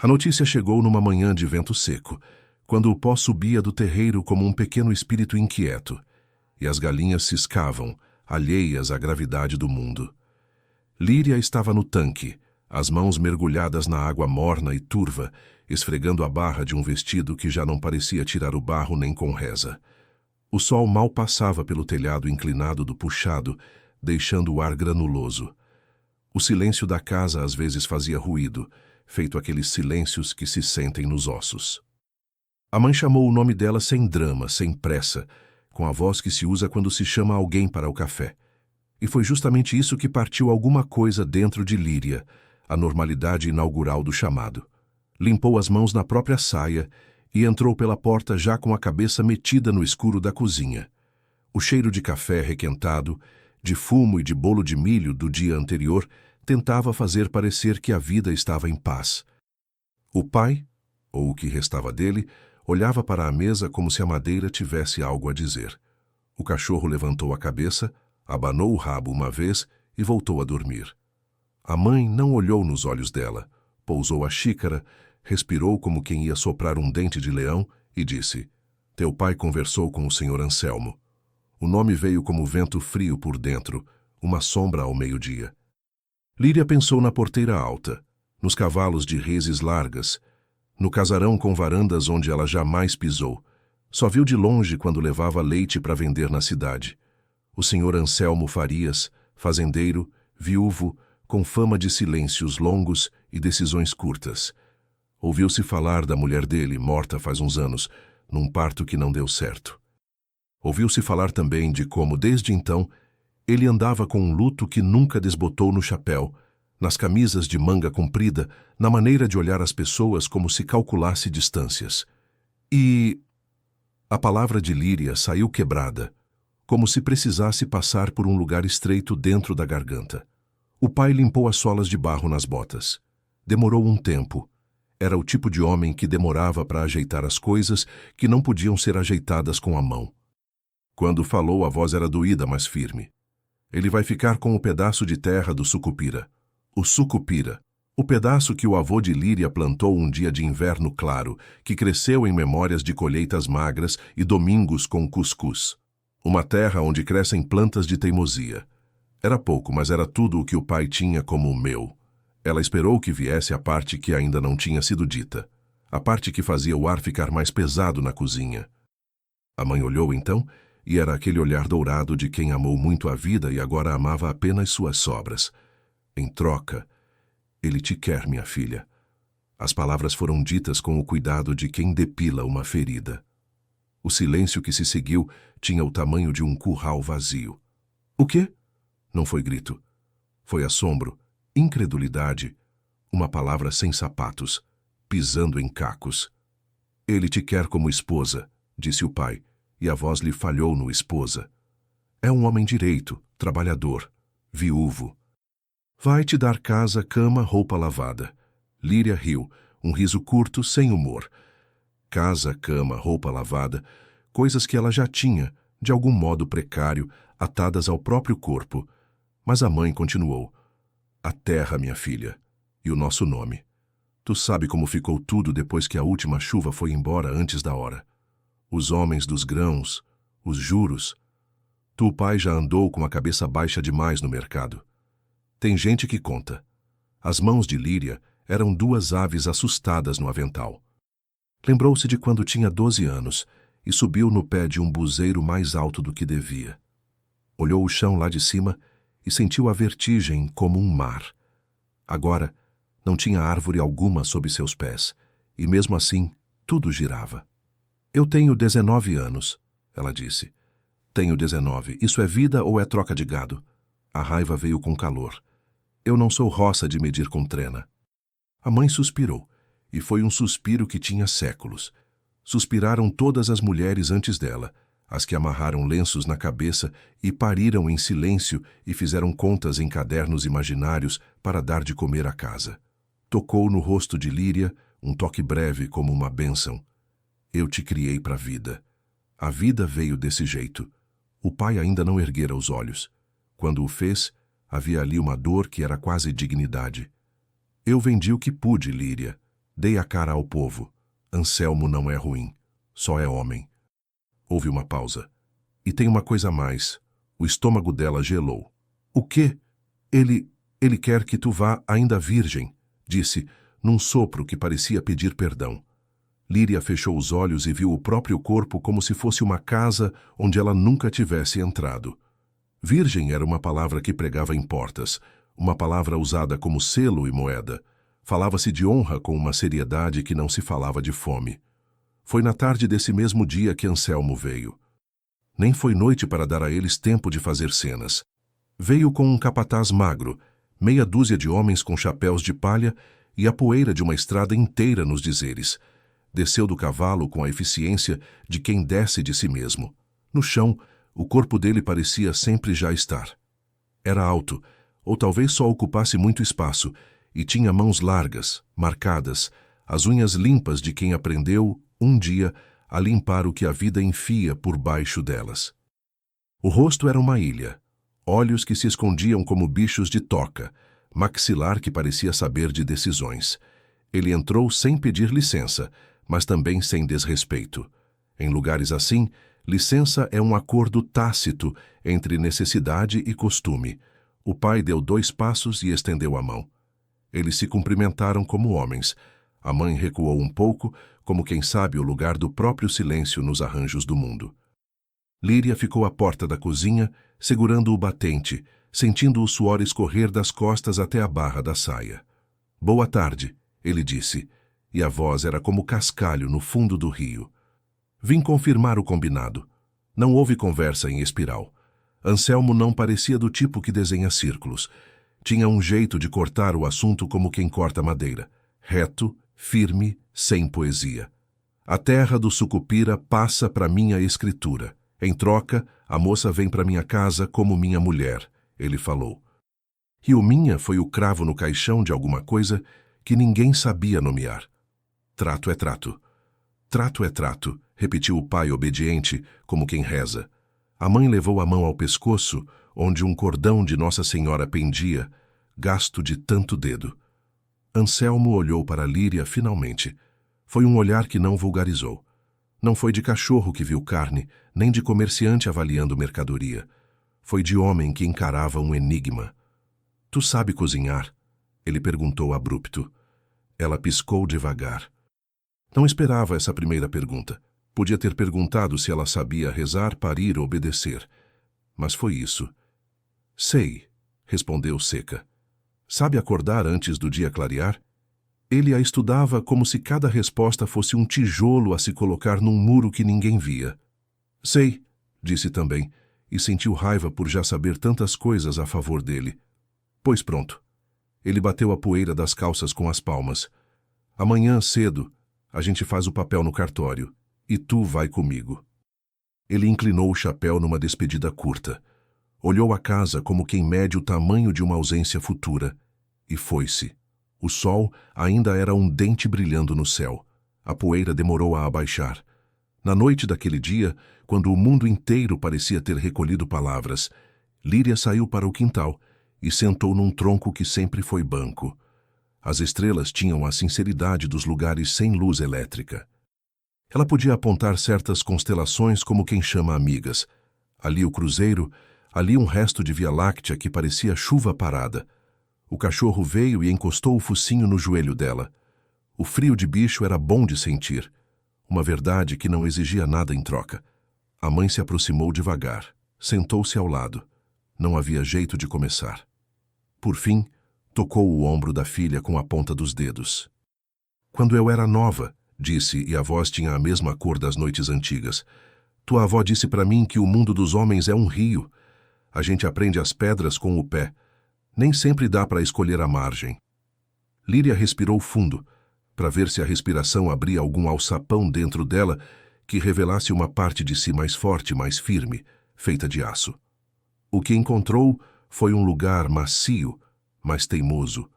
A notícia chegou numa manhã de vento seco, quando o pó subia do terreiro como um pequeno espírito inquieto, e as galinhas ciscavam, alheias à gravidade do mundo. Líria estava no tanque, as mãos mergulhadas na água morna e turva, esfregando a barra de um vestido que já não parecia tirar o barro nem com reza. O sol mal passava pelo telhado inclinado do puxado, deixando o ar granuloso. O silêncio da casa às vezes fazia ruído, feito aqueles silêncios que se sentem nos ossos. A mãe chamou o nome dela sem drama, sem pressa, com a voz que se usa quando se chama alguém para o café. E foi justamente isso que partiu alguma coisa dentro de Líria, a normalidade inaugural do chamado. Limpou as mãos na própria saia e entrou pela porta já com a cabeça metida no escuro da cozinha. O cheiro de café requentado, de fumo e de bolo de milho do dia anterior tentava fazer parecer que a vida estava em paz. O pai, ou o que restava dele, olhava para a mesa como se a madeira tivesse algo a dizer. O cachorro levantou a cabeça, abanou o rabo uma vez e voltou a dormir. A mãe não olhou nos olhos dela, pousou a xícara, respirou como quem ia soprar um dente de leão e disse: "Teu pai conversou com o senhor Anselmo." O nome veio como vento frio por dentro, uma sombra ao meio-dia. Líria pensou na porteira alta, nos cavalos de reses largas, no casarão com varandas onde ela jamais pisou. Só viu de longe quando levava leite para vender na cidade. O senhor Anselmo Farias, fazendeiro, viúvo, com fama de silêncios longos e decisões curtas. Ouviu-se falar da mulher dele, morta faz uns anos, num parto que não deu certo. Ouviu-se falar também de como, desde então, ele andava com um luto que nunca desbotou no chapéu, nas camisas de manga comprida, na maneira de olhar as pessoas como se calculasse distâncias. E a palavra de Líria saiu quebrada, como se precisasse passar por um lugar estreito dentro da garganta. O pai limpou as solas de barro nas botas. Demorou um tempo. Era o tipo de homem que demorava para ajeitar as coisas que não podiam ser ajeitadas com a mão. Quando falou, a voz era doída, mas firme. Ele vai ficar com o pedaço de terra do sucupira. O sucupira, o pedaço que o avô de Líria plantou um dia de inverno claro, que cresceu em memórias de colheitas magras e domingos com cuscuz. Uma terra onde crescem plantas de teimosia. Era pouco, mas era tudo o que o pai tinha como o meu. Ela esperou que viesse a parte que ainda não tinha sido dita, a parte que fazia o ar ficar mais pesado na cozinha. A mãe olhou então, e era aquele olhar dourado de quem amou muito a vida e agora amava apenas suas sobras. Em troca, ele te quer, minha filha. As palavras foram ditas com o cuidado de quem depila uma ferida. O silêncio que se seguiu tinha o tamanho de um curral vazio. O quê? Não foi grito. Foi assombro, incredulidade, uma palavra sem sapatos, pisando em cacos. Ele te quer como esposa, disse o pai, e a voz lhe falhou no esposa. É um homem direito, trabalhador, viúvo. Vai te dar casa, cama, roupa lavada. Líria riu, um riso curto, sem humor. Casa, cama, roupa lavada, coisas que ela já tinha, de algum modo precário, atadas ao próprio corpo. Mas a mãe continuou. A terra, minha filha, e o nosso nome. Tu sabe como ficou tudo depois que a última chuva foi embora antes da hora. Os homens dos grãos, os juros. Tu, pai, já andou com a cabeça baixa demais no mercado. Tem gente que conta. As mãos de Líria eram duas aves assustadas no avental. Lembrou-se de quando tinha 12 anos e subiu no pé de um buzeiro mais alto do que devia. Olhou o chão lá de cima e sentiu a vertigem como um mar. Agora, não tinha árvore alguma sob seus pés, e mesmo assim, tudo girava. Eu tenho 19 anos, ela disse. Tenho 19. Isso é vida ou é troca de gado? A raiva veio com calor. Eu não sou roça de medir com trena. A mãe suspirou, e foi um suspiro que tinha séculos. Suspiraram todas as mulheres antes dela, as que amarraram lenços na cabeça e pariram em silêncio e fizeram contas em cadernos imaginários para dar de comer à casa. Tocou no rosto de Líria, um toque breve como uma bênção. Eu te criei para a vida. A vida veio desse jeito. O pai ainda não erguera os olhos. Quando o fez, havia ali uma dor que era quase dignidade. Eu vendi o que pude, Líria. Dei a cara ao povo. Anselmo não é ruim, só é homem. Houve uma pausa. E tem uma coisa a mais. O estômago dela gelou. O quê? Ele quer que tu vá ainda virgem, disse, num sopro que parecia pedir perdão. Líria fechou os olhos e viu o próprio corpo como se fosse uma casa onde ela nunca tivesse entrado. Virgem era uma palavra que pregava em portas, uma palavra usada como selo e moeda. Falava-se de honra com uma seriedade que não se falava de fome. Foi na tarde desse mesmo dia que Anselmo veio. Nem foi noite para dar a eles tempo de fazer cenas. Veio com um capataz magro, meia dúzia de homens com chapéus de palha e a poeira de uma estrada inteira nos dizeres. Desceu do cavalo com a eficiência de quem desce de si mesmo. No chão, o corpo dele parecia sempre já estar. Era alto, ou talvez só ocupasse muito espaço, e tinha mãos largas, marcadas, as unhas limpas de quem aprendeu, um dia, a limpar o que a vida enfia por baixo delas. O rosto era uma ilha, olhos que se escondiam como bichos de toca, maxilar que parecia saber de decisões. Ele entrou sem pedir licença, mas também sem desrespeito. Em lugares assim, licença é um acordo tácito entre necessidade e costume. O pai deu 2 passos e estendeu a mão. Eles se cumprimentaram como homens. A mãe recuou um pouco, como quem sabe o lugar do próprio silêncio nos arranjos do mundo. Líria ficou à porta da cozinha, segurando o batente, sentindo o suor escorrer das costas até a barra da saia. Boa tarde, ele disse, e a voz era como cascalho no fundo do rio. Vim confirmar o combinado. Não houve conversa em espiral. Anselmo não parecia do tipo que desenha círculos. Tinha um jeito de cortar o assunto como quem corta madeira. Reto, firme, sem poesia. A terra do Sucupira passa para minha escritura. Em troca, a moça vem para minha casa como minha mulher, ele falou. E o minha foi o cravo no caixão de alguma coisa que ninguém sabia nomear. Trato é trato. Trato é trato, repetiu o pai obediente, como quem reza. A mãe levou a mão ao pescoço, onde um cordão de Nossa Senhora pendia, gasto de tanto dedo. Anselmo olhou para Líria finalmente. Foi um olhar que não vulgarizou. Não foi de cachorro que viu carne, nem de comerciante avaliando mercadoria. Foi de homem que encarava um enigma. Tu sabe cozinhar? Ele perguntou abrupto. Ela piscou devagar. Não esperava essa primeira pergunta. Podia ter perguntado se ela sabia rezar, parir ou obedecer. Mas foi isso. Sei, respondeu seca. Sabe acordar antes do dia clarear? Ele a estudava como se cada resposta fosse um tijolo a se colocar num muro que ninguém via. Sei, disse também, e sentiu raiva por já saber tantas coisas a favor dele. Pois pronto. Ele bateu a poeira das calças com as palmas. Amanhã, cedo, a gente faz o papel no cartório, e tu vai comigo. Ele inclinou o chapéu numa despedida curta. Olhou a casa como quem mede o tamanho de uma ausência futura, e foi-se. O sol ainda era um dente brilhando no céu. A poeira demorou a abaixar. Na noite daquele dia, quando o mundo inteiro parecia ter recolhido palavras, Líria saiu para o quintal e sentou num tronco que sempre foi banco. As estrelas tinham a sinceridade dos lugares sem luz elétrica. Ela podia apontar certas constelações como quem chama amigas. Ali o cruzeiro, ali um resto de Via Láctea que parecia chuva parada. O cachorro veio e encostou o focinho no joelho dela. O frio de bicho era bom de sentir. Uma verdade que não exigia nada em troca. A mãe se aproximou devagar. Sentou-se ao lado. Não havia jeito de começar. Por fim, tocou o ombro da filha com a ponta dos dedos. Quando eu era nova, disse, e a voz tinha a mesma cor das noites antigas, tua avó disse para mim que o mundo dos homens é um rio. A gente aprende as pedras com o pé. Nem sempre dá para escolher a margem. Líria respirou fundo, para ver se a respiração abria algum alçapão dentro dela que revelasse uma parte de si mais forte, mais firme, feita de aço. O que encontrou foi um lugar macio, mas teimoso,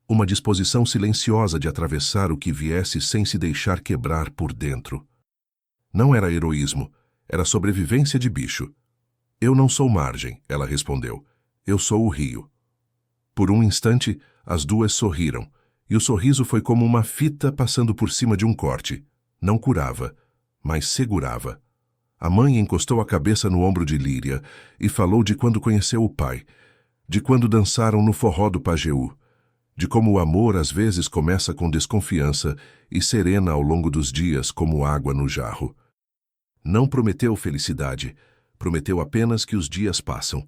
uma disposição silenciosa de atravessar o que viesse sem se deixar quebrar por dentro. Não era heroísmo, era sobrevivência de bicho. Eu não sou margem, ela respondeu. Eu sou o rio. Por um instante, as duas sorriram, E o sorriso foi como uma fita passando por cima de um corte. Não curava, mas segurava. A mãe encostou a cabeça no ombro de Líria e falou de quando conheceu o pai, de quando dançaram no forró do Pajeú, de como o amor às vezes começa com desconfiança e serena ao longo dos dias como água no jarro. Não prometeu felicidade, prometeu apenas que os dias passam,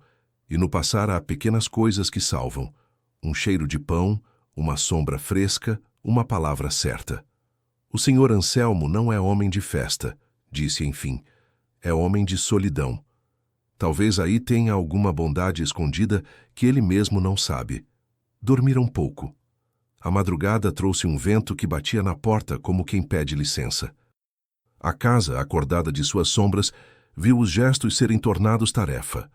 e no passar há pequenas coisas que salvam, um cheiro de pão, uma sombra fresca, uma palavra certa. O senhor Anselmo não é homem de festa, disse enfim, é homem de solidão. Talvez aí tenha alguma bondade escondida que ele mesmo não sabe. Dormiram pouco. A madrugada trouxe um vento que batia na porta como quem pede licença. A casa, acordada de suas sombras, viu os gestos serem tornados tarefa.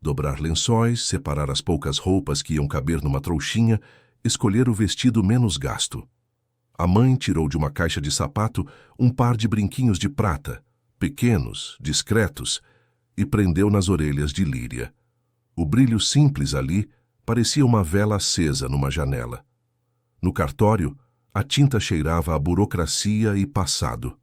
Dobrar lençóis, separar as poucas roupas que iam caber numa trouxinha, escolher o vestido menos gasto. A mãe tirou de uma caixa de sapato um par de brinquinhos de prata, pequenos, discretos, e prendeu nas orelhas de Líria. O brilho simples ali parecia uma vela acesa numa janela. No cartório, a tinta cheirava a burocracia e passado.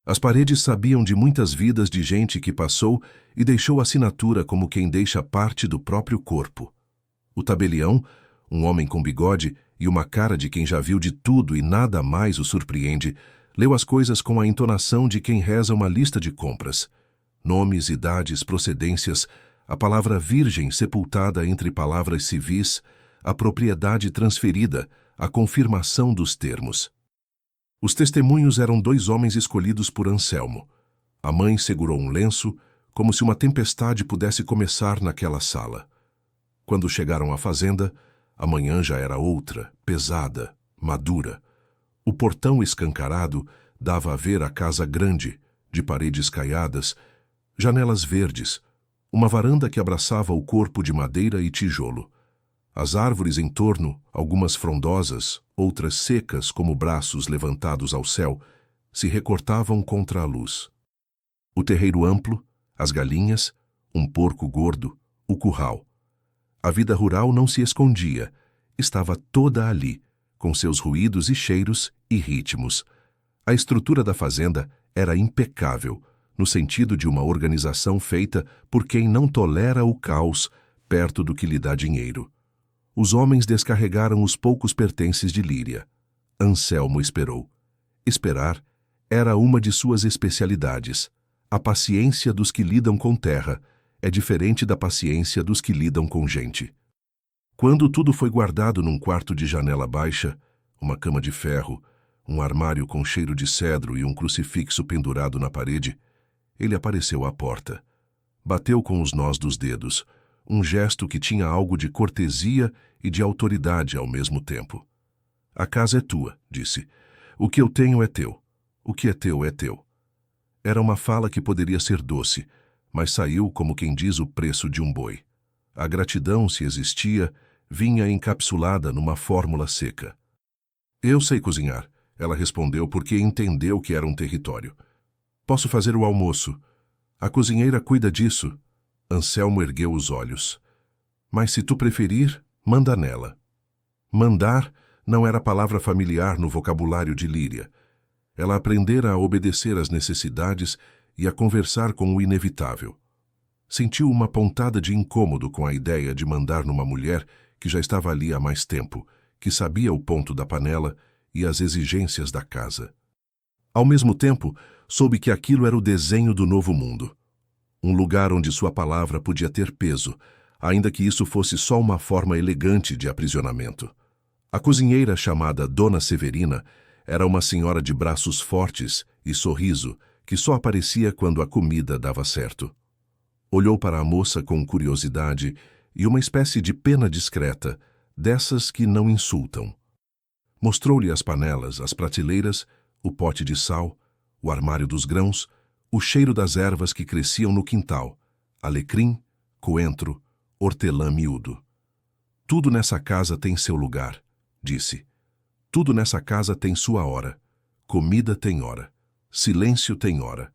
As paredes sabiam de muitas vidas de gente que passou e deixou assinatura como quem deixa parte do próprio corpo. O tabelião, um homem com bigode e uma cara de quem já viu de tudo e nada mais o surpreende, leu as coisas com a entonação de quem reza uma lista de compras. Nomes, idades, procedências, a palavra virgem sepultada entre palavras civis, a propriedade transferida, a confirmação dos termos. Os testemunhos eram 2 homens escolhidos por Anselmo. A mãe segurou um lenço, como se uma tempestade pudesse começar naquela sala. Quando chegaram à fazenda, a manhã já era outra, pesada, madura. O portão escancarado dava a ver a casa grande, de paredes caiadas, janelas verdes, uma varanda que abraçava o corpo de madeira e tijolo. As árvores em torno, algumas frondosas, outras secas como braços levantados ao céu, se recortavam contra a luz. O terreiro amplo, as galinhas, um porco gordo, o curral. A vida rural não se escondia, estava toda ali, com seus ruídos e cheiros e ritmos. A estrutura da fazenda era impecável, no sentido de uma organização feita por quem não tolera o caos perto do que lhe dá dinheiro. Os homens descarregaram os poucos pertences de Líria. Anselmo esperou. Esperar era uma de suas especialidades. A paciência dos que lidam com terra é diferente da paciência dos que lidam com gente. Quando tudo foi guardado num quarto de janela baixa, uma cama de ferro, um armário com cheiro de cedro e um crucifixo pendurado na parede, ele apareceu à porta. Bateu com os nós dos dedos, um gesto que tinha algo de cortesia e de autoridade ao mesmo tempo. A casa é tua, disse. O que eu tenho é teu. O que é teu é teu. Era uma fala que poderia ser doce, mas saiu como quem diz o preço de um boi. A gratidão, se existia, vinha encapsulada numa fórmula seca. Eu sei cozinhar, ela respondeu porque entendeu que era um território. Posso fazer o almoço. A cozinheira cuida disso. Anselmo ergueu os olhos. Mas se tu preferir, manda nela. Mandar não era palavra familiar no vocabulário de Líria. Ela aprendera a obedecer às necessidades e a conversar com o inevitável. Sentiu uma pontada de incômodo com a ideia de mandar numa mulher que já estava ali há mais tempo, que sabia o ponto da panela e as exigências da casa. Ao mesmo tempo, soube que aquilo era o desenho do novo mundo. Um lugar onde sua palavra podia ter peso, ainda que isso fosse só uma forma elegante de aprisionamento. A cozinheira chamada Dona Severina era uma senhora de braços fortes e sorriso que só aparecia quando a comida dava certo. Olhou para a moça com curiosidade e uma espécie de pena discreta, dessas que não insultam. Mostrou-lhe as panelas, as prateleiras, o pote de sal, o armário dos grãos, o cheiro das ervas que cresciam no quintal, alecrim, coentro, hortelã miúdo. Tudo nessa casa tem seu lugar, disse. Tudo nessa casa tem sua hora. Comida tem hora. Silêncio tem hora.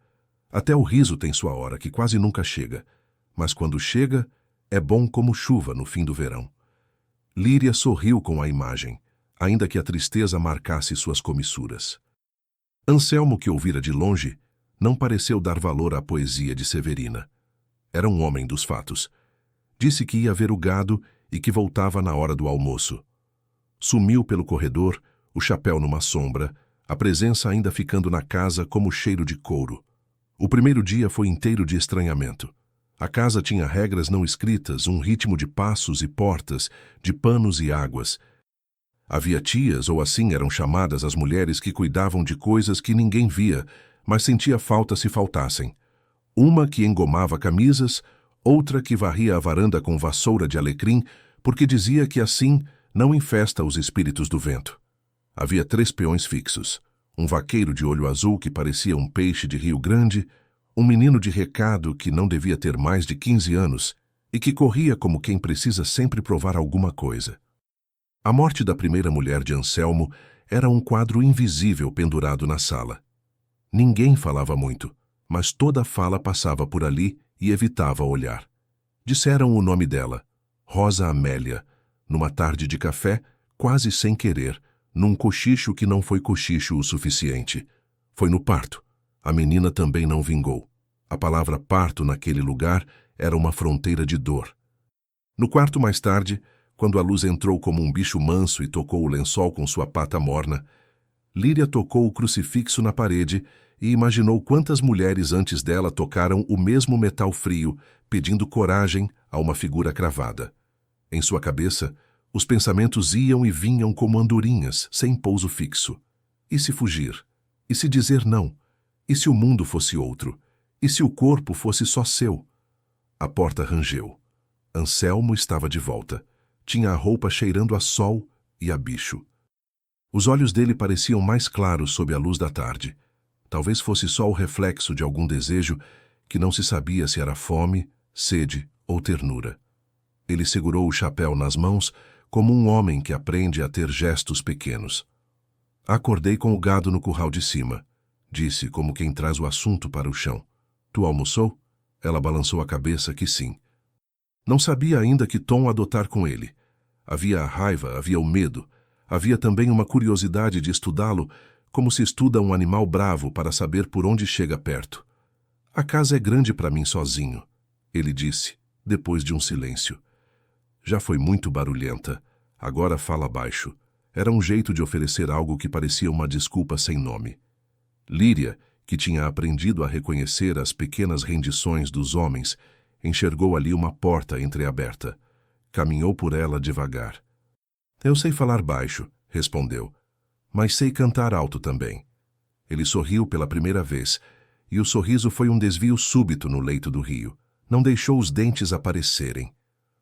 Até o riso tem sua hora, que quase nunca chega. Mas quando chega, é bom como chuva no fim do verão. Líria sorriu com a imagem. ainda que a tristeza marcasse suas comissuras. Anselmo, que ouvira de longe, não pareceu dar valor à poesia de Severina. Era um homem dos fatos. Disse que ia ver o gado e que voltava na hora do almoço. Sumiu pelo corredor, o chapéu numa sombra, a presença ainda ficando na casa como cheiro de couro. O primeiro dia foi inteiro de estranhamento. A casa tinha regras não escritas, um ritmo de passos e portas, de panos e águas. Havia tias, ou assim eram chamadas as mulheres que cuidavam de coisas que ninguém via, mas sentia falta se faltassem. Uma que engomava camisas, outra que varria a varanda com vassoura de alecrim, porque dizia que assim não infesta os espíritos do vento. Havia 3 peões fixos, um vaqueiro de olho azul que parecia um peixe de Rio Grande, um menino de recado que não devia ter mais de 15 anos e que corria como quem precisa sempre provar alguma coisa. A morte da primeira mulher de Anselmo era um quadro invisível pendurado na sala. Ninguém falava muito, mas toda a fala passava por ali e evitava olhar. Disseram o nome dela, Rosa Amélia, numa tarde de café, quase sem querer, num cochicho que não foi cochicho o suficiente. Foi no parto. A menina também não vingou. A palavra parto naquele lugar era uma fronteira de dor. No quarto mais tarde, quando a luz entrou como um bicho manso e tocou o lençol com sua pata morna, Líria tocou o crucifixo na parede e imaginou quantas mulheres antes dela tocaram o mesmo metal frio, pedindo coragem a uma figura cravada. Em sua cabeça, os pensamentos iam e vinham como andorinhas, sem pouso fixo. E se fugir? E se dizer não? E se o mundo fosse outro? E se o corpo fosse só seu? A porta rangeu. Anselmo estava de volta. Tinha a roupa cheirando a sol e a bicho. Os olhos dele pareciam mais claros sob a luz da tarde. Talvez fosse só o reflexo de algum desejo que não se sabia se era fome, sede ou ternura. Ele segurou o chapéu nas mãos como um homem que aprende a ter gestos pequenos. Acordei com o gado no curral de cima, disse como quem traz o assunto para o chão. Tu almoçou? Ela balançou a cabeça que sim. Não sabia ainda que tom adotar com ele. Havia a raiva, havia o medo, havia também uma curiosidade de estudá-lo, como se estuda um animal bravo para saber por onde chega perto. A casa é grande para mim sozinho, ele disse, depois de um silêncio. Já foi muito barulhenta, agora fala baixo. Era um jeito de oferecer algo que parecia uma desculpa sem nome. Líria, que tinha aprendido a reconhecer as pequenas rendições dos homens, enxergou ali uma porta entreaberta. Caminhou por ela devagar. Eu sei falar baixo, respondeu, mas sei cantar alto também. Ele sorriu pela primeira vez, e o sorriso foi um desvio súbito no leito do rio. Não deixou os dentes aparecerem.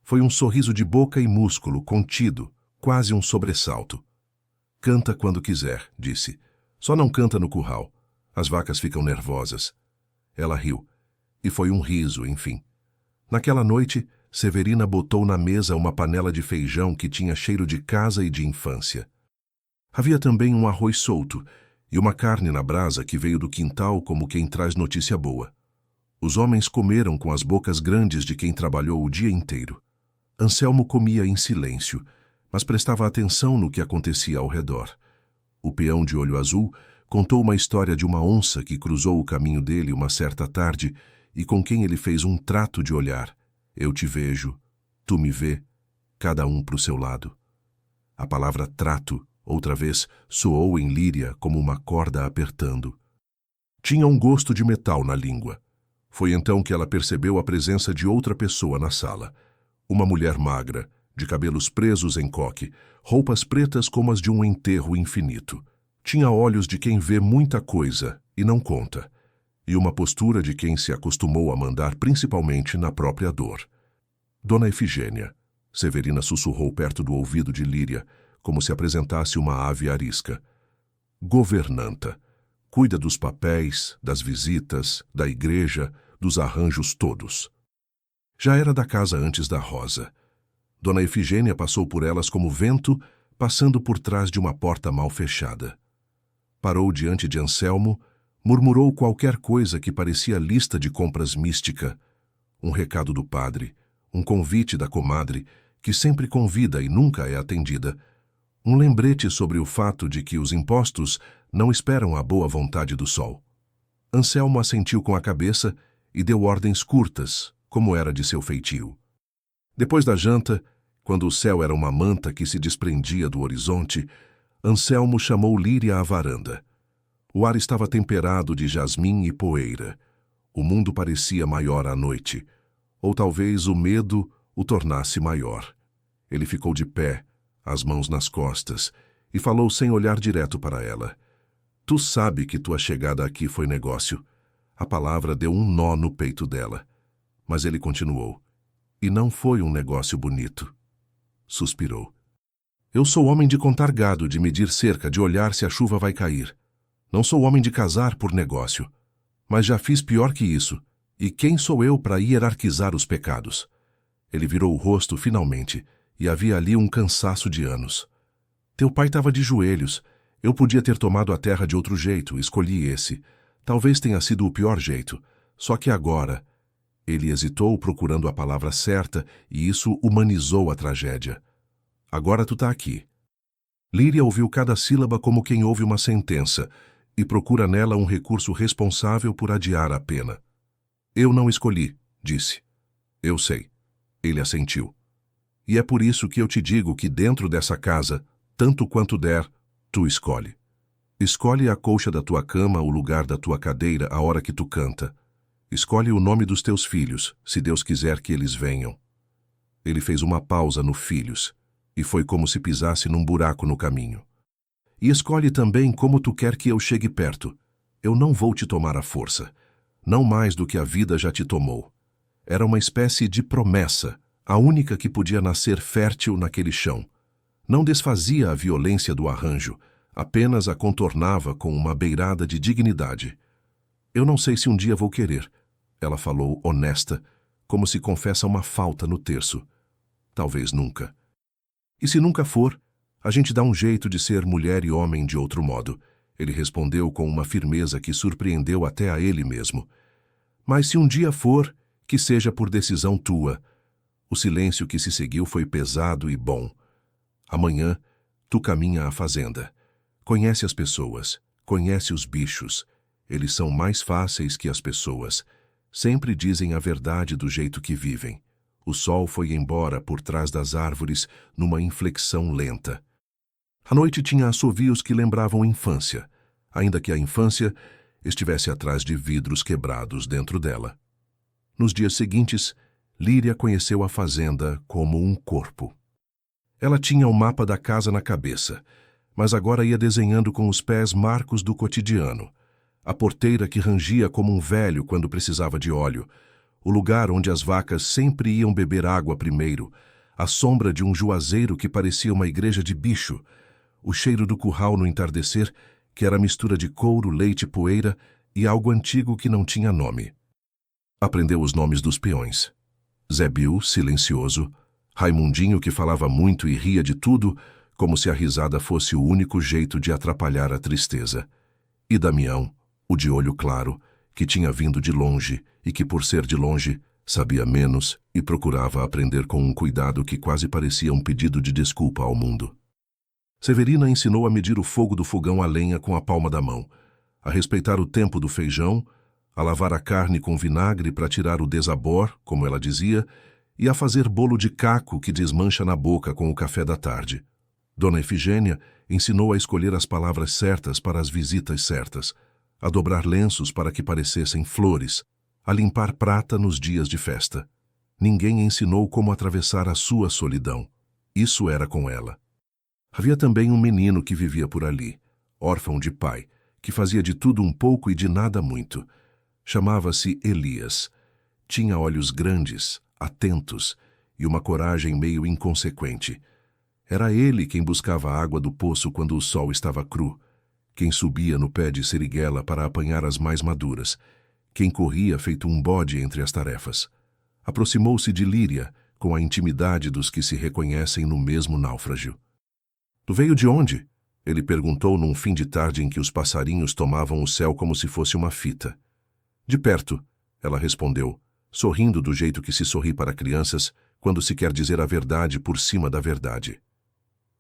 Foi um sorriso de boca e músculo, contido, quase um sobressalto. Canta quando quiser, disse. Só não canta no curral. As vacas ficam nervosas. Ela riu. E foi um riso, enfim. Naquela noite, Severina botou na mesa uma panela de feijão que tinha cheiro de casa e de infância. Havia também um arroz solto e uma carne na brasa que veio do quintal como quem traz notícia boa. Os homens comeram com as bocas grandes de quem trabalhou o dia inteiro. Anselmo comia em silêncio, mas prestava atenção no que acontecia ao redor. O peão de olho azul contou uma história de uma onça que cruzou o caminho dele uma certa tarde e com quem ele fez um trato de olhar. Eu te vejo, tu me vê, cada um pro seu lado. A palavra trato, outra vez, soou em Líria como uma corda apertando. Tinha um gosto de metal na língua. Foi então que ela percebeu a presença de outra pessoa na sala. Uma mulher magra, de cabelos presos em coque, roupas pretas como as de um enterro infinito. Tinha olhos de quem vê muita coisa e não conta, e uma postura de quem se acostumou a mandar principalmente na própria dor. Dona Efigênia, Severina sussurrou perto do ouvido de Líria, como se apresentasse uma ave arisca. Governanta. Cuida dos papéis, das visitas, da igreja, dos arranjos todos. Já era da casa antes da Rosa. Dona Efigênia passou por elas como vento, passando por trás de uma porta mal fechada. Parou diante de Anselmo, murmurou qualquer coisa que parecia lista de compras mística. Um recado do padre, um convite da comadre, que sempre convida e nunca é atendida. Um lembrete sobre o fato de que os impostos não esperam a boa vontade do sol. Anselmo assentiu com a cabeça e deu ordens curtas, como era de seu feitio. Depois da janta, quando o céu era uma manta que se desprendia do horizonte, Anselmo chamou Líria à varanda. O ar estava temperado de jasmim e poeira. O mundo parecia maior à noite, ou talvez o medo o tornasse maior. Ele ficou de pé, as mãos nas costas, e falou sem olhar direto para ela. Tu sabe que tua chegada aqui foi negócio. A palavra deu um nó no peito dela. Mas ele continuou. E não foi um negócio bonito. Suspirou. Eu sou homem de contar gado, de medir cerca, de olhar se a chuva vai cair. Não sou homem de casar por negócio. Mas já fiz pior que isso. E quem sou eu para hierarquizar os pecados? Ele virou o rosto finalmente, e havia ali um cansaço de anos. Teu pai estava de joelhos. Eu podia ter tomado a terra de outro jeito, escolhi esse. Talvez tenha sido o pior jeito. Só que agora... Ele hesitou procurando a palavra certa, e isso humanizou a tragédia. Agora tu tá aqui. Líria ouviu cada sílaba como quem ouve uma sentença, e procura nela um recurso responsável por adiar a pena. Eu não escolhi, disse. Eu sei. Ele assentiu. E é por isso que eu te digo que dentro dessa casa, tanto quanto der, tu escolhe. Escolhe a colcha da tua cama, o lugar da tua cadeira, a hora que tu canta. Escolhe o nome dos teus filhos, se Deus quiser que eles venham. Ele fez uma pausa no filhos, e foi como se pisasse num buraco no caminho. E escolhe também como tu quer que eu chegue perto. Eu não vou te tomar à força, não mais do que a vida já te tomou. Era uma espécie de promessa, a única que podia nascer fértil naquele chão. Não desfazia a violência do arranjo, apenas a contornava com uma beirada de dignidade. Eu não sei se um dia vou querer, ela falou honesta, como se confessa uma falta no terço. Talvez nunca. E se nunca for, a gente dá um jeito de ser mulher e homem de outro modo, ele respondeu com uma firmeza que surpreendeu até a ele mesmo. Mas se um dia for, que seja por decisão tua. O silêncio que se seguiu foi pesado e bom. Amanhã, tu caminha à fazenda. Conhece as pessoas, conhece os bichos. Eles são mais fáceis que as pessoas. Sempre dizem a verdade do jeito que vivem. O sol foi embora por trás das árvores numa inflexão lenta. A noite tinha assovios que lembravam infância, ainda que a infância estivesse atrás de vidros quebrados dentro dela. Nos dias seguintes, Líria conheceu a fazenda como um corpo. Ela tinha o mapa da casa na cabeça, mas agora ia desenhando com os pés marcos do cotidiano. A porteira que rangia como um velho quando precisava de óleo, o lugar onde as vacas sempre iam beber água primeiro, a sombra de um juazeiro que parecia uma igreja de bicho, o cheiro do curral no entardecer, que era mistura de couro, leite e poeira, e algo antigo que não tinha nome. Aprendeu os nomes dos peões. Zé Bill, silencioso, Raimundinho, que falava muito e ria de tudo, como se a risada fosse o único jeito de atrapalhar a tristeza, e Damião, o de olho claro, que tinha vindo de longe e que, por ser de longe, sabia menos e procurava aprender com um cuidado que quase parecia um pedido de desculpa ao mundo. Severina ensinou a medir o fogo do fogão a lenha com a palma da mão, a respeitar o tempo do feijão, a lavar a carne com vinagre para tirar o desabor, como ela dizia, e a fazer bolo de caco que desmancha na boca com o café da tarde. Dona Efigênia ensinou a escolher as palavras certas para as visitas certas, a dobrar lenços para que parecessem flores, a limpar prata nos dias de festa. Ninguém ensinou como atravessar a sua solidão. Isso era com ela. Havia também um menino que vivia por ali, órfão de pai, que fazia de tudo um pouco e de nada muito. Chamava-se Elias. Tinha olhos grandes, atentos, e uma coragem meio inconsequente. Era ele quem buscava a água do poço quando o sol estava cru, quem subia no pé de seriguela para apanhar as mais maduras, quem corria feito um bode entre as tarefas. Aproximou-se de Líria, com a intimidade dos que se reconhecem no mesmo náufragio. Tu veio de onde? Ele perguntou num fim de tarde em que os passarinhos tomavam o céu como se fosse uma fita. De perto, ela respondeu, sorrindo do jeito que se sorri para crianças quando se quer dizer a verdade por cima da verdade.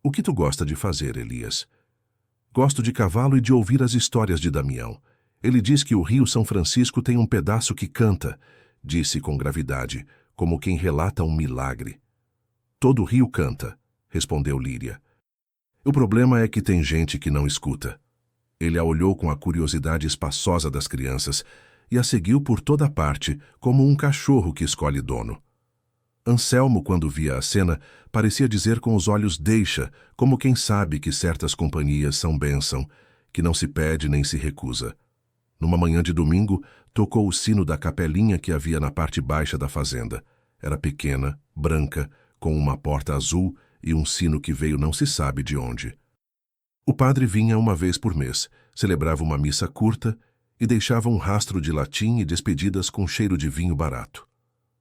O que tu gosta de fazer, Elias? Gosto de cavalo e de ouvir as histórias de Damião. Ele diz que o rio São Francisco tem um pedaço que canta, disse com gravidade, como quem relata um milagre. Todo rio canta, respondeu Líria. O problema é que tem gente que não escuta. Ele a olhou com a curiosidade espaçosa das crianças e a seguiu por toda parte, como um cachorro que escolhe dono. Anselmo, quando via a cena, parecia dizer com os olhos deixa, como quem sabe que certas companhias são bênção, que não se pede nem se recusa. Numa manhã de domingo, tocou o sino da capelinha que havia na parte baixa da fazenda. Era pequena, branca, com uma porta azul e um sino que veio não se sabe de onde. O padre vinha uma vez por mês, celebrava uma missa curta e deixava um rastro de latim e despedidas com cheiro de vinho barato.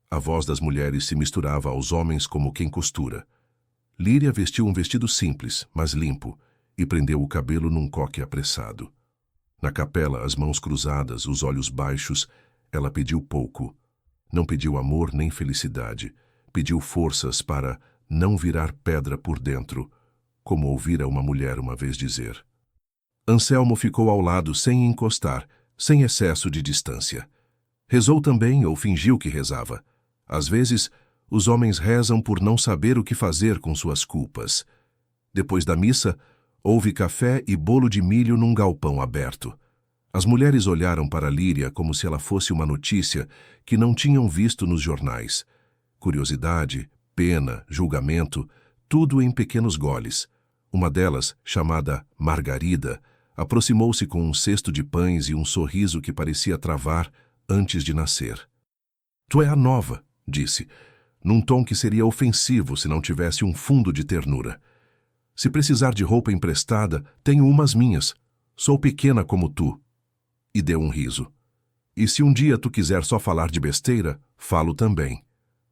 A voz das mulheres se misturava aos homens como quem costura. Líria vestiu um vestido simples, mas limpo, e prendeu o cabelo num coque apressado. Na capela, as mãos cruzadas, os olhos baixos, ela pediu pouco. Não pediu amor nem felicidade. Pediu forças para não virar pedra por dentro, como ouvira uma mulher uma vez dizer. Anselmo ficou ao lado sem encostar, sem excesso de distância. Rezou também ou fingiu que rezava. Às vezes, os homens rezam por não saber o que fazer com suas culpas. Depois da missa, houve café e bolo de milho num galpão aberto. As mulheres olharam para Líria como se ela fosse uma notícia que não tinham visto nos jornais. Curiosidade, pena, julgamento, tudo em pequenos goles. Uma delas, chamada Margarida, aproximou-se com um cesto de pães e um sorriso que parecia travar antes de nascer. Tu é a nova, disse, num tom que seria ofensivo se não tivesse um fundo de ternura. Se precisar de roupa emprestada, tenho umas minhas. Sou pequena como tu. E deu um riso. E se um dia tu quiser só falar de besteira, falo também.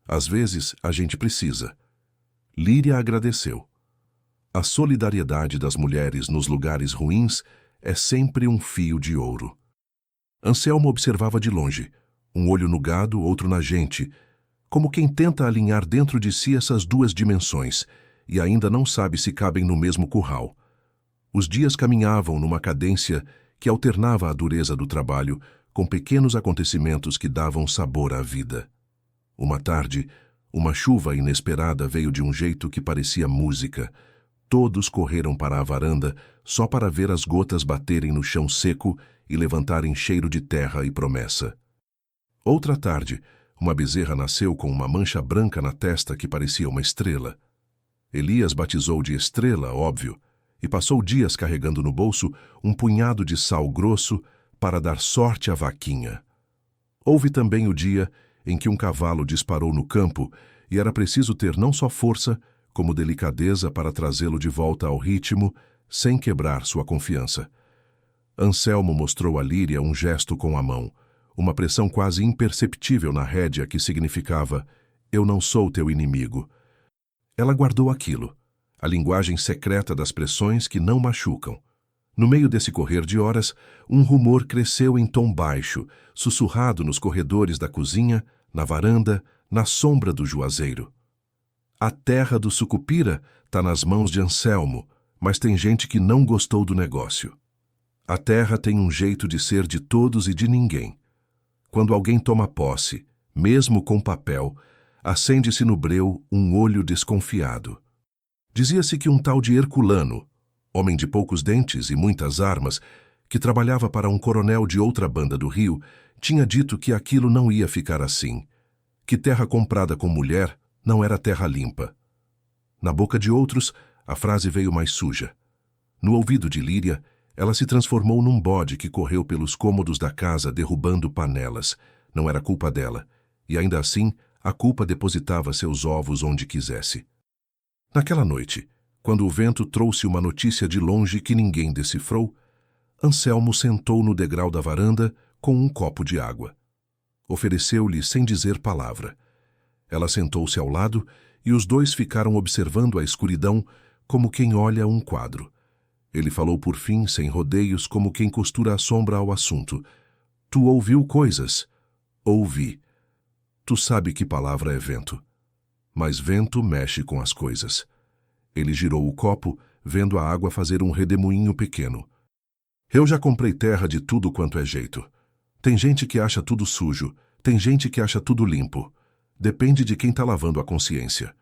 Às vezes, a gente precisa. Líria agradeceu. A solidariedade das mulheres nos lugares ruins é sempre um fio de ouro. Anselmo observava de longe, um olho no gado, outro na gente, como quem tenta alinhar dentro de si essas duas dimensões e ainda não sabe se cabem no mesmo curral. Os dias caminhavam numa cadência que alternava a dureza do trabalho com pequenos acontecimentos que davam sabor à vida. Uma tarde, uma chuva inesperada veio de um jeito que parecia música. Todos correram para a varanda só para ver as gotas baterem no chão seco e levantarem cheiro de terra e promessa. Outra tarde, uma bezerra nasceu com uma mancha branca na testa que parecia uma estrela. Elias batizou de Estrela, óbvio, e passou dias carregando no bolso um punhado de sal grosso para dar sorte à vaquinha. Houve também o dia em que um cavalo disparou no campo e era preciso ter não só força, como delicadeza para trazê-lo de volta ao ritmo, sem quebrar sua confiança. Anselmo mostrou a Líria um gesto com a mão, uma pressão quase imperceptível na rédea que significava eu não sou teu inimigo. Ela guardou aquilo, a linguagem secreta das pressões que não machucam. No meio desse correr de horas, um rumor cresceu em tom baixo, sussurrado nos corredores da cozinha, na varanda, na sombra do juazeiro. A terra do Sucupira está nas mãos de Anselmo, mas tem gente que não gostou do negócio. A terra tem um jeito de ser de todos e de ninguém. Quando alguém toma posse, mesmo com papel, acende-se no breu um olho desconfiado. Dizia-se que um tal de Herculano, homem de poucos dentes e muitas armas, que trabalhava para um coronel de outra banda do Rio, tinha dito que aquilo não ia ficar assim, que terra comprada com mulher não era terra limpa. Na boca de outros, a frase veio mais suja. No ouvido de Líria, ela se transformou num bode que correu pelos cômodos da casa derrubando panelas. Não era culpa dela, e ainda assim, a culpa depositava seus ovos onde quisesse. Naquela noite, quando o vento trouxe uma notícia de longe que ninguém decifrou, Anselmo sentou no degrau da varanda com um copo de água. Ofereceu-lhe sem dizer palavra. Ela sentou-se ao lado e os dois ficaram observando a escuridão como quem olha um quadro. Ele falou por fim, sem rodeios, como quem costura a sombra ao assunto. Tu ouviu coisas? Ouvi. Tu sabe que palavra é vento. Mas vento mexe com as coisas. Ele girou o copo, vendo a água fazer um redemoinho pequeno. Eu já comprei terra de tudo quanto é jeito. Tem gente que acha tudo sujo, tem gente que acha tudo limpo. Depende de quem está lavando a consciência.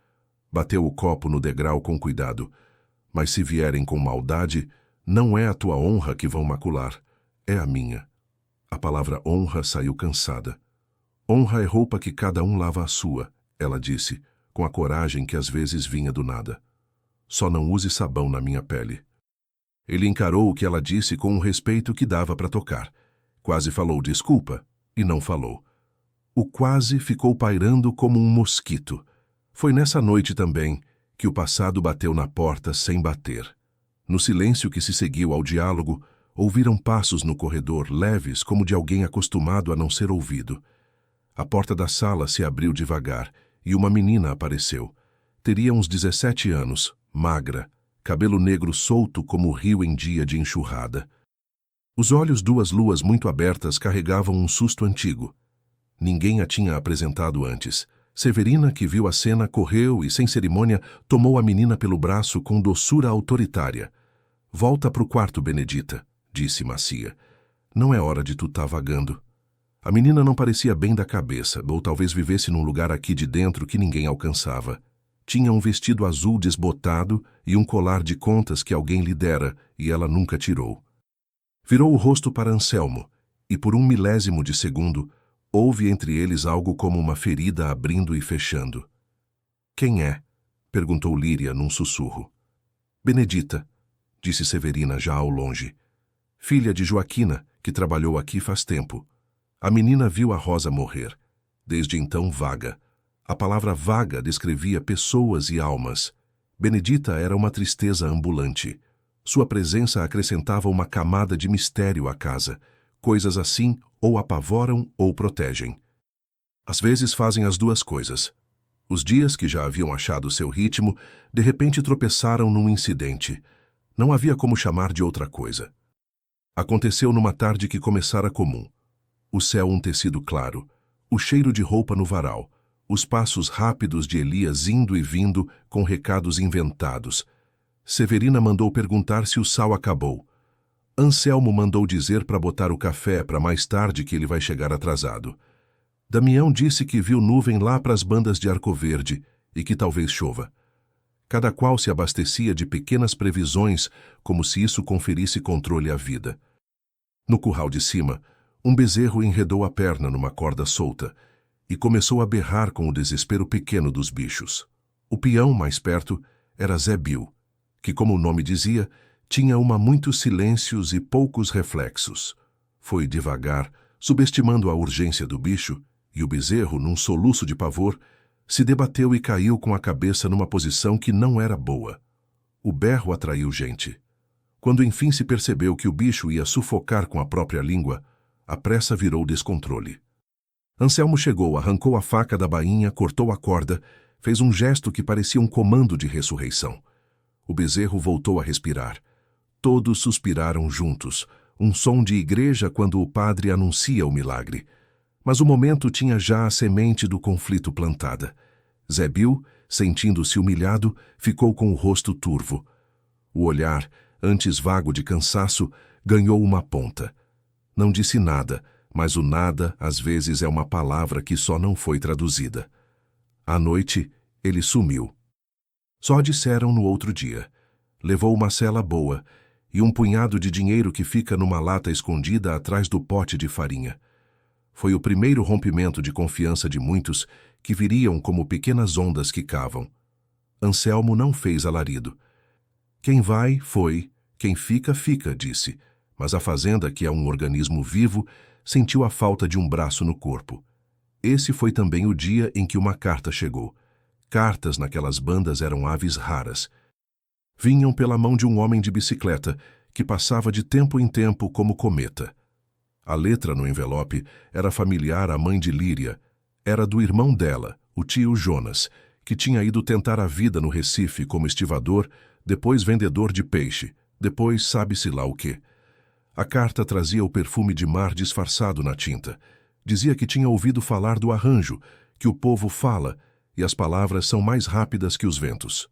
Bateu o copo no degrau com cuidado. Mas se vierem com maldade, não é a tua honra que vão macular, é a minha. A palavra honra saiu cansada. Honra é roupa que cada um lava a sua, ela disse, com a coragem que às vezes vinha do nada. Só não use sabão na minha pele. Ele encarou o que ela disse com um respeito que dava para tocar. Quase falou desculpa, e não falou. O quase ficou pairando como um mosquito. Foi nessa noite também que o passado bateu na porta sem bater. No silêncio que se seguiu ao diálogo, ouviram passos no corredor, leves como de alguém acostumado a não ser ouvido. A porta da sala se abriu devagar e uma menina apareceu. Teria uns 17 anos, magra, cabelo negro solto como o rio em dia de enxurrada. Os olhos, duas luas muito abertas, carregavam um susto antigo. Ninguém a tinha apresentado antes. Severina, que viu a cena, correu e, sem cerimônia, tomou a menina pelo braço com doçura autoritária. Volta pro quarto, Benedita, disse macia. Não é hora de tu tá vagando. A menina não parecia bem da cabeça, ou talvez vivesse num lugar aqui de dentro que ninguém alcançava. Tinha um vestido azul desbotado e um colar de contas que alguém lhe dera e ela nunca tirou. Virou o rosto para Anselmo, e por um milésimo de segundo, houve entre eles algo como uma ferida abrindo e fechando. Quem é? Perguntou Líria num sussurro. Benedita, disse Severina já ao longe. Filha de Joaquina, que trabalhou aqui faz tempo. A menina viu a Rosa morrer. Desde então vaga. A palavra vaga descrevia pessoas e almas. Benedita era uma tristeza ambulante. Sua presença acrescentava uma camada de mistério à casa. Coisas assim ou apavoram ou protegem. Às vezes fazem as duas coisas. Os dias que já haviam achado seu ritmo, de repente tropeçaram num incidente. Não havia como chamar de outra coisa. Aconteceu numa tarde que começara comum. O céu um tecido claro, o cheiro de roupa no varal, os passos rápidos de Elias indo e vindo com recados inventados. Severina mandou perguntar se o sal acabou. Anselmo mandou dizer para botar o café para mais tarde que ele vai chegar atrasado. Damião disse que viu nuvem lá para as bandas de Arcoverde e que talvez chova. Cada qual se abastecia de pequenas previsões, como se isso conferisse controle à vida. No curral de cima, um bezerro enredou a perna numa corda solta e começou a berrar com o desespero pequeno dos bichos. O peão mais perto era Zé Bill, que, como o nome dizia, tinha muitos silêncios e poucos reflexos. Foi devagar, subestimando a urgência do bicho, e o bezerro, num soluço de pavor, se debateu e caiu com a cabeça numa posição que não era boa. O berro atraiu gente. Quando enfim se percebeu que o bicho ia sufocar com a própria língua, a pressa virou descontrole. Anselmo chegou, arrancou a faca da bainha, cortou a corda, fez um gesto que parecia um comando de ressurreição. O bezerro voltou a respirar. Todos suspiraram juntos, um som de igreja quando o padre anuncia o milagre. Mas o momento tinha já a semente do conflito plantada. Zé Bill, sentindo-se humilhado, ficou com o rosto turvo. O olhar, antes vago de cansaço, ganhou uma ponta. Não disse nada, mas o nada às vezes é uma palavra que só não foi traduzida. À noite, ele sumiu. Só disseram no outro dia. Levou uma cela boa e um punhado de dinheiro que fica numa lata escondida atrás do pote de farinha. Foi o primeiro rompimento de confiança de muitos que viriam como pequenas ondas que cavam. Anselmo não fez alarido. Quem vai, foi. Quem fica, fica, disse. Mas a fazenda, que é um organismo vivo, sentiu a falta de um braço no corpo. Esse foi também o dia em que uma carta chegou. Cartas naquelas bandas eram aves raras. Vinham pela mão de um homem de bicicleta, que passava de tempo em tempo como cometa. A letra no envelope era familiar à mãe de Líria. Era do irmão dela, o tio Jonas, que tinha ido tentar a vida no Recife como estivador, depois vendedor de peixe, depois sabe-se lá o quê. A carta trazia o perfume de mar disfarçado na tinta. Dizia que tinha ouvido falar do arranjo, que o povo fala, e as palavras são mais rápidas que os ventos.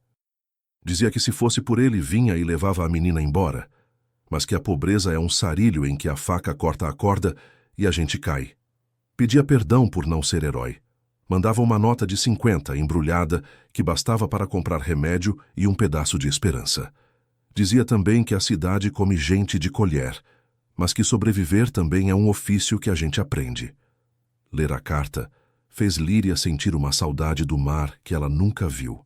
Dizia que se fosse por ele vinha e levava a menina embora, mas que a pobreza é um sarilho em que a faca corta a corda e a gente cai. Pedia perdão por não ser herói. Mandava uma nota de 50 embrulhada que bastava para comprar remédio e um pedaço de esperança. Dizia também que a cidade come gente de colher, mas que sobreviver também é um ofício que a gente aprende. Ler a carta fez Líria sentir uma saudade do mar que ela nunca viu.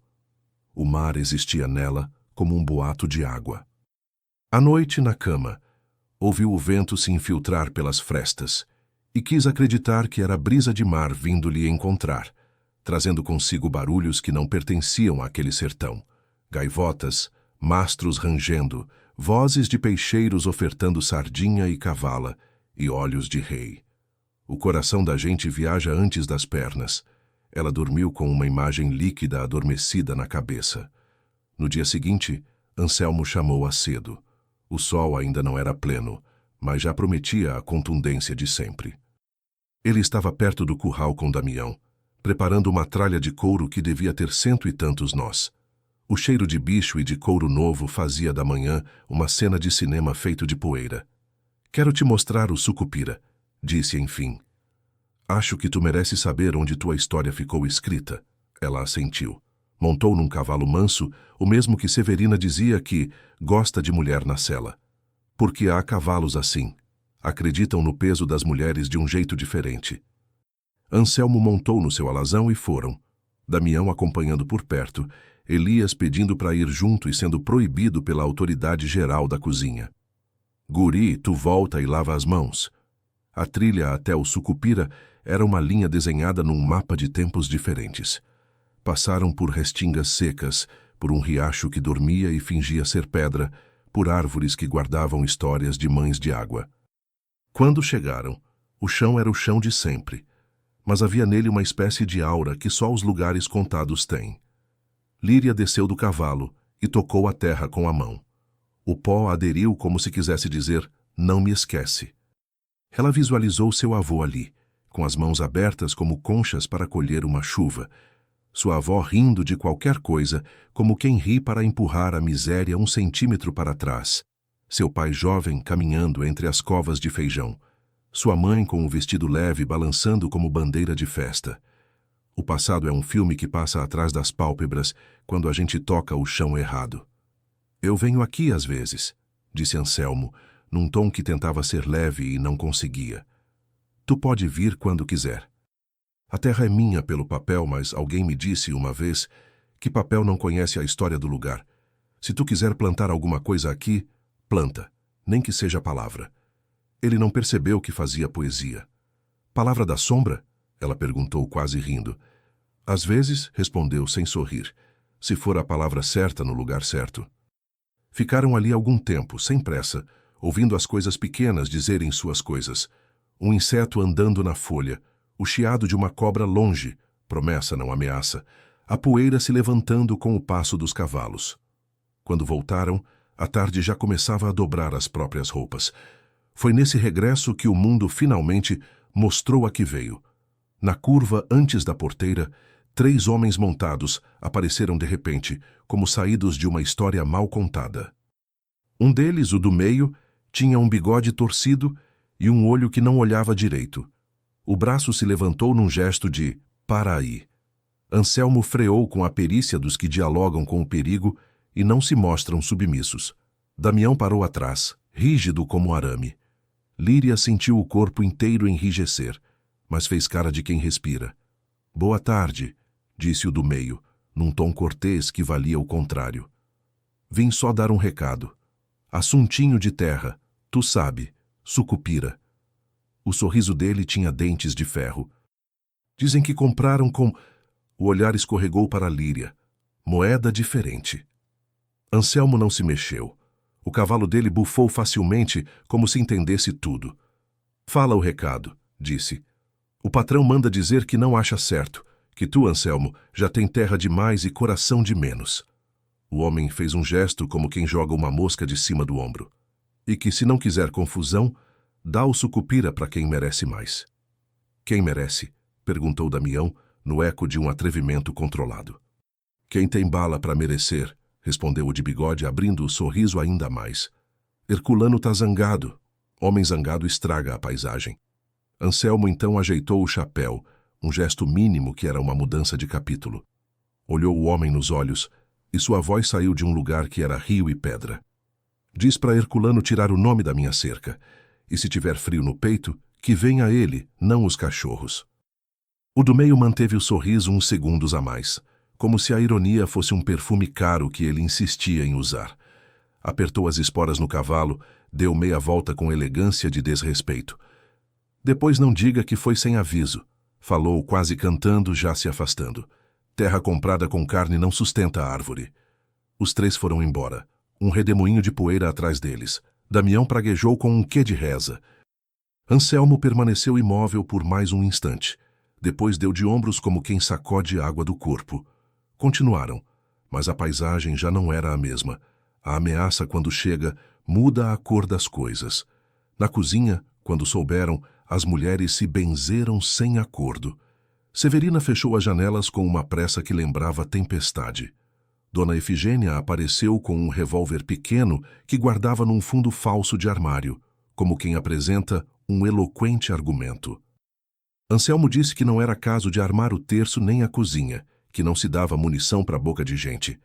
O mar existia nela como um boato de água. À noite, na cama, ouviu o vento se infiltrar pelas frestas e quis acreditar que era brisa de mar vindo lhe encontrar, trazendo consigo barulhos que não pertenciam àquele sertão. Gaivotas, mastros rangendo, vozes de peixeiros ofertando sardinha e cavala e olhos de rei. O coração da gente viaja antes das pernas. Ela dormiu com uma imagem líquida adormecida na cabeça. No dia seguinte, Anselmo chamou-a cedo. O sol ainda não era pleno, mas já prometia a contundência de sempre. Ele estava perto do curral com Damião, preparando uma tralha de couro que devia ter 100 e tantos nós. O cheiro de bicho e de couro novo fazia da manhã uma cena de cinema feito de poeira. "Quero te mostrar o sucupira", disse enfim. "Acho que tu mereces saber onde tua história ficou escrita." Ela assentiu. Montou num cavalo manso, o mesmo que Severina dizia que gosta de mulher na sela. Porque há cavalos assim. Acreditam no peso das mulheres de um jeito diferente. Anselmo montou no seu alazão e foram. Damião acompanhando por perto, Elias pedindo para ir junto e sendo proibido pela autoridade geral da cozinha. "Guri, tu volta e lava as mãos." A trilha até o Sucupira era uma linha desenhada num mapa de tempos diferentes. Passaram por restingas secas, por um riacho que dormia e fingia ser pedra, por árvores que guardavam histórias de mães de água. Quando chegaram, o chão era o chão de sempre, mas havia nele uma espécie de aura que só os lugares contados têm. Líria desceu do cavalo e tocou a terra com a mão. O pó aderiu como se quisesse dizer, "Não me esquece." Ela visualizou seu avô ali, com as mãos abertas como conchas para colher uma chuva, sua avó rindo de qualquer coisa, como quem ri para empurrar a miséria 1 centímetro para trás, seu pai jovem caminhando entre as covas de feijão, sua mãe com um vestido leve balançando como bandeira de festa. O passado é um filme que passa atrás das pálpebras quando a gente toca o chão errado. "Eu venho aqui às vezes", disse Anselmo, num tom que tentava ser leve e não conseguia. "Tu pode vir quando quiser. A terra é minha pelo papel, mas alguém me disse uma vez que papel não conhece a história do lugar. Se tu quiser plantar alguma coisa aqui, planta, nem que seja palavra." Ele não percebeu que fazia poesia. "Palavra da sombra?" ela perguntou quase rindo. "Às vezes", respondeu sem sorrir, "se for a palavra certa no lugar certo." Ficaram ali algum tempo, sem pressa, ouvindo as coisas pequenas dizerem suas coisas. Um inseto andando na folha, o chiado de uma cobra longe, promessa não ameaça, a poeira se levantando com o passo dos cavalos. Quando voltaram, a tarde já começava a dobrar as próprias roupas. Foi nesse regresso que o mundo finalmente mostrou a que veio. Na curva antes da porteira, 3 homens montados apareceram de repente, como saídos de uma história mal contada. Um deles, o do meio, tinha um bigode torcido e um olho que não olhava direito. O braço se levantou num gesto de "para aí". Anselmo freou com a perícia dos que dialogam com o perigo e não se mostram submissos. Damião parou atrás, rígido como arame. Líria sentiu o corpo inteiro enrijecer, mas fez cara de quem respira. "Boa tarde", disse o do meio, num tom cortês que valia o contrário. "Vim só dar um recado. Assuntinho de terra, tu sabe, Sucupira." O sorriso dele tinha dentes de ferro. "Dizem que compraram com..." O olhar escorregou para Líria. "Moeda diferente." Anselmo não se mexeu. O cavalo dele bufou facilmente, como se entendesse tudo. "Fala o recado", disse. "O patrão manda dizer que não acha certo, que tu, Anselmo, já tem terra demais e coração de menos." O homem fez um gesto como quem joga uma mosca de cima do ombro. "E que, se não quiser confusão, dá o Sucupira para quem merece mais." "Quem merece?" perguntou Damião, no eco de um atrevimento controlado. "Quem tem bala para merecer", respondeu o de bigode, abrindo o sorriso ainda mais. Herculano tá zangado. Homem zangado estraga a paisagem. Anselmo então ajeitou o chapéu, um gesto mínimo que era uma mudança de capítulo. Olhou o homem nos olhos, e sua voz saiu de um lugar que era rio e pedra. Diz para Herculano tirar o nome da minha cerca, e se tiver frio no peito, que venha ele, não os cachorros. O do meio manteve o sorriso uns segundos a mais, como se a ironia fosse um perfume caro que ele insistia em usar. Apertou as esporas no cavalo, deu meia volta com elegância de desrespeito. Depois não diga que foi sem aviso, falou quase cantando, já se afastando. Terra comprada com carne não sustenta a árvore. Os três foram embora, um redemoinho de poeira atrás deles. Damião praguejou com um quê de reza. Anselmo permaneceu imóvel por mais um instante. Depois deu de ombros como quem sacode água do corpo. Continuaram, mas a paisagem já não era a mesma. A ameaça, quando chega, muda a cor das coisas. Na cozinha, quando souberam, as mulheres se benzeram sem acordo. Severina fechou as janelas com uma pressa que lembrava tempestade. Dona Efigênia apareceu com um revólver pequeno que guardava num fundo falso de armário, como quem apresenta um eloquente argumento. Anselmo disse que não era caso de armar o terço nem a cozinha, que não se dava munição para boca de gente.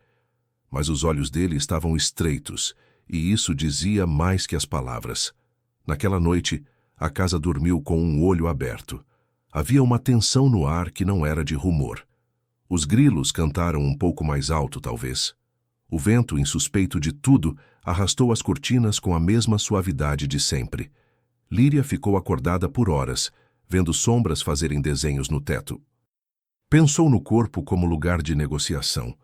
Mas os olhos dele estavam estreitos, e isso dizia mais que as palavras. Naquela noite, a casa dormiu com um olho aberto. Havia uma tensão no ar que não era de rumor. Os grilos cantaram um pouco mais alto, talvez. O vento, insuspeito de tudo, arrastou as cortinas com a mesma suavidade de sempre. Líria ficou acordada por horas, vendo sombras fazerem desenhos no teto. Pensou no corpo como lugar de negociação,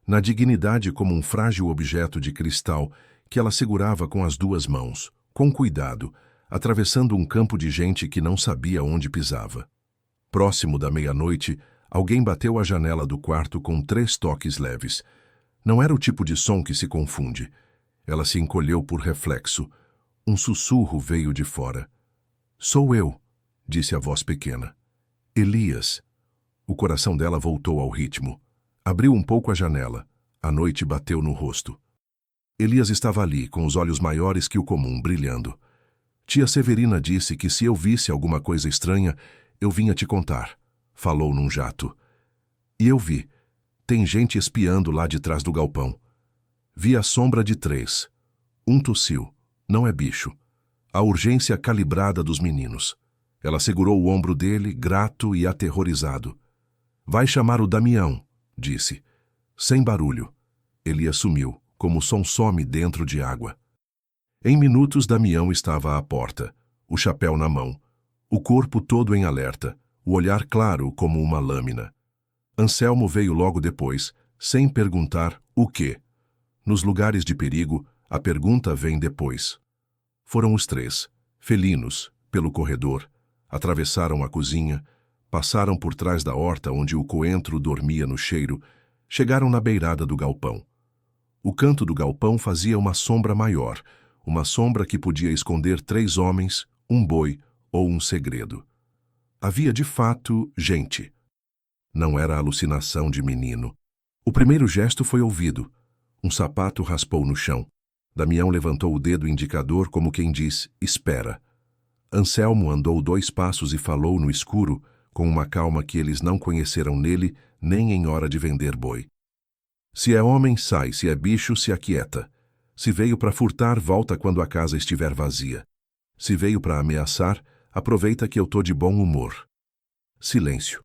na dignidade como um frágil objeto de cristal que ela segurava com as duas mãos, com cuidado, atravessando um campo de gente que não sabia onde pisava. Próximo da meia-noite, alguém bateu a janela do quarto com 3 toques leves. Não era o tipo de som que se confunde. Ela se encolheu por reflexo. Um sussurro veio de fora. "Sou eu", disse a voz pequena. "Elias." O coração dela voltou ao ritmo. Abriu um pouco a janela. A noite bateu no rosto. Elias estava ali, com os olhos maiores que o comum, brilhando. "Tia Severina disse que se eu visse alguma coisa estranha, eu vinha te contar", falou num jato. "E eu vi. Tem gente espiando lá de trás do galpão. Vi a sombra de 3. Um tossiu. Não é bicho. A urgência calibrada dos meninos." Ela segurou o ombro dele, grato e aterrorizado. "Vai chamar o Damião", disse. Sem barulho. Elias sumiu, como o som some dentro de água. Em minutos, Damião estava à porta, o chapéu na mão, o corpo todo em alerta, o olhar claro como uma lâmina. Anselmo veio logo depois, sem perguntar o quê. Nos lugares de perigo, a pergunta vem depois. Foram os 3, felinos, pelo corredor, atravessaram a cozinha, passaram por trás da horta onde o coentro dormia no cheiro, chegaram na beirada do galpão. O canto do galpão fazia uma sombra maior, uma sombra que podia esconder 3 homens, um boi ou um segredo. Havia de fato gente. Não era alucinação de menino. O primeiro gesto foi ouvido. Um sapato raspou no chão. Damião levantou o dedo indicador como quem diz, espera. Anselmo andou 2 passos e falou no escuro, com uma calma que eles não conheceram nele, nem em hora de vender boi. Se é homem, sai, se é bicho, se aquieta. Se veio para furtar, volta quando a casa estiver vazia. Se veio para ameaçar, aproveita que eu tô de bom humor. Silêncio.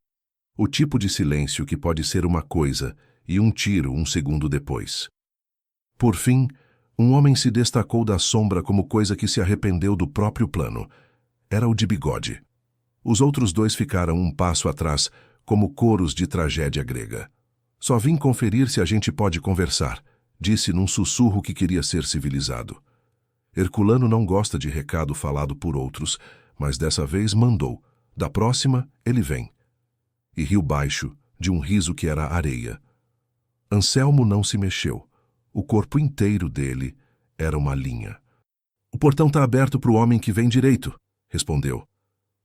O tipo de silêncio que pode ser uma coisa e um tiro um segundo depois. Por fim, um homem se destacou da sombra como coisa que se arrependeu do próprio plano. Era o de bigode. Os outros 2 ficaram um passo atrás, como coros de tragédia grega. "Só vim conferir se a gente pode conversar", disse num sussurro que queria ser civilizado. Herculano não gosta de recado falado por outros, mas dessa vez mandou. Da próxima, ele vem. E riu baixo, de um riso que era areia. Anselmo não se mexeu. O corpo inteiro dele era uma linha. "O portão está aberto para o homem que vem direito", respondeu.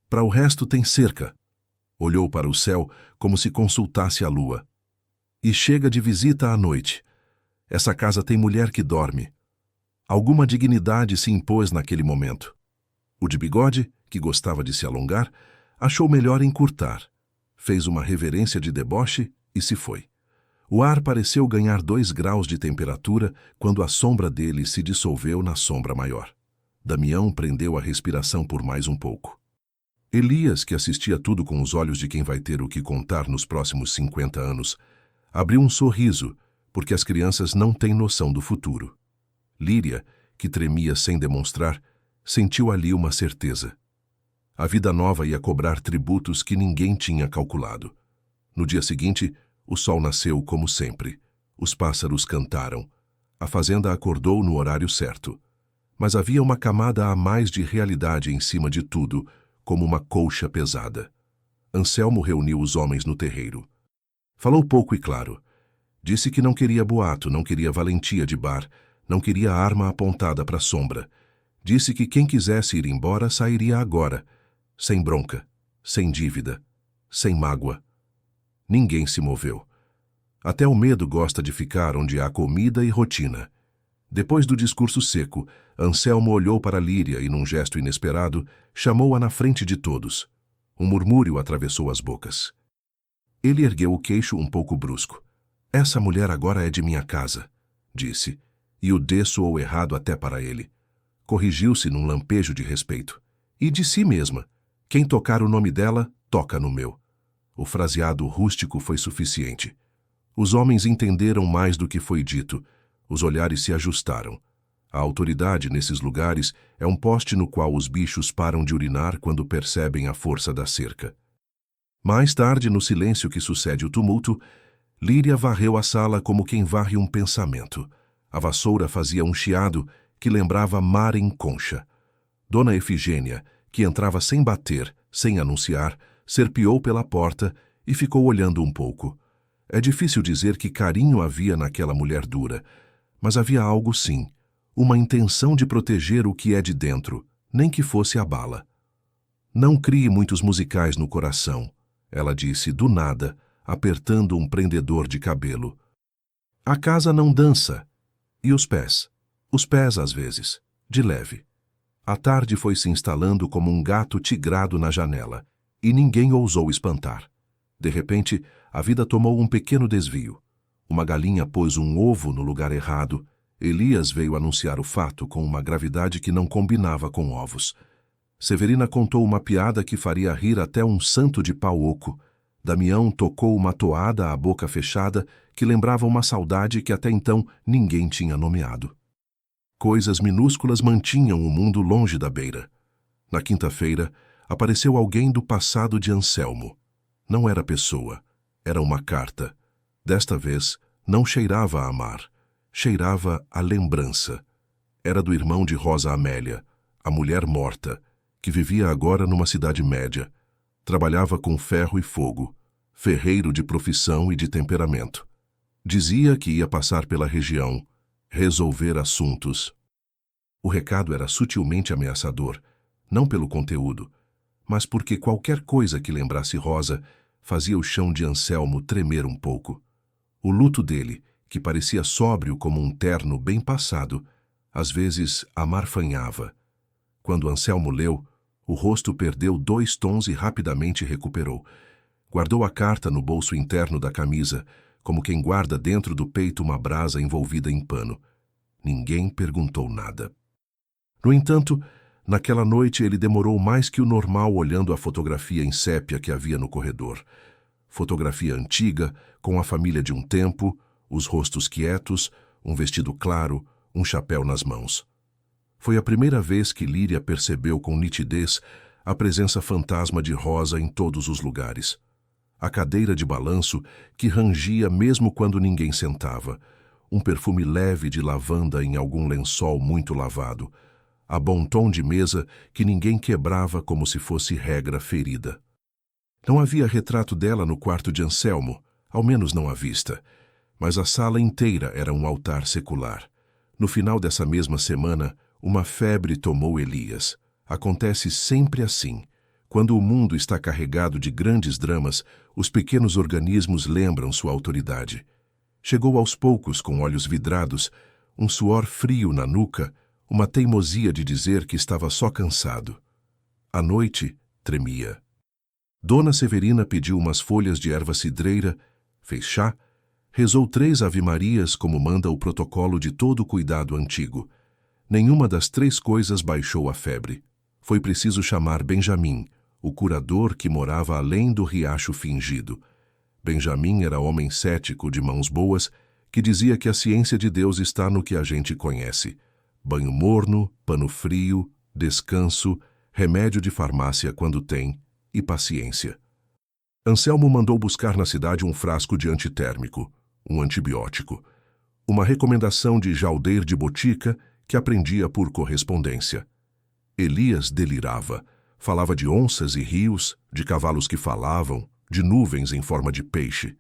"Para o resto tem cerca." Olhou para o céu como se consultasse a lua. "E chega de visita à noite." Essa casa tem mulher que dorme. Alguma dignidade se impôs naquele momento. O de bigode, que gostava de se alongar, achou melhor encurtar. Fez uma reverência de deboche e se foi. O ar pareceu ganhar 2 graus de temperatura quando a sombra dele se dissolveu na sombra maior. Damião prendeu a respiração por mais um pouco. Elias, que assistia tudo com os olhos de quem vai ter o que contar nos próximos 50 anos, abriu um sorriso, porque as crianças não têm noção do futuro. Líria, que tremia sem demonstrar, sentiu ali uma certeza. A vida nova ia cobrar tributos que ninguém tinha calculado. No dia seguinte, o sol nasceu como sempre. Os pássaros cantaram. A fazenda acordou no horário certo. Mas havia uma camada a mais de realidade em cima de tudo, como uma colcha pesada. Anselmo reuniu os homens no terreiro. Falou pouco e claro. Disse que não queria boato, não queria valentia de bar, não queria arma apontada para a sombra. Disse que quem quisesse ir embora sairia agora, sem bronca, sem dívida, sem mágoa. Ninguém se moveu. Até o medo gosta de ficar onde há comida e rotina. Depois do discurso seco, Anselmo olhou para Líria e, num gesto inesperado, chamou-a na frente de todos. Um murmúrio atravessou as bocas. Ele ergueu o queixo um pouco brusco. Essa mulher agora é de minha casa, disse, e o D soou errado até para ele. Corrigiu-se num lampejo de respeito. E de si mesma. Quem tocar o nome dela, toca no meu. O fraseado rústico foi suficiente. Os homens entenderam mais do que foi dito. Os olhares se ajustaram. A autoridade nesses lugares é um poste no qual os bichos param de urinar quando percebem a força da cerca. Mais tarde, no silêncio que sucede o tumulto, Líria varreu a sala como quem varre um pensamento. A vassoura fazia um chiado que lembrava mar em concha. Dona Efigênia, que entrava sem bater, sem anunciar, serpeou pela porta e ficou olhando um pouco. É difícil dizer que carinho havia naquela mulher dura, mas havia algo sim, uma intenção de proteger o que é de dentro, nem que fosse a bala. Não crie muitos musicais no coração, ela disse do nada, apertando um prendedor de cabelo. A casa não dança. E os pés? Os pés, às vezes, de leve. A tarde foi se instalando como um gato tigrado na janela, e ninguém ousou espantar. De repente, a vida tomou um pequeno desvio. Uma galinha pôs um ovo no lugar errado. Elias veio anunciar o fato com uma gravidade que não combinava com ovos. Severina contou uma piada que faria rir até um santo de pau oco. Damião tocou uma toada à boca fechada que lembrava uma saudade que até então ninguém tinha nomeado. Coisas minúsculas mantinham o mundo longe da beira. Na quinta-feira, apareceu alguém do passado de Anselmo. Não era pessoa, era uma carta. Desta vez, não cheirava a mar, cheirava a lembrança. Era do irmão de Rosa Amélia, a mulher morta, que vivia agora numa cidade média. Trabalhava com ferro e fogo, ferreiro de profissão e de temperamento. Dizia que ia passar pela região, resolver assuntos. O recado era sutilmente ameaçador, não pelo conteúdo, mas porque qualquer coisa que lembrasse Rosa fazia o chão de Anselmo tremer um pouco. O luto dele, que parecia sóbrio como um terno bem passado, às vezes amarfanhava. Quando Anselmo leu, o rosto perdeu 2 tons e rapidamente recuperou. Guardou a carta no bolso interno da camisa, como quem guarda dentro do peito uma brasa envolvida em pano. Ninguém perguntou nada. No entanto, naquela noite ele demorou mais que o normal olhando a fotografia em sépia que havia no corredor. Fotografia antiga, com a família de um tempo, os rostos quietos, um vestido claro, um chapéu nas mãos. Foi a primeira vez que Líria percebeu com nitidez a presença fantasma de Rosa em todos os lugares. A cadeira de balanço que rangia mesmo quando ninguém sentava, um perfume leve de lavanda em algum lençol muito lavado, a bom tom de mesa que ninguém quebrava como se fosse regra ferida. Não havia retrato dela no quarto de Anselmo, ao menos não à vista, mas a sala inteira era um altar secular. No final dessa mesma semana, uma febre tomou Elias. Acontece sempre assim. Quando o mundo está carregado de grandes dramas, os pequenos organismos lembram sua autoridade. Chegou aos poucos, com olhos vidrados, um suor frio na nuca, uma teimosia de dizer que estava só cansado. À noite, tremia. Dona Severina pediu umas folhas de erva cidreira, fez chá, rezou 3 ave-marias como manda o protocolo de todo cuidado antigo. Nenhuma das 3 coisas baixou a febre. Foi preciso chamar Benjamim, o curador que morava além do riacho fingido. Benjamim era homem cético de mãos boas, que dizia que a ciência de Deus está no que a gente conhece. Banho morno, pano frio, descanso, remédio de farmácia quando tem, e paciência. Anselmo mandou buscar na cidade um frasco de antitérmico, um antibiótico, uma recomendação de Jaldeir de Botica que aprendia por correspondência. Elias delirava, falava de onças e rios, de cavalos que falavam, de nuvens em forma de peixe.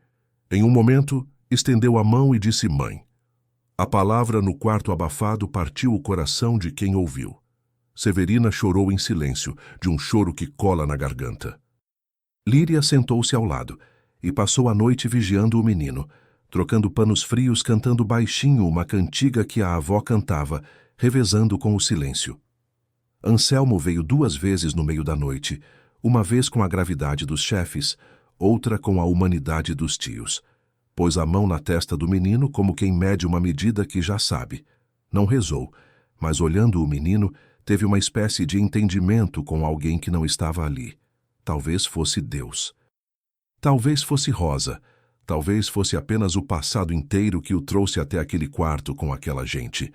Em um momento, estendeu a mão e disse mãe. A palavra no quarto abafado partiu o coração de quem ouviu. Severina chorou em silêncio, de um choro que cola na garganta. Líria sentou-se ao lado e passou a noite vigiando o menino, trocando panos frios, cantando baixinho uma cantiga que a avó cantava, revezando com o silêncio. Anselmo veio 2 vezes no meio da noite, uma vez com a gravidade dos chefes, outra com a humanidade dos tios. Pôs a mão na testa do menino como quem mede uma medida que já sabe. Não rezou, mas olhando o menino, teve uma espécie de entendimento com alguém que não estava ali. Talvez fosse Deus. Talvez fosse Rosa. Talvez fosse apenas o passado inteiro que o trouxe até aquele quarto com aquela gente.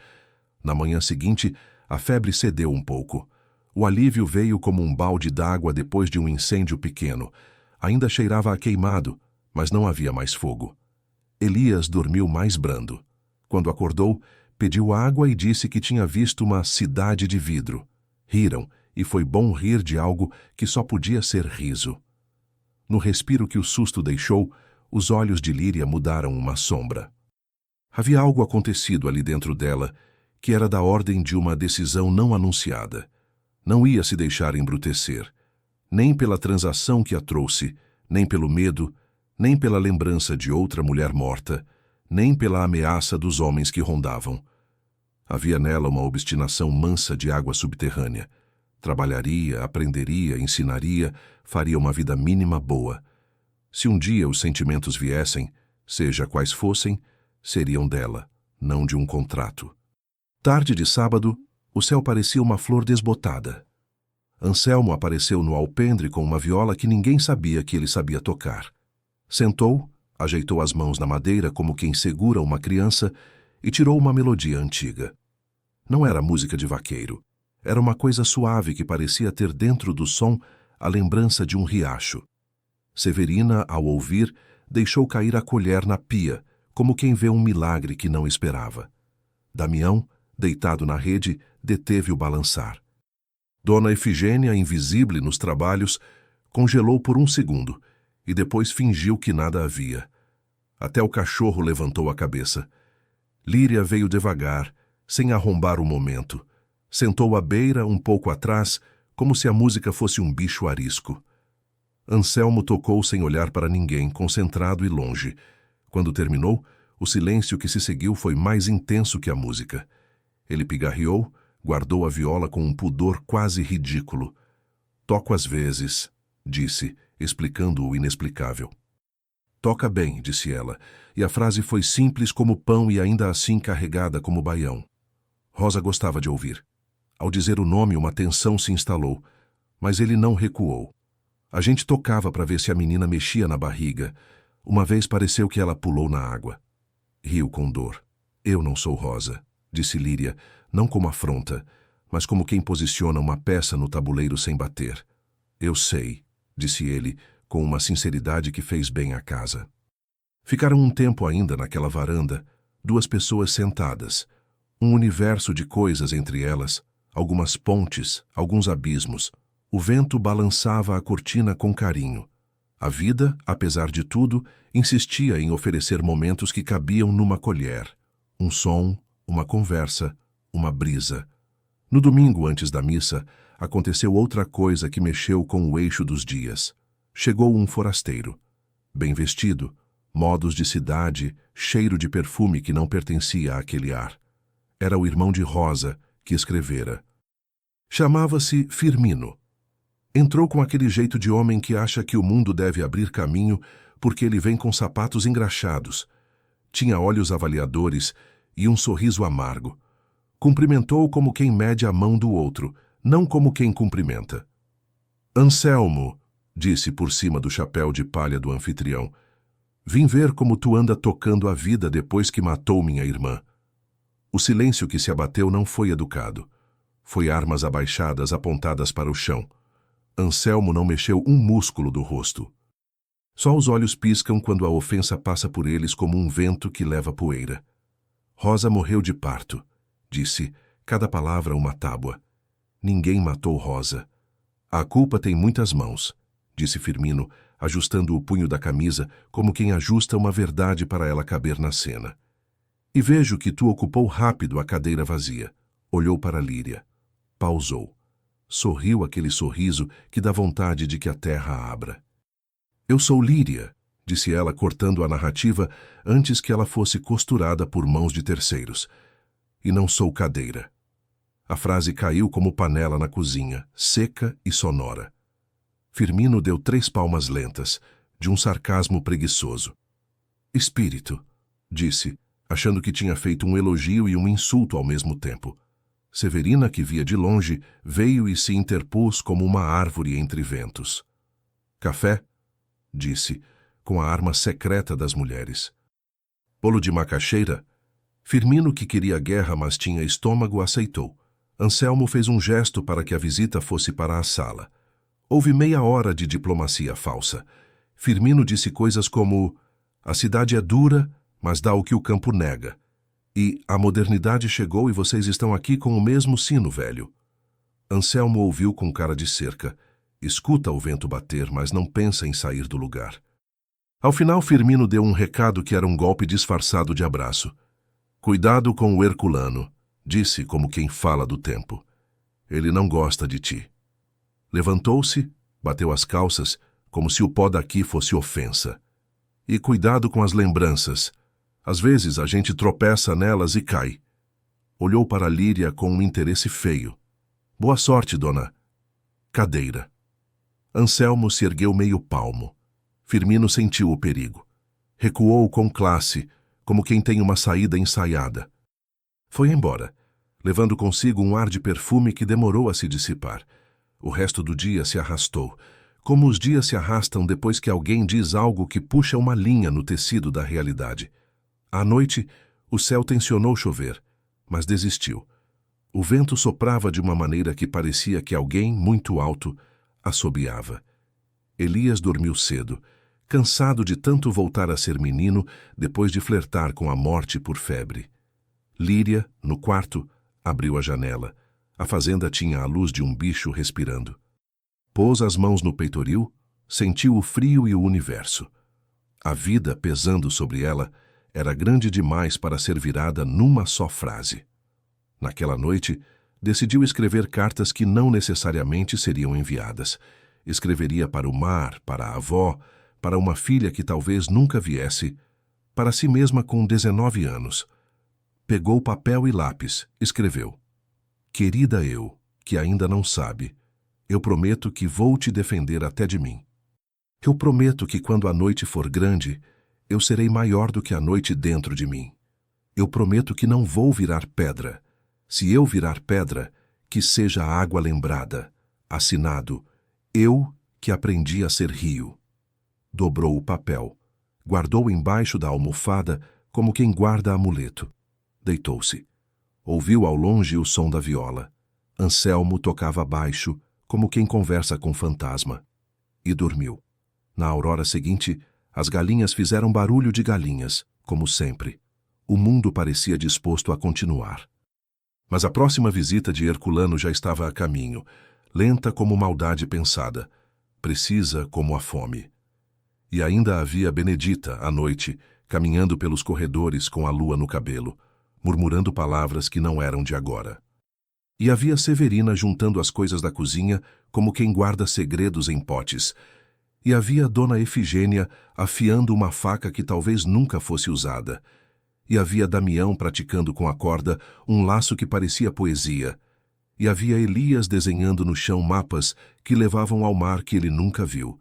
Na manhã seguinte, a febre cedeu um pouco. O alívio veio como um balde d'água depois de um incêndio pequeno. Ainda cheirava a queimado, mas não havia mais fogo. Elias dormiu mais brando. Quando acordou, pediu água e disse que tinha visto uma cidade de vidro. Riram, e foi bom rir de algo que só podia ser riso. No respiro que o susto deixou, os olhos de Líria mudaram uma sombra. Havia algo acontecido ali dentro dela, que era da ordem de uma decisão não anunciada. Não ia se deixar embrutecer, nem pela transação que a trouxe, nem pelo medo, nem pela lembrança de outra mulher morta, nem pela ameaça dos homens que rondavam. Havia nela uma obstinação mansa de água subterrânea. Trabalharia, aprenderia, ensinaria, faria uma vida mínima boa. Se um dia os sentimentos viessem, seja quais fossem, seriam dela, não de um contrato. Tarde de sábado, o céu parecia uma flor desbotada. Anselmo apareceu no alpendre com uma viola que ninguém sabia que ele sabia tocar. Sentou, ajeitou as mãos na madeira como quem segura uma criança e tirou uma melodia antiga. Não era música de vaqueiro. Era uma coisa suave que parecia ter dentro do som a lembrança de um riacho. Severina, ao ouvir, deixou cair a colher na pia, como quem vê um milagre que não esperava. Damião, deitado na rede, deteve o balançar. Dona Efigênia, invisível nos trabalhos, congelou por um segundo e depois fingiu que nada havia. Até o cachorro levantou a cabeça. Líria veio devagar, sem arrombar o momento. Sentou à beira, um pouco atrás, como se a música fosse um bicho arisco. Anselmo tocou sem olhar para ninguém, concentrado e longe. Quando terminou, o silêncio que se seguiu foi mais intenso que a música. Ele pigarreou, guardou a viola com um pudor quase ridículo. Toco às vezes, disse, explicando o inexplicável. Toca bem, disse ela, e a frase foi simples como pão e ainda assim carregada como baião. Rosa gostava de ouvir. Ao dizer o nome, uma tensão se instalou, mas ele não recuou. A gente tocava para ver se a menina mexia na barriga. Uma vez pareceu que ela pulou na água. Riu com dor. Eu não sou Rosa, disse Líria, não como afronta, mas como quem posiciona uma peça no tabuleiro sem bater. Eu sei, disse ele, com uma sinceridade que fez bem à casa. Ficaram um tempo ainda naquela varanda, 2 pessoas sentadas, um universo de coisas entre elas, algumas pontes, alguns abismos. O vento balançava a cortina com carinho. A vida, apesar de tudo, insistia em oferecer momentos que cabiam numa colher. Um som, uma conversa, uma brisa. No domingo antes da missa, aconteceu outra coisa que mexeu com o eixo dos dias. Chegou um forasteiro. Bem vestido, modos de cidade, cheiro de perfume que não pertencia àquele ar. Era o irmão de Rosa que escrevera. Chamava-se Firmino. Entrou com aquele jeito de homem que acha que o mundo deve abrir caminho porque ele vem com sapatos engraxados. Tinha olhos avaliadores e um sorriso amargo. Cumprimentou como quem mede a mão do outro, não como quem cumprimenta. Anselmo, disse por cima do chapéu de palha do anfitrião, vim ver como tu anda tocando a vida depois que matou minha irmã. O silêncio que se abateu não foi educado. Foi armas abaixadas apontadas para o chão. Anselmo não mexeu um músculo do rosto. Só os olhos piscam quando a ofensa passa por eles como um vento que leva poeira. Rosa morreu de parto, disse, cada palavra uma tábua. Ninguém matou Rosa. A culpa tem muitas mãos, disse Firmino, ajustando o punho da camisa como quem ajusta uma verdade para ela caber na cena. E vejo que tu ocupou rápido a cadeira vazia. Olhou para Líria. Pausou. Sorriu aquele sorriso que dá vontade de que a terra abra. Eu sou Líria, disse ela cortando a narrativa antes que ela fosse costurada por mãos de terceiros. E não sou cadeira. A frase caiu como panela na cozinha, seca e sonora. Firmino deu 3 palmas lentas, de um sarcasmo preguiçoso. Espírito, disse, achando que tinha feito um elogio e um insulto ao mesmo tempo. Severina, que via de longe, veio e se interpôs como uma árvore entre ventos. Café? Disse, com a arma secreta das mulheres. Bolo de macaxeira? Firmino, que queria guerra, mas tinha estômago, aceitou. Anselmo fez um gesto para que a visita fosse para a sala. Houve meia hora de diplomacia falsa. Firmino disse coisas como: a cidade é dura, mas dá o que o campo nega. E a modernidade chegou e vocês estão aqui com o mesmo sino velho. Anselmo ouviu com cara de cerca. Escuta o vento bater, mas não pensa em sair do lugar. Ao final, Firmino deu um recado que era um golpe disfarçado de abraço. Cuidado com o Herculano, disse como quem fala do tempo. Ele não gosta de ti. Levantou-se, bateu as calças, como se o pó daqui fosse ofensa. E cuidado com as lembranças. Às vezes a gente tropeça nelas e cai. Olhou para Líria com um interesse feio. Boa sorte, dona. Cadeira. Anselmo se ergueu meio palmo. Firmino sentiu o perigo. Recuou com classe, como quem tem uma saída ensaiada. Foi embora, levando consigo um ar de perfume que demorou a se dissipar. O resto do dia se arrastou, como os dias se arrastam depois que alguém diz algo que puxa uma linha no tecido da realidade. À noite, o céu tencionou chover, mas desistiu. O vento soprava de uma maneira que parecia que alguém, muito alto, assobiava. Elias dormiu cedo, cansado de tanto voltar a ser menino depois de flertar com a morte por febre. Líria, no quarto, abriu a janela. A fazenda tinha a luz de um bicho respirando. Pôs as mãos no peitoril, sentiu o frio e o universo. A vida, pesando sobre ela, era grande demais para ser virada numa só frase. Naquela noite, decidiu escrever cartas que não necessariamente seriam enviadas. Escreveria para o mar, para a avó, para uma filha que talvez nunca viesse, para si mesma com 19 anos. Pegou papel e lápis, escreveu. Querida eu, que ainda não sabe, eu prometo que vou te defender até de mim. Eu prometo que quando a noite for grande, eu serei maior do que a noite dentro de mim. Eu prometo que não vou virar pedra. Se eu virar pedra, que seja água lembrada. Assinado, eu que aprendi a ser rio. Dobrou o papel. Guardou embaixo da almofada como quem guarda amuleto. Deitou-se. Ouviu ao longe o som da viola. Anselmo tocava baixo, como quem conversa com fantasma. E dormiu. Na aurora seguinte, as galinhas fizeram barulho de galinhas, como sempre. O mundo parecia disposto a continuar. Mas a próxima visita de Herculano já estava a caminho, lenta como maldade pensada, precisa como a fome. E ainda havia Benedita, à noite, caminhando pelos corredores com a lua no cabelo, murmurando palavras que não eram de agora. E havia Severina juntando as coisas da cozinha como quem guarda segredos em potes. E havia Dona Efigênia afiando uma faca que talvez nunca fosse usada. E havia Damião praticando com a corda um laço que parecia poesia. E havia Elias desenhando no chão mapas que levavam ao mar que ele nunca viu.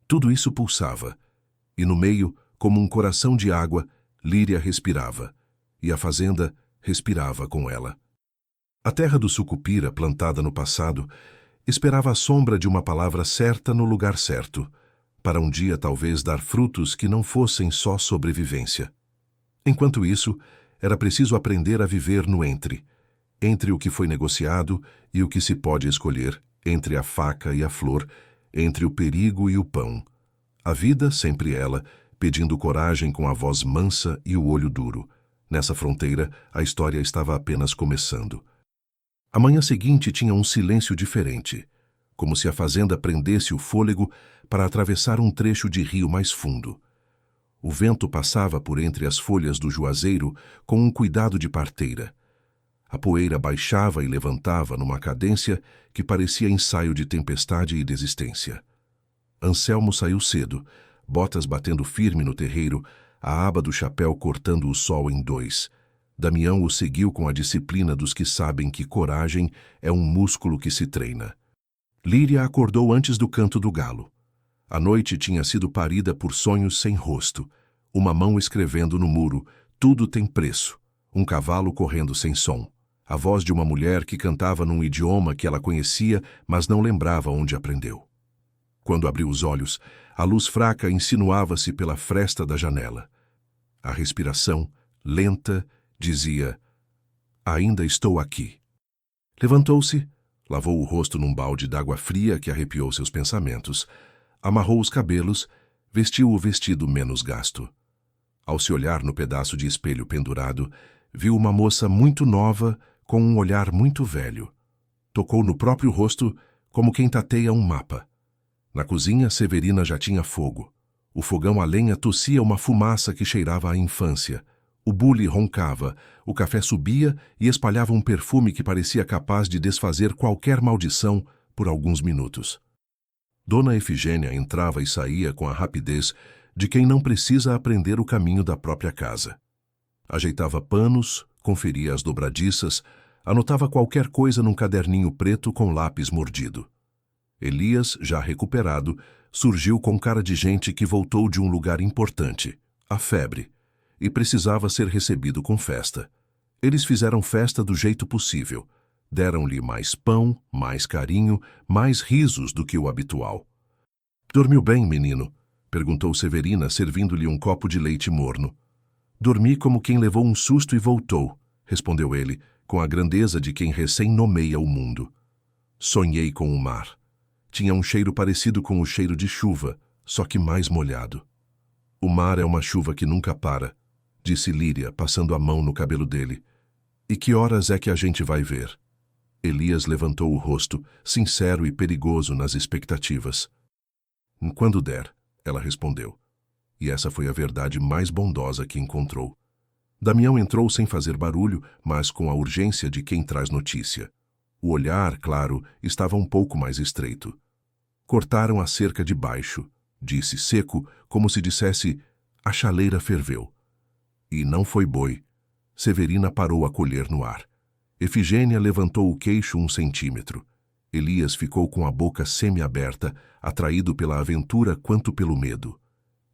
Tudo isso pulsava. E no meio, como um coração de água, Líria respirava. E a fazenda respirava com ela. A terra do Sucupira, plantada no passado, esperava a sombra de uma palavra certa no lugar certo, para um dia talvez dar frutos que não fossem só sobrevivência. Enquanto isso, era preciso aprender a viver no entre o que foi negociado e o que se pode escolher, entre a faca e a flor, entre o perigo e o pão. A vida, sempre ela, pedindo coragem com a voz mansa e o olho duro. Nessa fronteira, a história estava apenas começando. A manhã seguinte tinha um silêncio diferente, como se a fazenda prendesse o fôlego para atravessar um trecho de rio mais fundo. O vento passava por entre as folhas do juazeiro com um cuidado de parteira. A poeira baixava e levantava numa cadência que parecia ensaio de tempestade e desistência. Anselmo saiu cedo, botas batendo firme no terreiro, a aba do chapéu cortando o sol em dois. Damião o seguiu com a disciplina dos que sabem que coragem é um músculo que se treina. Líria acordou antes do canto do galo. A noite tinha sido parida por sonhos sem rosto. Uma mão escrevendo no muro, tudo tem preço. Um cavalo correndo sem som. A voz de uma mulher que cantava num idioma que ela conhecia, mas não lembrava onde aprendeu. Quando abriu os olhos, a luz fraca insinuava-se pela fresta da janela. A respiração, lenta, dizia: ainda estou aqui. Levantou-se, lavou o rosto num balde d'água fria que arrepiou seus pensamentos, amarrou os cabelos, vestiu o vestido menos gasto. Ao se olhar no pedaço de espelho pendurado, viu uma moça muito nova com um olhar muito velho. Tocou no próprio rosto como quem tateia um mapa. Na cozinha, Severina já tinha fogo. O fogão a lenha tossia uma fumaça que cheirava à infância. O bule roncava, o café subia e espalhava um perfume que parecia capaz de desfazer qualquer maldição por alguns minutos. Dona Efigênia entrava e saía com a rapidez de quem não precisa aprender o caminho da própria casa. Ajeitava panos, conferia as dobradiças, anotava qualquer coisa num caderninho preto com lápis mordido. Elias, já recuperado, surgiu com cara de gente que voltou de um lugar importante, a febre, e precisava ser recebido com festa. Eles fizeram festa do jeito possível. Deram-lhe mais pão, mais carinho, mais risos do que o habitual. "Dormiu bem, menino?" perguntou Severina, servindo-lhe um copo de leite morno. "Dormi como quem levou um susto e voltou", respondeu ele, com a grandeza de quem recém nomeia o mundo. "Sonhei com o mar. Tinha um cheiro parecido com o cheiro de chuva, só que mais molhado." "O mar é uma chuva que nunca para", disse Líria, passando a mão no cabelo dele. "E que horas é que a gente vai ver?" Elias levantou o rosto, sincero e perigoso nas expectativas. "Quando der", ela respondeu. E essa foi a verdade mais bondosa que encontrou. Damião entrou sem fazer barulho, mas com a urgência de quem traz notícia. O olhar, claro, estava um pouco mais estreito. "Cortaram a cerca de baixo", disse seco, como se dissesse: "a chaleira ferveu." E não foi boi. Severina parou a colher no ar. Efigênia levantou o queixo 1 centímetro. Elias ficou com a boca semi-aberta, atraído pela aventura quanto pelo medo.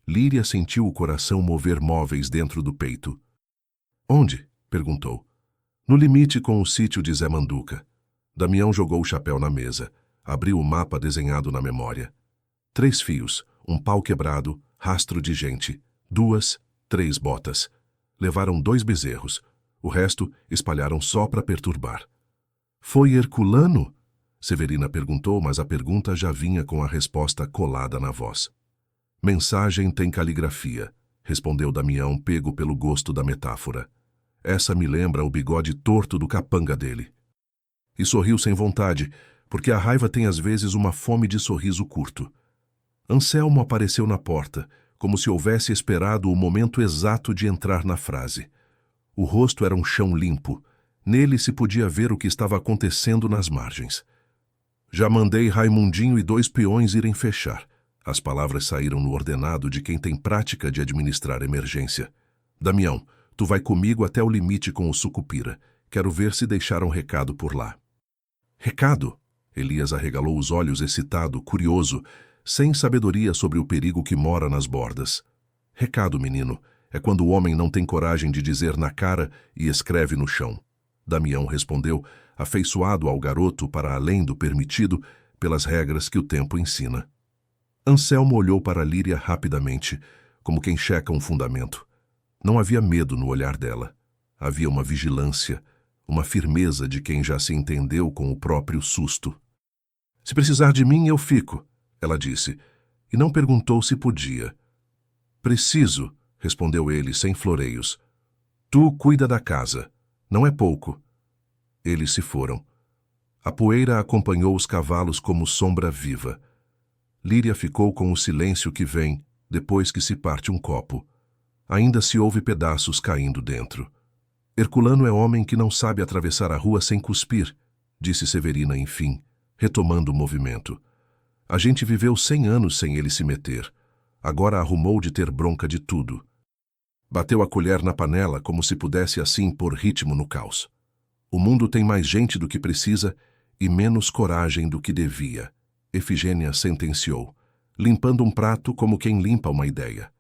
Líria sentiu o coração mover móveis dentro do peito. "Onde?" perguntou. "No limite com o sítio de Zé Manduca." Damião jogou o chapéu na mesa. Abriu o mapa desenhado na memória. 3 fios, um pau quebrado, rastro de gente, 2, 3 botas. Levaram 2 bezerros. O resto espalharam só para perturbar. "Foi Herculano?" Severina perguntou, mas a pergunta já vinha com a resposta colada na voz. "Mensagem tem caligrafia", respondeu Damião, pego pelo gosto da metáfora. "Essa me lembra o bigode torto do capanga dele." E sorriu sem vontade, porque a raiva tem às vezes uma fome de sorriso curto. Anselmo apareceu na porta, como se houvesse esperado o momento exato de entrar na frase. O rosto era um chão limpo. Nele se podia ver o que estava acontecendo nas margens. "Já mandei Raimundinho e 2 peões irem fechar", As palavras saíram no ordenado de quem tem prática de administrar emergência. Damião, tu vai comigo até o limite com o Sucupira. Quero ver se deixaram recado por lá. Recado? Elias arregalou os olhos excitado, curioso, sem sabedoria sobre o perigo que mora nas bordas. Recado, menino, é quando o homem não tem coragem de dizer na cara e escreve no chão. Damião respondeu, afeiçoado ao garoto para além do permitido pelas regras que o tempo ensina. Anselmo olhou para Líria rapidamente, como quem checa um fundamento. Não havia medo no olhar dela. Havia uma vigilância, uma firmeza de quem já se entendeu com o próprio susto. Se precisar de mim, eu fico, ela disse, e não perguntou se podia. Preciso, respondeu ele sem floreios. Tu cuida da casa. Não é pouco. Eles se foram. A poeira acompanhou os cavalos como sombra viva. Líria ficou com o silêncio que vem depois que se parte um copo. Ainda se ouve pedaços caindo dentro. Herculano é homem que não sabe atravessar a rua sem cuspir, disse Severina enfim, retomando o movimento. A gente viveu 100 anos sem ele se meter. Agora arrumou de ter bronca de tudo. Bateu a colher na panela como se pudesse assim pôr ritmo no caos. O mundo tem mais gente do que precisa e menos coragem do que devia, Efigênia sentenciou, limpando um prato como quem limpa uma ideia.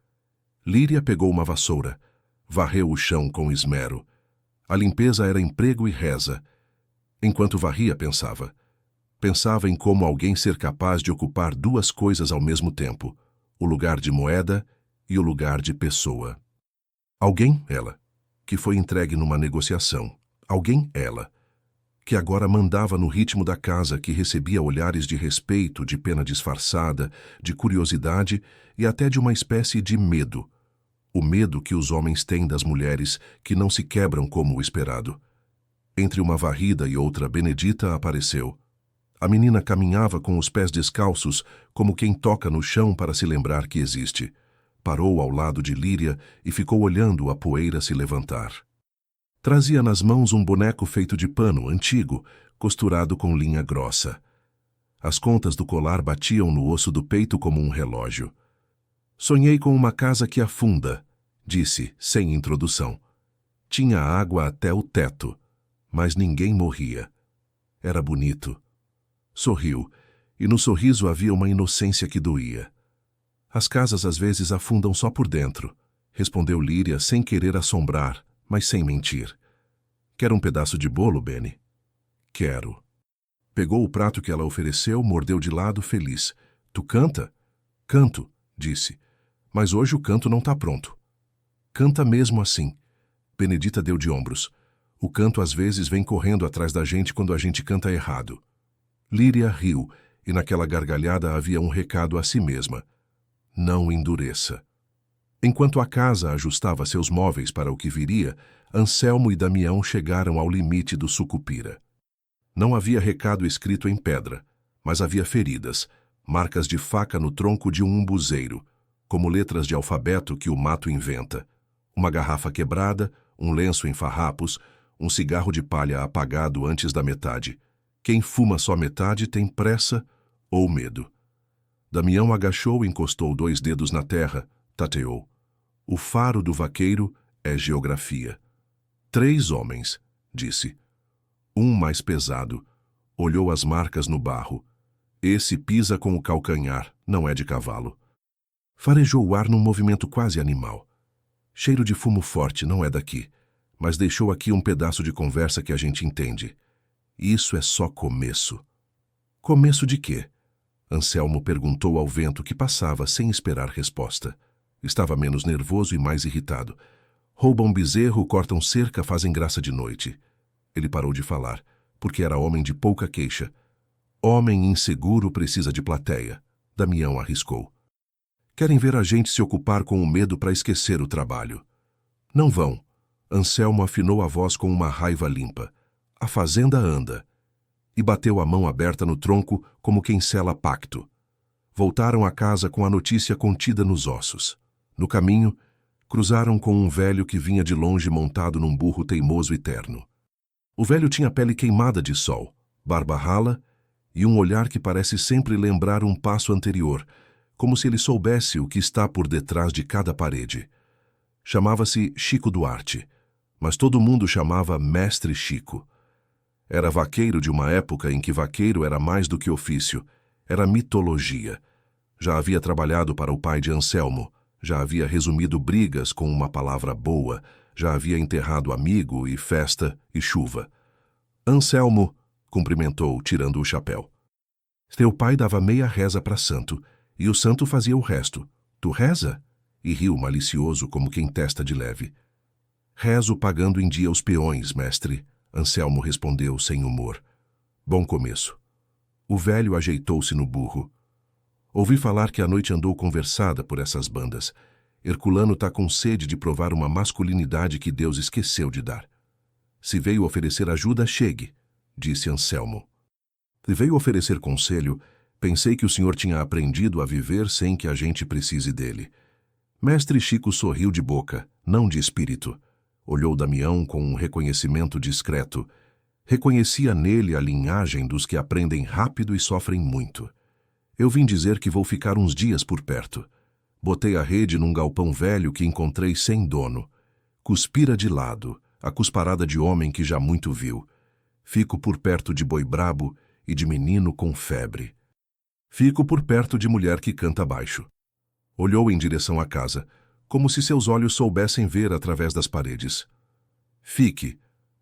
Líria pegou uma vassoura, varreu o chão com esmero. A limpeza era emprego e reza. Enquanto varria, pensava. Pensava em como alguém ser capaz de ocupar duas coisas ao mesmo tempo, o lugar de moeda e o lugar de pessoa. Alguém, ela, que foi entregue numa negociação. Alguém, ela, que agora mandava no ritmo da casa, que recebia olhares de respeito, de pena disfarçada, de curiosidade e até de uma espécie de medo. O medo que os homens têm das mulheres que não se quebram como o esperado. Entre uma varrida e outra, Benedita apareceu. A menina caminhava com os pés descalços, como quem toca no chão para se lembrar que existe. Parou ao lado de Líria e ficou olhando a poeira se levantar. Trazia nas mãos um boneco feito de pano, antigo, costurado com linha grossa. As contas do colar batiam no osso do peito como um relógio. Sonhei com uma casa que afunda, disse, sem introdução. Tinha água até o teto, mas ninguém morria. Era bonito. Sorriu, e no sorriso havia uma inocência que doía. As casas às vezes afundam só por dentro, respondeu Líria sem querer assombrar, mas sem mentir. Quer um pedaço de bolo, Bene? Quero. Pegou o prato que ela ofereceu, mordeu de lado, feliz. Tu canta? Canto, disse. Mas hoje o canto não está pronto. Canta mesmo assim. Benedita deu de ombros. O canto às vezes vem correndo atrás da gente quando a gente canta errado. Líria riu, e naquela gargalhada havia um recado a si mesma. Não endureça. Enquanto a casa ajustava seus móveis para o que viria, Anselmo e Damião chegaram ao limite do Sucupira. Não havia recado escrito em pedra, mas havia feridas, marcas de faca no tronco de um umbuzeiro, como letras de alfabeto que o mato inventa. Uma garrafa quebrada, um lenço em farrapos, um cigarro de palha apagado antes da metade. Quem fuma só metade tem pressa ou medo. Damião agachou e encostou 2 dedos na terra, tateou. O faro do vaqueiro é geografia. 3 homens, disse. Um mais pesado. Olhou as marcas no barro. Esse pisa com o calcanhar, não é de cavalo. Farejou o ar num movimento quase animal. Cheiro de fumo forte, não é daqui, mas deixou aqui um pedaço de conversa que a gente entende. Isso é só começo. Começo de quê? Anselmo perguntou ao vento que passava sem esperar resposta. Estava menos nervoso e mais irritado. Roubam bezerro, cortam cerca, fazem graça de noite. Ele parou de falar, porque era homem de pouca queixa. Homem inseguro precisa de plateia. Damião arriscou. Querem ver a gente se ocupar com o medo para esquecer o trabalho. Não vão. Anselmo afinou a voz com uma raiva limpa. A fazenda anda. E bateu a mão aberta no tronco como quem sela pacto. Voltaram a casa com a notícia contida nos ossos. No caminho, cruzaram com um velho que vinha de longe montado num burro teimoso e terno. O velho tinha pele queimada de sol, barba rala e um olhar que parece sempre lembrar um passo anterior, como se ele soubesse o que está por detrás de cada parede. Chamava-se Chico Duarte, mas todo mundo chamava Mestre Chico. Era vaqueiro de uma época em que vaqueiro era mais do que ofício, era mitologia. Já havia trabalhado para o pai de Anselmo, já havia resumido brigas com uma palavra boa, já havia enterrado amigo e festa e chuva. Anselmo, cumprimentou, tirando o chapéu. Teu pai dava meia reza para santo, e o santo fazia o resto. Tu reza? E riu malicioso como quem testa de leve. Rezo pagando em dia os peões, mestre, Anselmo respondeu sem humor. Bom começo. O velho ajeitou-se no burro. Ouvi falar que a noite andou conversada por essas bandas. Herculano tá com sede de provar uma masculinidade que Deus esqueceu de dar. Se veio oferecer ajuda, chegue, disse Anselmo. Se veio oferecer conselho, pensei que o senhor tinha aprendido a viver sem que a gente precise dele. Mestre Chico sorriu de boca, não de espírito. Olhou Damião com um reconhecimento discreto. Reconhecia nele a linhagem dos que aprendem rápido e sofrem muito. Eu vim dizer que vou ficar uns dias por perto. Botei a rede num galpão velho que encontrei sem dono. Cuspira de lado, a cusparada de homem que já muito viu. Fico por perto de boi brabo e de menino com febre. Fico por perto de mulher que canta baixo. Olhou em direção à casa, como se seus olhos soubessem ver através das paredes. Fique,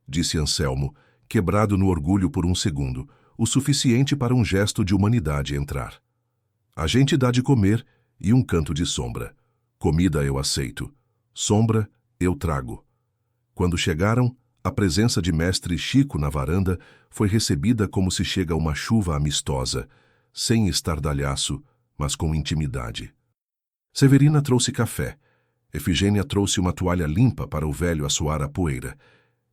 disse Anselmo, quebrado no orgulho por um segundo, o suficiente para um gesto de humanidade entrar. A gente dá de comer e um canto de sombra. Comida eu aceito. Sombra eu trago. Quando chegaram, a presença de mestre Chico na varanda foi recebida como se chega uma chuva amistosa, sem estardalhaço, mas com intimidade. Severina trouxe café. Efigênia trouxe uma toalha limpa para o velho assoar a poeira.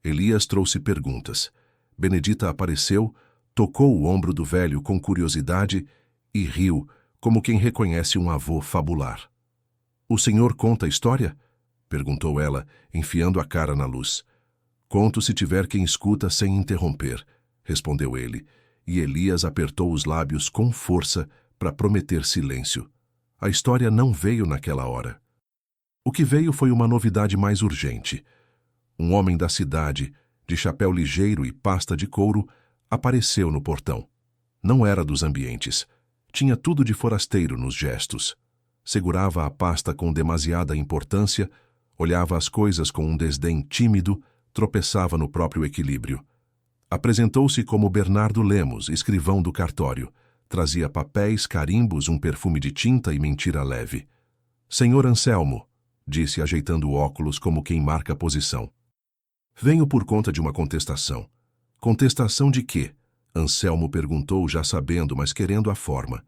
Elias trouxe perguntas. Benedita apareceu, tocou o ombro do velho com curiosidade e riu, como quem reconhece um avô fabular. O senhor conta a história? Perguntou ela, enfiando a cara na luz. Conto se tiver quem escuta sem interromper, respondeu ele, e Elias apertou os lábios com força para prometer silêncio. A história não veio naquela hora. O que veio foi uma novidade mais urgente. Um homem da cidade, de chapéu ligeiro e pasta de couro, apareceu no portão. Não era dos ambientes. Tinha tudo de forasteiro nos gestos. Segurava a pasta com demasiada importância, olhava as coisas com um desdém tímido, tropeçava no próprio equilíbrio. Apresentou-se como Bernardo Lemos, escrivão do cartório. Trazia papéis, carimbos, um perfume de tinta e mentira leve. Senhor Anselmo, disse ajeitando o óculos como quem marca posição. Venho por conta de uma contestação. Contestação de quê? Anselmo perguntou, já sabendo, mas querendo a forma.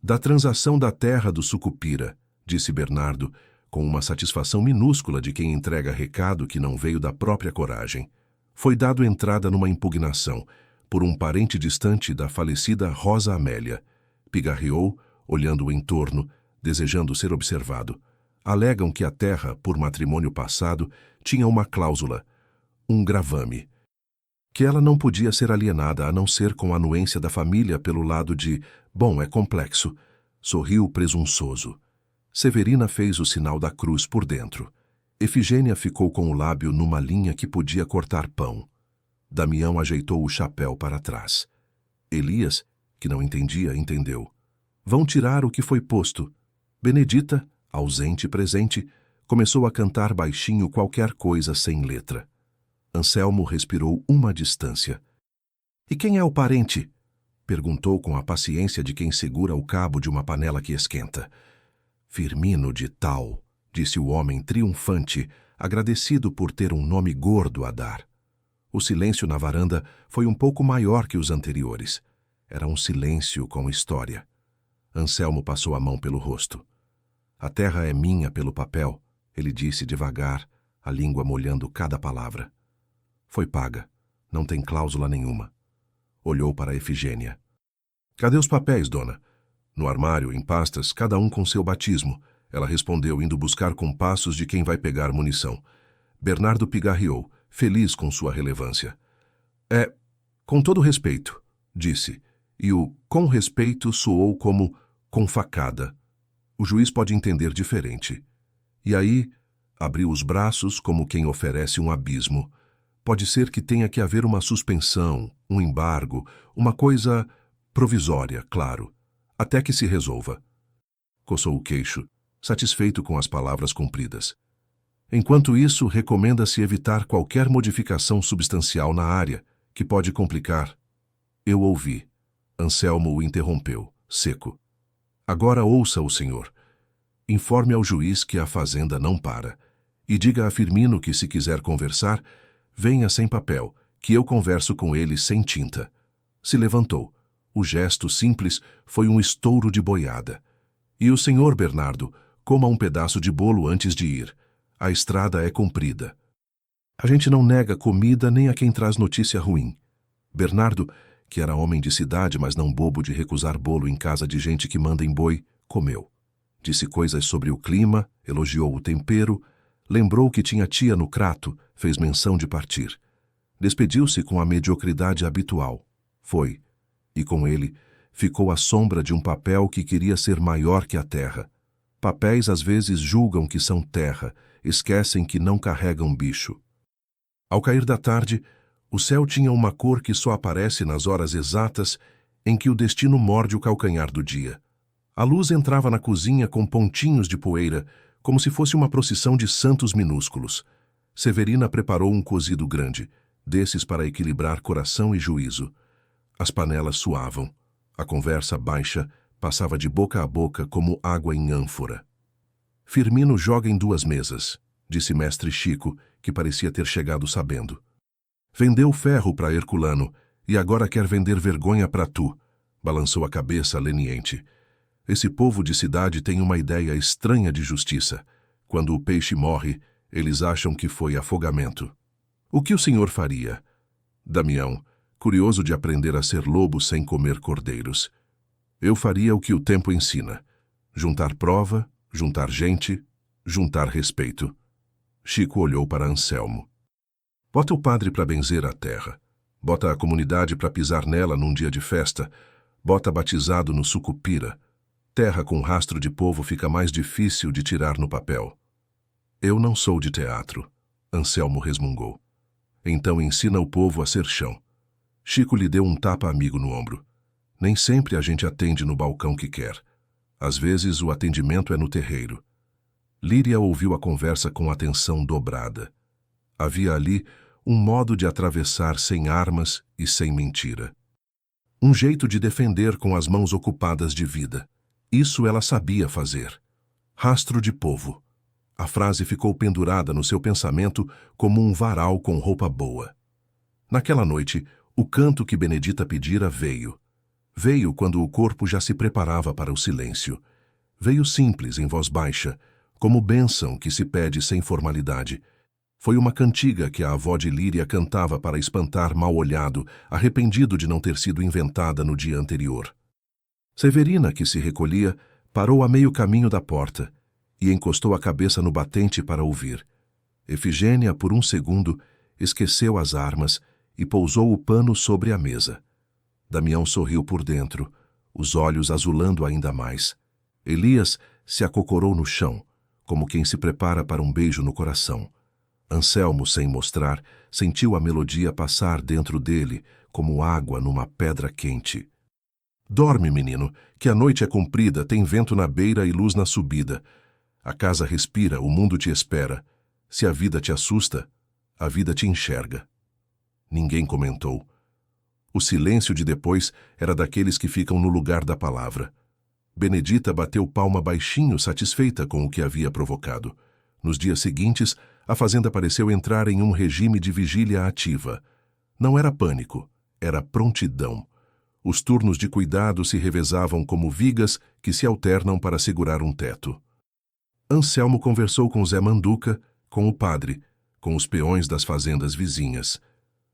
Da transação da terra do Sucupira, disse Bernardo, com uma satisfação minúscula de quem entrega recado que não veio da própria coragem. Foi dado entrada numa impugnação, por um parente distante da falecida Rosa Amélia. Pigarreou, olhando o entorno, desejando ser observado. Alegam que a terra, por matrimônio passado, tinha uma cláusula, um gravame, que ela não podia ser alienada a não ser com a anuência da família pelo lado de, bom, é complexo, sorriu presunçoso. Severina fez o sinal da cruz por dentro. Efigênia ficou com o lábio numa linha que podia cortar pão. Damião ajeitou o chapéu para trás. Elias, que não entendia, entendeu. Vão tirar o que foi posto. Benedita, ausente e presente, começou a cantar baixinho qualquer coisa sem letra. Anselmo respirou uma distância. E quem é o parente? Perguntou com a paciência de quem segura o cabo de uma panela que esquenta. Firmino de Tal, disse o homem triunfante, agradecido por ter um nome gordo a dar. O silêncio na varanda foi um pouco maior que os anteriores. Era um silêncio com história. Anselmo passou a mão pelo rosto. A terra é minha pelo papel, ele disse devagar, a língua molhando cada palavra. Foi paga, não tem cláusula nenhuma. Olhou para Efigênia. Cadê os papéis, dona? No armário, em pastas, cada um com seu batismo. Ela respondeu, indo buscar compassos de quem vai pegar munição. Bernardo pigarreou, feliz com sua relevância. Com todo respeito, disse, e o com respeito soou como com facada. O juiz pode entender diferente. E aí, abriu os braços como quem oferece um abismo. Pode ser que tenha que haver uma suspensão, um embargo, uma coisa provisória, claro, até que se resolva. Coçou o queixo, satisfeito com as palavras cumpridas. Enquanto isso, recomenda-se evitar qualquer modificação substancial na área, que pode complicar. Eu ouvi. Anselmo o interrompeu, seco. Agora ouça o senhor. Informe ao juiz que a fazenda não para. E diga a Firmino que, se quiser conversar, venha sem papel, que eu converso com ele sem tinta. Se levantou. O gesto simples foi um estouro de boiada. E o senhor Bernardo, coma um pedaço de bolo antes de ir. A estrada é comprida. A gente não nega comida nem a quem traz notícia ruim. Bernardo, que era homem de cidade, mas não bobo de recusar bolo em casa de gente que manda em boi, comeu. Disse coisas sobre o clima, elogiou o tempero, lembrou que tinha tia no Crato, fez menção de partir. Despediu-se com a mediocridade habitual. Foi. E com ele ficou a sombra de um papel que queria ser maior que a terra. Papéis às vezes julgam que são terra, esquecem que não carregam bicho. Ao cair da tarde, o céu tinha uma cor que só aparece nas horas exatas em que o destino morde o calcanhar do dia. A luz entrava na cozinha com pontinhos de poeira, como se fosse uma procissão de santos minúsculos. Severina preparou um cozido grande, desses para equilibrar coração e juízo. As panelas suavam. A conversa baixa passava de boca a boca como água em ânfora. Firmino joga em 2 mesas, disse mestre Chico, que parecia ter chegado sabendo. Vendeu ferro para Herculano e agora quer vender vergonha para tu, balançou a cabeça leniente. Esse povo de cidade tem uma ideia estranha de justiça. Quando o peixe morre, eles acham que foi afogamento. O que o senhor faria? Damião, curioso de aprender a ser lobo sem comer cordeiros. Eu faria o que o tempo ensina. Juntar prova, juntar gente, juntar respeito. Chico olhou para Anselmo. Bota o padre para benzer a terra. Bota a comunidade para pisar nela num dia de festa. Bota batizado no sucupira. Terra com rastro de povo fica mais difícil de tirar no papel. Eu não sou de teatro, Anselmo resmungou. Então ensina o povo a ser chão. Chico lhe deu um tapa amigo no ombro. Nem sempre a gente atende no balcão que quer. Às vezes o atendimento é no terreiro. Líria ouviu a conversa com atenção dobrada. Havia ali um modo de atravessar sem armas e sem mentira. Um jeito de defender com as mãos ocupadas de vida. Isso ela sabia fazer. Rastro de povo. A frase ficou pendurada no seu pensamento como um varal com roupa boa. Naquela noite, o canto que Benedita pedira veio. Veio quando o corpo já se preparava para o silêncio. Veio simples, em voz baixa, como bênção que se pede sem formalidade. Foi uma cantiga que a avó de Líria cantava para espantar mal-olhado, arrependido de não ter sido inventada no dia anterior. Severina, que se recolhia, parou a meio caminho da porta e encostou a cabeça no batente para ouvir. Efigênia, por um segundo, esqueceu as armas e pousou o pano sobre a mesa. Damião sorriu por dentro, os olhos azulando ainda mais. Elias se acocorou no chão, como quem se prepara para um beijo no coração. Anselmo, sem mostrar, sentiu a melodia passar dentro dele, como água numa pedra quente. Dorme, menino, que a noite é comprida, tem vento na beira e luz na subida. A casa respira, o mundo te espera. Se a vida te assusta, a vida te enxerga. Ninguém comentou. O silêncio de depois era daqueles que ficam no lugar da palavra. Benedita bateu palma baixinho, satisfeita com o que havia provocado. Nos dias seguintes, a fazenda pareceu entrar em um regime de vigília ativa. Não era pânico, era prontidão. Os turnos de cuidado se revezavam como vigas que se alternam para segurar um teto. Anselmo conversou com Zé Manduca, com o padre, com os peões das fazendas vizinhas.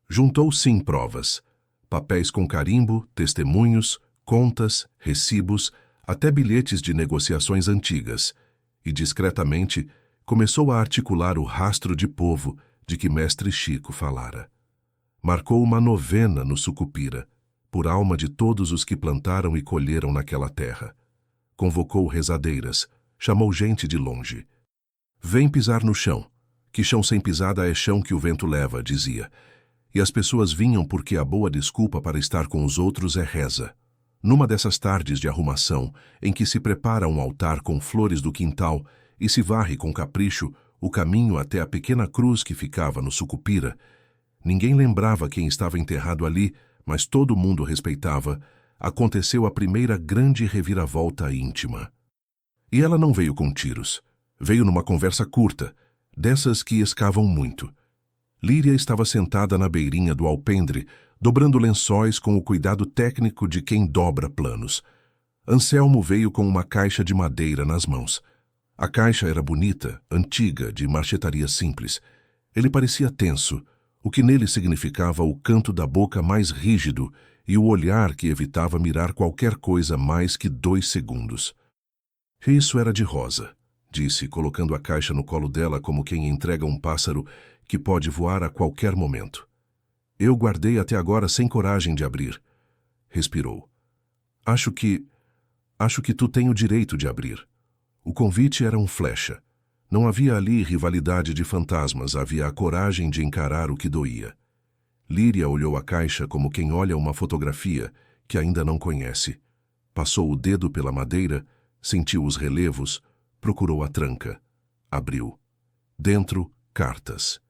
Juntou sim provas. Papéis com carimbo, testemunhos, contas, recibos, até bilhetes de negociações antigas. E, discretamente, começou a articular o rastro de povo de que mestre Chico falara. Marcou uma novena no Sucupira, por alma de todos os que plantaram e colheram naquela terra. convocou rezadeiras, chamou gente de longe. Vem pisar no chão, que chão sem pisada é chão que o vento leva, dizia. E as pessoas vinham porque a boa desculpa para estar com os outros é reza. Numa dessas tardes de arrumação, em que se prepara um altar com flores do quintal e se varre com capricho o caminho até a pequena cruz que ficava no Sucupira, ninguém lembrava quem estava enterrado ali, mas todo mundo respeitava, aconteceu a primeira grande reviravolta íntima. E ela não veio com tiros. Veio numa conversa curta, dessas que escavam muito. Líria estava sentada na beirinha do alpendre, dobrando lençóis com o cuidado técnico de quem dobra planos. Anselmo veio com uma caixa de madeira nas mãos. A caixa era bonita, antiga, de marchetaria simples. Ele parecia tenso, o que nele significava o canto da boca mais rígido e o olhar que evitava mirar qualquer coisa mais que 2 segundos. Isso era de Rosa, disse, colocando a caixa no colo dela como quem entrega um pássaro que pode voar a qualquer momento. Eu guardei até agora sem coragem de abrir. Respirou. Acho que tu tem o direito de abrir. O convite era um flecha. Não havia ali rivalidade de fantasmas, havia a coragem de encarar o que doía. Líria olhou a caixa como quem olha uma fotografia que ainda não conhece. Passou o dedo pela madeira, sentiu os relevos, procurou a tranca. Abriu. Dentro, cartas.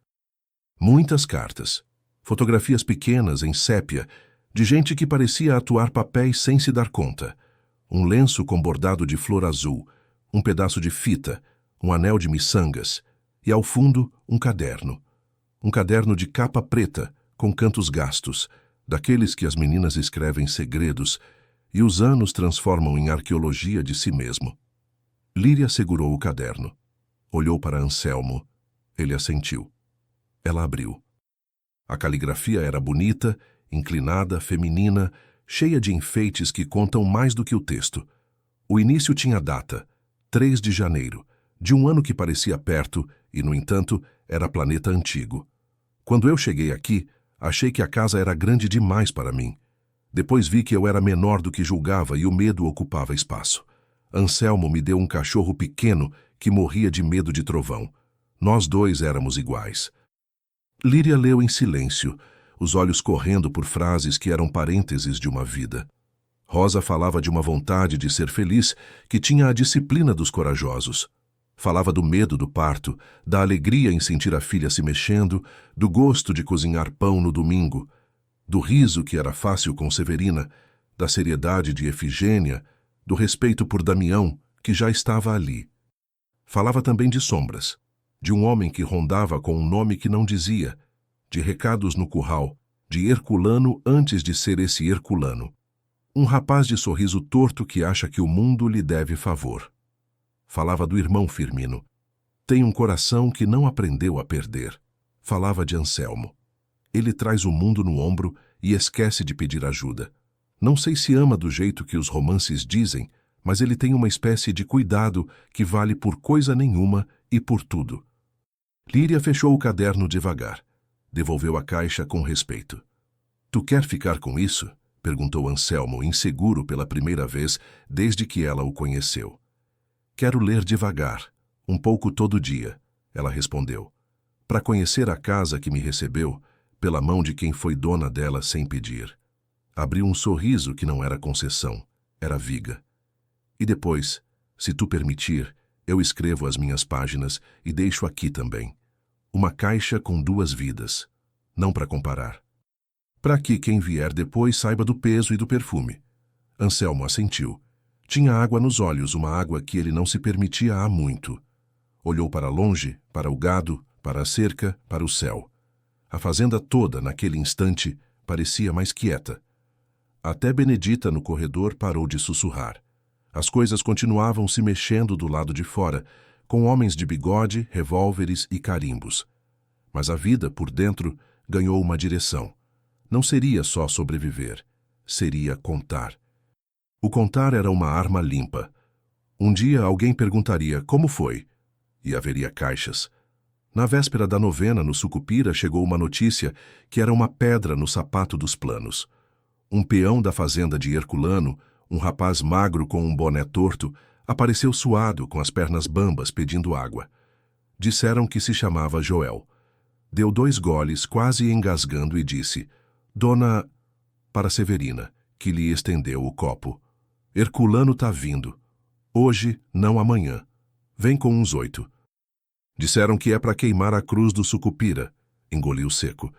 Muitas cartas. Fotografias pequenas, em sépia, de gente que parecia atuar papéis sem se dar conta. Um lenço com bordado de flor azul, um pedaço de fita, um anel de miçangas, e ao fundo, um caderno. Um caderno de capa preta, com cantos gastos, daqueles que as meninas escrevem segredos, e os anos transformam em arqueologia de si mesmo. Líria segurou o caderno. Olhou para Anselmo. Ele assentiu. Ela abriu. A caligrafia era bonita, inclinada, feminina, cheia de enfeites que contam mais do que o texto. O início tinha data, 3 de janeiro, de um ano que parecia perto e, no entanto, era planeta antigo. Quando eu cheguei aqui, achei que a casa era grande demais para mim. Depois vi que eu era menor do que julgava e o medo ocupava espaço. Anselmo me deu um cachorro pequeno que morria de medo de trovão. Nós dois éramos iguais. Líria leu em silêncio, os olhos correndo por frases que eram parênteses de uma vida. Rosa falava de uma vontade de ser feliz que tinha a disciplina dos corajosos. Falava do medo do parto, da alegria em sentir a filha se mexendo, do gosto de cozinhar pão no domingo, do riso que era fácil com Severina, da seriedade de Efigênia, do respeito por Damião, que já estava ali. Falava também de sombras, de um homem que rondava com um nome que não dizia, de recados no curral, de Herculano antes de ser esse Herculano. Um rapaz de sorriso torto que acha que o mundo lhe deve favor. Falava do irmão Firmino. Tem um coração que não aprendeu a perder. Falava de Anselmo. Ele traz o mundo no ombro e esquece de pedir ajuda. Não sei se ama do jeito que os romances dizem, mas ele tem uma espécie de cuidado que vale por coisa nenhuma e por tudo. Líria fechou o caderno devagar. Devolveu a caixa com respeito. Tu quer ficar com isso? Perguntou Anselmo, inseguro pela primeira vez desde que ela o conheceu. Quero ler devagar, um pouco todo dia, ela respondeu. Para conhecer a casa que me recebeu, pela mão de quem foi dona dela sem pedir. Abriu um sorriso que não era concessão, era viga. E depois, se tu permitir, eu escrevo as minhas páginas e deixo aqui também. Uma caixa com 2 vidas, não para comparar. Para que quem vier depois saiba do peso e do perfume. Anselmo assentiu. Tinha água nos olhos, uma água que ele não se permitia há muito. Olhou para longe, para o gado, para a cerca, para o céu. A fazenda toda, naquele instante, parecia mais quieta. Até Benedita, no corredor, parou de sussurrar. As coisas continuavam se mexendo do lado de fora, com homens de bigode, revólveres e carimbos. Mas a vida, por dentro, ganhou uma direção. Não seria só sobreviver, seria contar. O contar era uma arma limpa. Um dia alguém perguntaria como foi, e haveria caixas. Na véspera da novena, no Sucupira, chegou uma notícia que era uma pedra no sapato dos planos. Um peão da fazenda de Herculano, Um rapaz magro com um boné torto apareceu suado, com as pernas bambas, pedindo água. Disseram que se chamava Joel. Deu 2 goles, quase engasgando, e disse: Dona... para Severina, que lhe estendeu o copo. Herculano tá vindo. Hoje, não amanhã. Vem com uns 8. Disseram que é para queimar a cruz do Sucupira. Engoliu seco.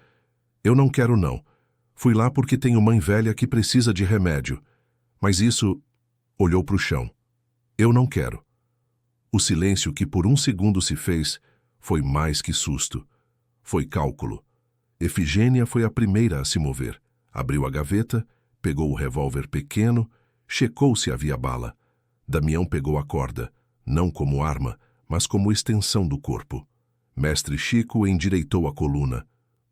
Eu não quero não. Fui lá porque tenho mãe velha que precisa de remédio. Mas isso... Olhou para o chão. Eu não quero. O silêncio que por um segundo se fez foi mais que susto. Foi cálculo. Efigênia foi a primeira a se mover. Abriu a gaveta, pegou o revólver pequeno, checou se havia bala. Damião pegou a corda, não como arma, mas como extensão do corpo. Mestre Chico endireitou a coluna.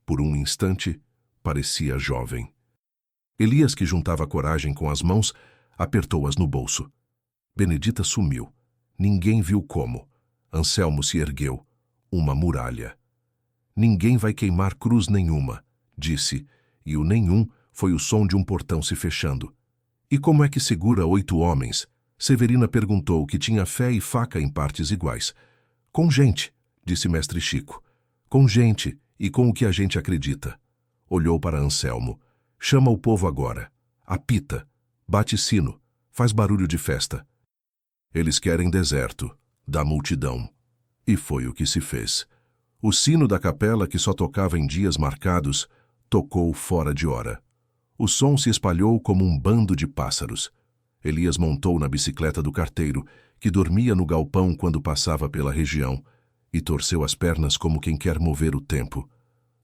Por um instante, parecia jovem. Elias, que juntava coragem com as mãos, apertou-as no bolso. Benedita sumiu. Ninguém viu como. Anselmo se ergueu. Uma muralha. Ninguém vai queimar cruz nenhuma, disse, e o nenhum foi o som de um portão se fechando. E como é que segura 8 homens? Severina perguntou, que tinha fé e faca em partes iguais. Com gente, disse mestre Chico. Com gente e com o que a gente acredita. Olhou para Anselmo. Chama o povo agora. Apita. Bate sino. Faz barulho de festa. Eles querem deserto, da multidão. E foi o que se fez. O sino da capela, que só tocava em dias marcados, tocou fora de hora. O som se espalhou como um bando de pássaros. Elias montou na bicicleta do carteiro, que dormia no galpão quando passava pela região, e torceu as pernas como quem quer mover o tempo.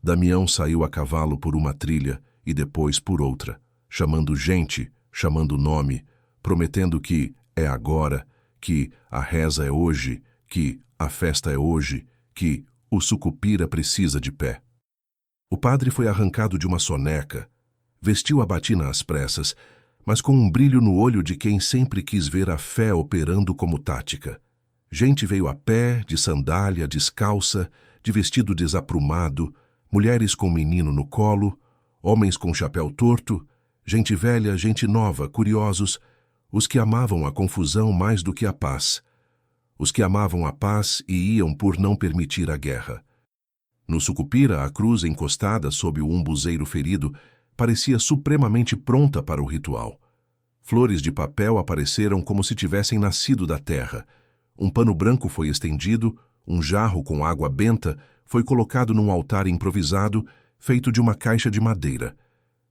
Damião saiu a cavalo por uma trilha e depois por outra, chamando gente, chamando nome, prometendo que é agora, que a reza é hoje, que a festa é hoje, que o Sucupira precisa de pé. O padre foi arrancado de uma soneca, vestiu a batina às pressas, mas com um brilho no olho de quem sempre quis ver a fé operando como tática. Gente veio a pé, de sandália, descalça, de vestido desaprumado, mulheres com menino no colo, homens com chapéu torto, gente velha, gente nova, curiosos, os que amavam a confusão mais do que a paz, os que amavam a paz e iam por não permitir a guerra. No Sucupira, a cruz encostada sob o umbuzeiro ferido parecia supremamente pronta para o ritual. Flores de papel apareceram como se tivessem nascido da terra. Um pano branco foi estendido, um jarro com água benta foi colocado num altar improvisado, feito de uma caixa de madeira.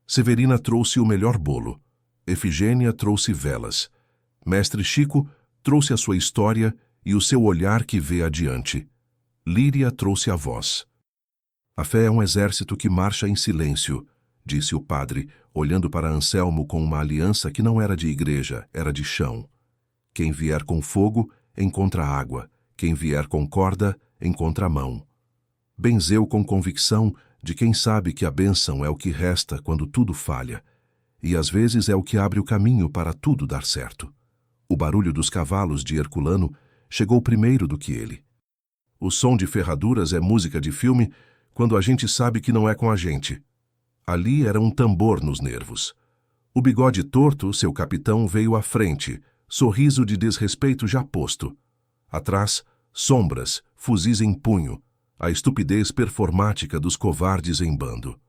Severina trouxe o melhor bolo. Efigênia trouxe velas. Mestre Chico trouxe a sua história e o seu olhar que vê adiante. Líria trouxe a voz. A fé é um exército que marcha em silêncio, disse o padre, olhando para Anselmo com uma aliança que não era de igreja, era de chão. Quem vier com fogo, encontra água. Quem vier com corda, encontra mão. Benzeu com convicção de quem sabe que a bênção é o que resta quando tudo falha, e às vezes é o que abre o caminho para tudo dar certo. O barulho dos cavalos de Herculano chegou primeiro do que ele. O som de ferraduras é música de filme quando a gente sabe que não é com a gente. Ali era um tambor nos nervos. O bigode torto, seu capitão, veio à frente, sorriso de desrespeito já posto. Atrás, sombras, fuzis em punho, a estupidez performática dos covardes em bando.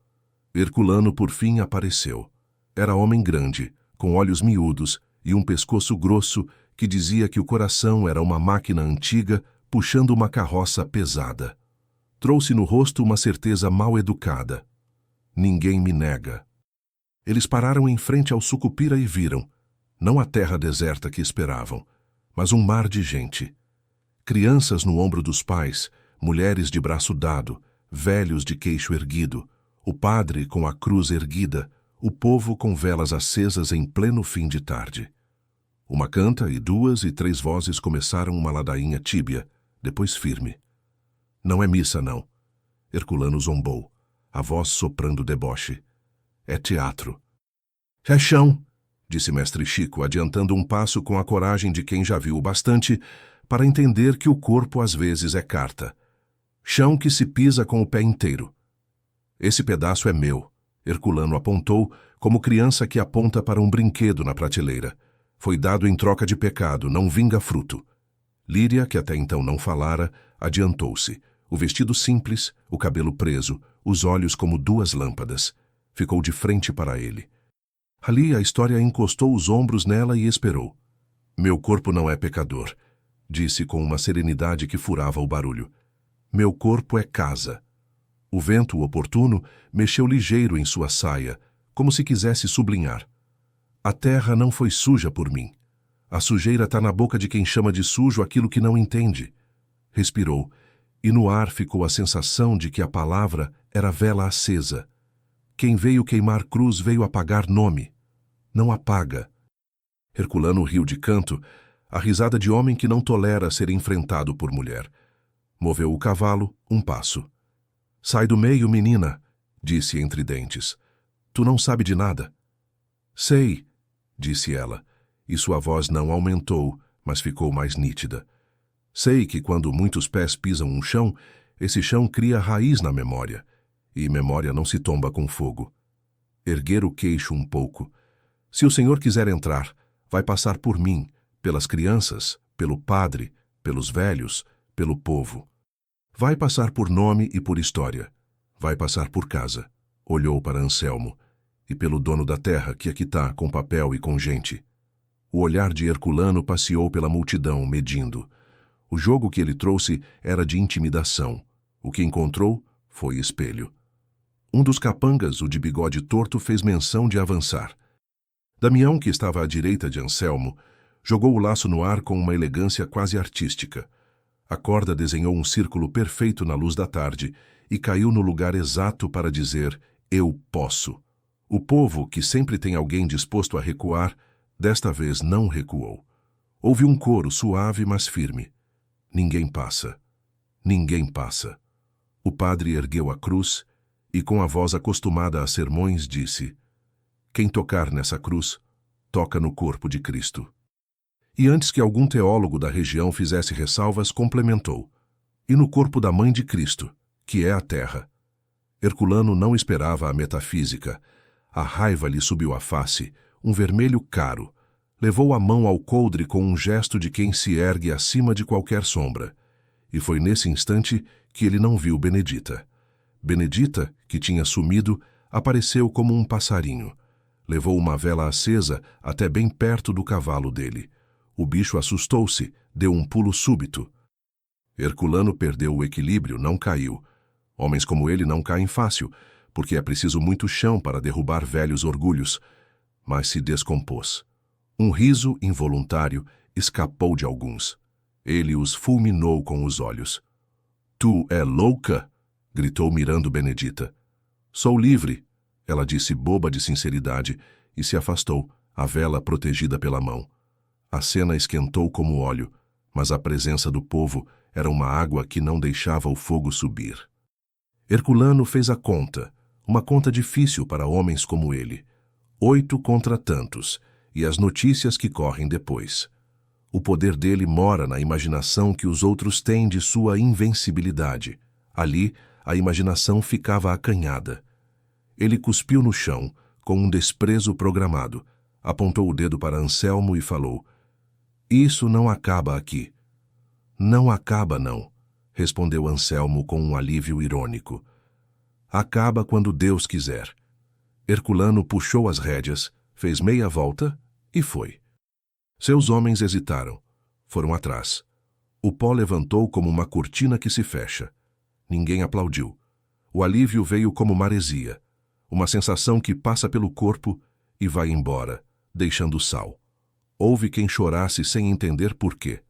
Herculano, por fim, apareceu. Era homem grande, com olhos miúdos e um pescoço grosso que dizia que o coração era uma máquina antiga puxando uma carroça pesada. Trouxe no rosto uma certeza mal educada. Ninguém me nega. Eles pararam em frente ao Sucupira e viram, não a terra deserta que esperavam, mas um mar de gente. Crianças no ombro dos pais, mulheres de braço dado, velhos de queixo erguido, o padre com a cruz erguida, o povo com velas acesas em pleno fim de tarde. Uma canta e 2 e 3 vozes começaram uma ladainha tíbia, depois firme. Não é missa, não. Herculano zombou, a voz soprando deboche. É teatro. É chão, disse mestre Chico, adiantando um passo com a coragem de quem já viu o bastante para entender que o corpo às vezes é carta. Chão que se pisa com o pé inteiro. Esse pedaço é meu, Herculano apontou, como criança que aponta para um brinquedo na prateleira. Foi dado em troca de pecado, não vinga fruto. Líria, que até então não falara, adiantou-se. O vestido simples, o cabelo preso, os olhos como duas lâmpadas. Ficou de frente para ele. Ali a história encostou os ombros nela e esperou. Meu corpo não é pecador, disse com uma serenidade que furava o barulho. Meu corpo é casa. O vento oportuno mexeu ligeiro em sua saia, como se quisesse sublinhar. A terra não foi suja por mim. A sujeira está na boca de quem chama de sujo aquilo que não entende. Respirou, e no ar ficou a sensação de que a palavra era vela acesa. Quem veio queimar cruz veio apagar nome. Não apaga. Herculano riu de canto, a risada de homem que não tolera ser enfrentado por mulher. Moveu o cavalo, um passo. Sai do meio, menina, disse entre dentes. Tu não sabe de nada. Sei, disse ela, e sua voz não aumentou, mas ficou mais nítida. Sei que quando muitos pés pisam um chão, esse chão cria raiz na memória, e memória não se tomba com fogo. Erguer o queixo um pouco. Se o Senhor quiser entrar, vai passar por mim, pelas crianças, pelo padre, pelos velhos, pelo povo. Vai passar por nome e por história. Vai passar por casa. Olhou para Anselmo. E pelo dono da terra, que aqui está, com papel e com gente. O olhar de Herculano passeou pela multidão, medindo. O jogo que ele trouxe era de intimidação. O que encontrou foi espelho. Um dos capangas, o de bigode torto, fez menção de avançar. Damião, que estava à direita de Anselmo, jogou o laço no ar com uma elegância quase artística. A corda desenhou um círculo perfeito na luz da tarde e caiu no lugar exato para dizer, eu posso. O povo, que sempre tem alguém disposto a recuar, desta vez não recuou. Houve um coro suave, mas firme. Ninguém passa. Ninguém passa. O padre ergueu a cruz e, com a voz acostumada a sermões, disse, quem tocar nessa cruz, toca no corpo de Cristo. E antes que algum teólogo da região fizesse ressalvas, complementou, e no corpo da mãe de Cristo, que é a terra. Herculano não esperava a metafísica. A raiva lhe subiu à face, um vermelho caro. Levou a mão ao coldre com um gesto de quem se ergue acima de qualquer sombra. E foi nesse instante que ele não viu Benedita. Benedita, que tinha sumido, apareceu como um passarinho. Levou uma vela acesa até bem perto do cavalo dele. O bicho assustou-se, deu um pulo súbito. Herculano perdeu o equilíbrio, não caiu. Homens como ele não caem fácil, porque é preciso muito chão para derrubar velhos orgulhos. Mas se descompôs. Um riso involuntário escapou de alguns. Ele os fulminou com os olhos. Tu é louca? Gritou mirando Benedita. Sou livre, ela disse boba de sinceridade e se afastou, a vela protegida pela mão. A cena esquentou como óleo, mas a presença do povo era uma água que não deixava o fogo subir. Herculano fez a conta, uma conta difícil para homens como ele. 8 contra tantos, e as notícias que correm depois. O poder dele mora na imaginação que os outros têm de sua invencibilidade. Ali, a imaginação ficava acanhada. Ele cuspiu no chão, com um desprezo programado, apontou o dedo para Anselmo e falou, isso não acaba aqui. Não acaba, não, respondeu Anselmo com um alívio irônico. Acaba quando Deus quiser. Herculano puxou as rédeas, fez meia volta e foi. Seus homens hesitaram. Foram atrás. O pó levantou como uma cortina que se fecha. Ninguém aplaudiu. O alívio veio como maresia, uma sensação que passa pelo corpo e vai embora, deixando sal. Houve quem chorasse sem entender por quê.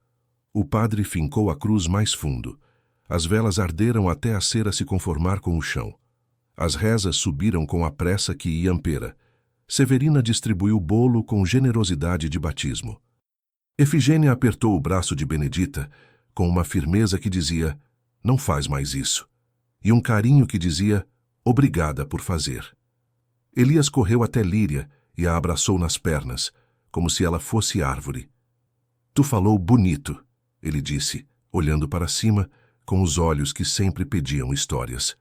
O padre fincou a cruz mais fundo. As velas arderam até a cera se conformar com o chão. As rezas subiram com a pressa que Iampera. Severina distribuiu o bolo com generosidade de batismo. Efigênia apertou o braço de Benedita com uma firmeza que dizia, não faz mais isso, e um carinho que dizia, obrigada por fazer. Elias correu até Líria e a abraçou nas pernas, como se ela fosse árvore. Tu falou bonito, ele disse, olhando para cima, com os olhos que sempre pediam histórias.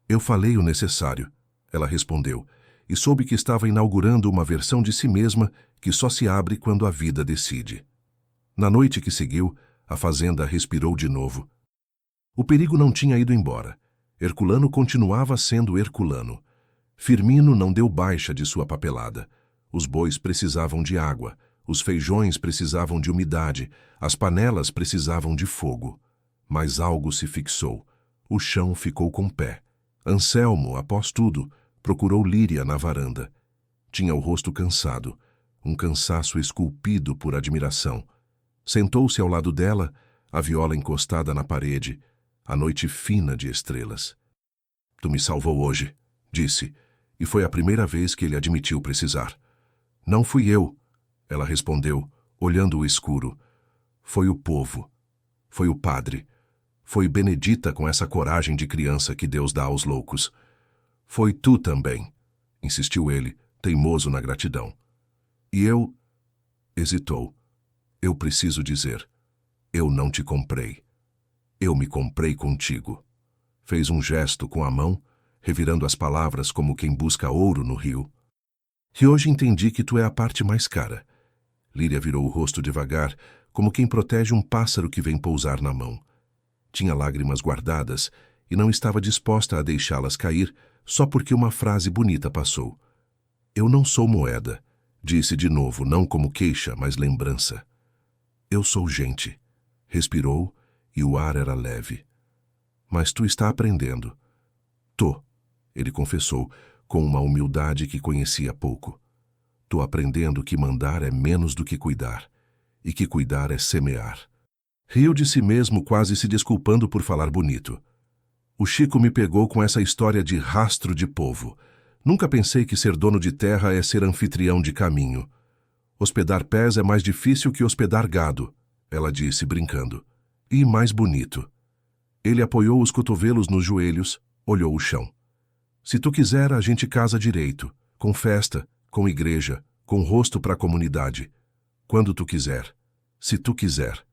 Eu falei o necessário, ela respondeu, e soube que estava inaugurando uma versão de si mesma que só se abre quando a vida decide. Na noite que seguiu, a fazenda respirou de novo. O perigo não tinha ido embora. Herculano continuava sendo Herculano. Firmino não deu baixa de sua papelada. Os bois precisavam de água, os feijões precisavam de umidade, as panelas precisavam de fogo. Mas algo se fixou. O chão ficou com pé. Anselmo, após tudo, procurou Líria na varanda. Tinha o rosto cansado, um cansaço esculpido por admiração. Sentou-se ao lado dela, a viola encostada na parede, a noite fina de estrelas. Tu me salvou hoje, disse, e foi a primeira vez que ele admitiu precisar. Não fui eu, ela respondeu, olhando o escuro. Foi o povo. Foi o padre. Foi Benedita com essa coragem de criança que Deus dá aos loucos. Foi tu também, insistiu ele, teimoso na gratidão. E eu... Hesitou. Eu preciso dizer. Eu não te comprei. Eu me comprei contigo. Fez um gesto com a mão, revirando as palavras como quem busca ouro no rio. E hoje entendi que tu é a parte mais cara. Líria virou o rosto devagar, como quem protege um pássaro que vem pousar na mão. Tinha lágrimas guardadas e não estava disposta a deixá-las cair só porque uma frase bonita passou. Eu não sou moeda, disse de novo, não como queixa, mas lembrança. Eu sou gente. Respirou e o ar era leve. Mas tu está aprendendo. Tô, ele confessou, com uma humildade que conhecia pouco. Tô aprendendo que mandar é menos do que cuidar, e que cuidar é semear. Riu de si mesmo, quase se desculpando por falar bonito. O Chico me pegou com essa história de rastro de povo. Nunca pensei que ser dono de terra é ser anfitrião de caminho. Hospedar pés é mais difícil que hospedar gado, ela disse, brincando. E mais bonito. Ele apoiou os cotovelos nos joelhos, olhou o chão. Se tu quiser, a gente casa direito, com festa, com igreja, com rosto para a comunidade. Quando tu quiser. Se tu quiser.